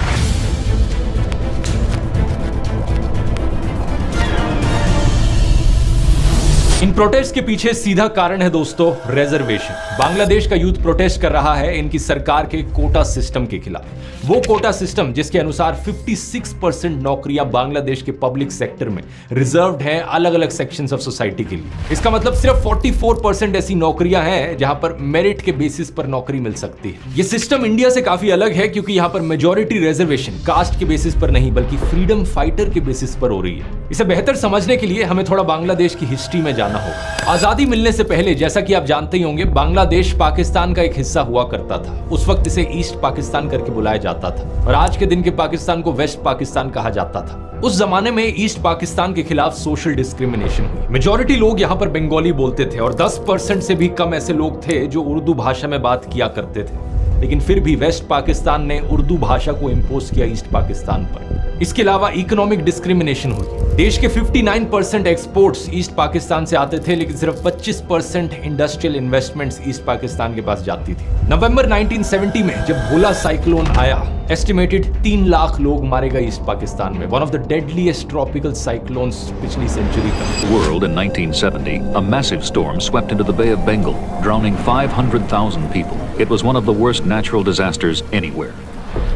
इन प्रोटेस्ट के पीछे सीधा कारण है दोस्तों रिजर्वेशन। बांग्लादेश का यूथ प्रोटेस्ट कर रहा है इनकी सरकार के कोटा सिस्टम के खिलाफ। वो कोटा सिस्टम जिसके अनुसार 56% नौकरियां बांग्लादेश के पब्लिक सेक्टर में रिजर्व्ड हैं अलग अलग सेक्शंस ऑफ सोसाइटी के लिए। इसका मतलब सिर्फ 44% ऐसी नौकरियां हैं जहां पर मेरिट के बेसिस पर नौकरी मिल सकती है। ये सिस्टम इंडिया से काफी अलग है क्योंकि यहां पर मेजॉरिटी रिजर्वेशन कास्ट के बेसिस पर नहीं बल्कि फ्रीडम फाइटर के बेसिस पर हो रही है। इसे बेहतर समझने के लिए हमें थोड़ा बांग्लादेश की हिस्ट्री में जाना होगा। आजादी मिलने से पहले जैसा कि आप जानते ही होंगे बांग्लादेश पाकिस्तान का एक हिस्सा हुआ करता था। उस वक्त इसे ईस्ट पाकिस्तान करके बुलाया जाता था और आज के दिन के पाकिस्तान को वेस्ट पाकिस्तान कहा जाता था। उस जमाने में ईस्ट पाकिस्तान के खिलाफ सोशल डिस्क्रिमिनेशन हुई। मेजॉरिटी लोग यहाँ पर बंगाली बोलते थे और 10% से भी कम ऐसे लोग थे जो उर्दू भाषा में बात किया करते थे, लेकिन फिर भी वेस्ट पाकिस्तान ने उर्दू भाषा को इंपोज किया ईस्ट पाकिस्तान पर। इसके अलावा इकोनॉमिक डिस्क्रिमिनेशन हुई। देश के 59% एक्सपोर्ट्स ईस्ट पाकिस्तान से आते थे, लेकिन सिर्फ 25% इंडस्ट्रियल इन्वेस्टमेंट्स ईस्ट पाकिस्तान के पास जाती थी। नवंबर 1970 में जब भोला साइक्लोन आया, एस्टिमेटेड 3 लाख लोग मारे गए ईस्ट पाकिस्तान में। One of the deadliest tropical cyclones पिछली सेंचुरी का। World in 1970, a massive storm swept into the Bay of Bengal, drowning 500,000 people. It was one of the worst natural disasters anywhere.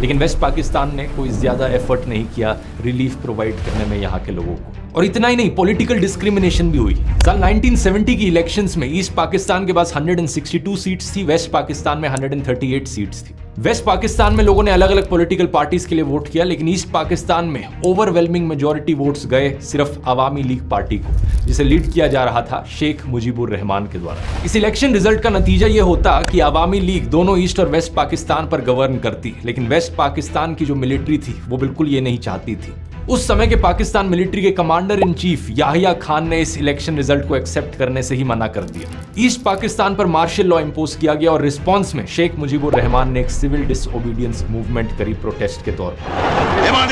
लेकिन waste Pakistan ने कोई ज्यादा effort नहीं किया relief provide करने में यहाँ के लोगों को। और इतना ही नहीं, पॉलिटिकल डिस्क्रिमिनेशन भी हुई। साल 1970 की इलेक्शंस में ईस्ट पाकिस्तान के पास 162 सीट्स थी, वेस्ट पाकिस्तान में 138 सीट्स थी। वेस्ट पाकिस्तान में लोगों ने अलग अलग पॉलिटिकल पार्टीज के लिए वोट किया, लेकिन ईस्ट पाकिस्तान में ओवरवेलमिंग मेजॉरिटी वोट्स गए सिर्फ अवामी लीग पार्टी को, जिसे लीड किया जा रहा था शेख मुजीबुर रहमान के द्वारा। इस इलेक्शन रिजल्ट का नतीजा यह होता कि अवामी लीग दोनों ईस्ट और वेस्ट पाकिस्तान पर गवर्न करती, लेकिन वेस्ट पाकिस्तान की जो मिलिट्री थी वो बिल्कुल ये नहीं चाहती थी। उस समय के पाकिस्तान मिलिट्री के commander in chief Yahya Khan ने इस इलेक्शन रिजल्ट को एक्सेप्ट करने से ही मना कर दिया। ईस्ट पाकिस्तान पर मार्शल लॉ इंपोज किया गया और रिस्पांस में शेख मुजीबुर रहमान ने एक सिविल डिसओबीडियंस मूवमेंट करी प्रोटेस्ट के तौर पर।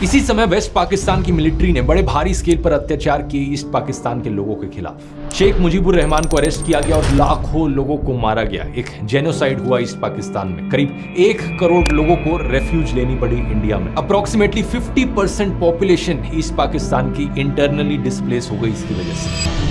इसी समय वेस्ट पाकिस्तान की मिलिट्री ने बड़े भारी स्केल पर अत्याचार किए ईस्ट पाकिस्तान के लोगों के खिलाफ। शेख मुजीबुर रहमान को अरेस्ट किया गया और लाखों लोगों को मारा गया। एक जेनोसाइड हुआ ईस्ट पाकिस्तान में। करीब 1 करोड़ लोगों को रेफ्यूज लेनी पड़ी इंडिया में। अप्रोक्सीमेटली 50% पॉपुलेशन ईस्ट पाकिस्तान की इंटरनली डिस्प्लेस हो गई इसकी वजह से।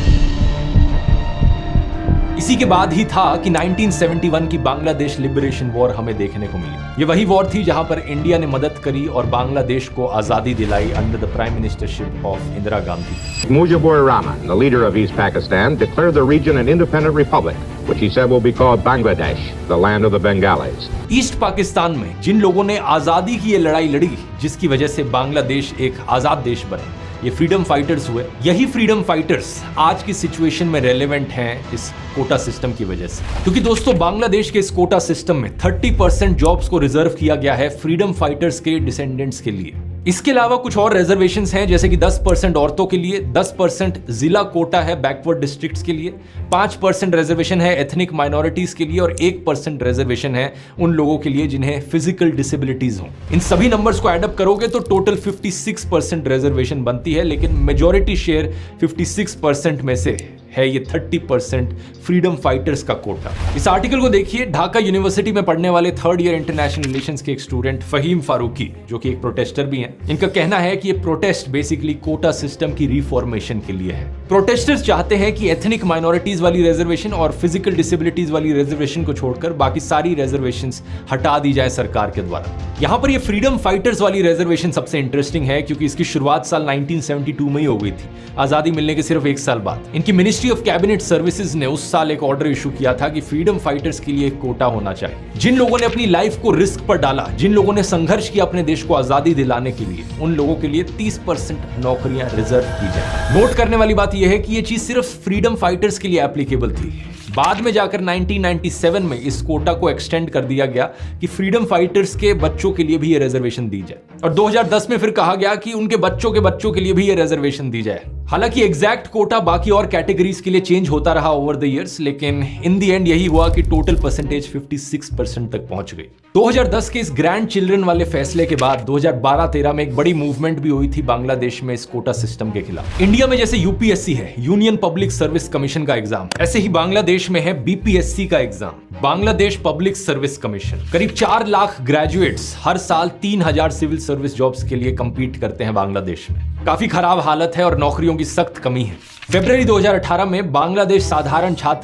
इसी के बाद ही था कि 1971 की बांग्लादेश लिबरेशन वॉर हमें देखने को मिली। ये वही वॉर थी जहां पर इंडिया ने मदद करी और बांग्लादेश को आजादी दिलाई under the prime ministership of Indira Gandhi. Mujibur Rahman, the leader of East Pakistan, declared the region an independent republic, which he said will be called Bangladesh, the land of the Bengalis. East Pakistan में जिन लोगों ने आजादी की ये लड़ाई लड़ी, जिसकी वजह से बांग्लादेश एक आजाद देश बना, ये फ्रीडम फाइटर्स हुए। यही फ्रीडम फाइटर्स आज की सिचुएशन में रेलेवेंट हैं इस कोटा सिस्टम की वजह से, क्योंकि दोस्तों बांग्लादेश के इस कोटा सिस्टम में 30% जॉब्स को रिजर्व किया गया है फ्रीडम फाइटर्स के डिसेंडेंट्स के लिए। इसके अलावा कुछ और रिजर्वेशंस हैं, जैसे कि 10% औरतों के लिए, 10% जिला कोटा है बैकवर्ड डिस्ट्रिक्ट्स के लिए, 5% रिजर्वेशन है एथनिक माइनॉरिटीज के लिए और 1% रिजर्वेशन है उन लोगों के लिए जिन्हें फिजिकल डिसेबिलिटीज हो। इन सभी नंबर्स को एडअप करोगे तो टोटल 56% रिजर्वेशन बनती है, लेकिन मेजॉरिटी शेयर 56% में से है ये 30% फ्रीडम फाइटर्स का कोटा। इस आर्टिकल को देखिए, ढाका यूनिवर्सिटी में पढ़ने वाले 3rd ईयर इंटरनेशनल रिलेशंस के एक स्टूडेंट फहीम फारूकी, जो कि एक प्रोटेस्टर भी हैं, इनका कहना है कि ये प्रोटेस्ट बेसिकली कोटा सिस्टम की रिफॉर्मेशन के लिए है। प्रोटेस्टर्स चाहते हैं कि एथनिक माइनॉरिटीज वाली रिजर्वेशन और फिजिकल डिसेबिलिटीज वाली रिजर्वेशन को छोड़कर बाकी सारी रिजर्वेशंस हटा दी जाए सरकार के द्वारा। यहां पर ये फ्रीडम फाइटर्स वाली रिजर्वेशन सबसे इंटरेस्टिंग है, क्योंकि इसकी शुरुआत साल 1972 में ही हो गई थी, आजादी मिलने के सिर्फ 1 साल बाद। इनकी मिनिस्ट्री ऑफ कैबिनेट सर्विसेज ने उस साल एक ऑर्डर इशू किया था कि फ्रीडम फाइटर्स के लिए एक कोटा होना चाहिए। जिन लोगों ने अपनी लाइफ को रिस्क पर डाला, जिन लोगों ने संघर्ष किया अपने देश को आजादी दिलाने के लिए, उन लोगों के लिए 30% नौकरियां रिजर्व की जाए। नोट करने वाली बात यह है कि यह चीज सिर्फ फ्रीडम फाइटर्स के लिए एप्लीकेबल थी। बाद में जाकर 1997 में इस कोटा को एक्सटेंड कर दिया गया कि फ्रीडम फाइटर्स के बच्चों के लिए भी ये रिजर्वेशन दी जाए, और 2010 में फिर कहा गया कि उनके बच्चों के लिए भी ये रिजर्वेशन दी जाए। हालांकि एग्जैक्ट कोटा बाकी और कैटेगरीज के लिए चेंज होता रहा ओवर द इयर्स, लेकिन इन द एंड यही हुआ कि टोटल परसेंटेज 56% तक पहुंच गई। 2010 के इस ग्रैंड चिल्ड्रन वाले फैसले के बाद 2012-13 में एक बड़ी मूवमेंट भी हुई थी बांग्लादेश में इस कोटा सिस्टम के खिलाफ। इंडिया में जैसे यूपीएससी है, यूनियन पब्लिक सर्विस कमीशन का एग्जाम, ऐसे ही बांग्लादेश में है बीपीएससी का exam, Bangladesh public service commission. करीब 4 लाख ग्रेजुएट्स हर साल 3000 सिविल सर्विस जॉब्स के लिए कंपीट करते हैं बांग्लादेश में। काफी खराब हालत है और नौकरियों की सख्त कमी है। फरवरी 2018 में बांग्लादेश साधारण छात्र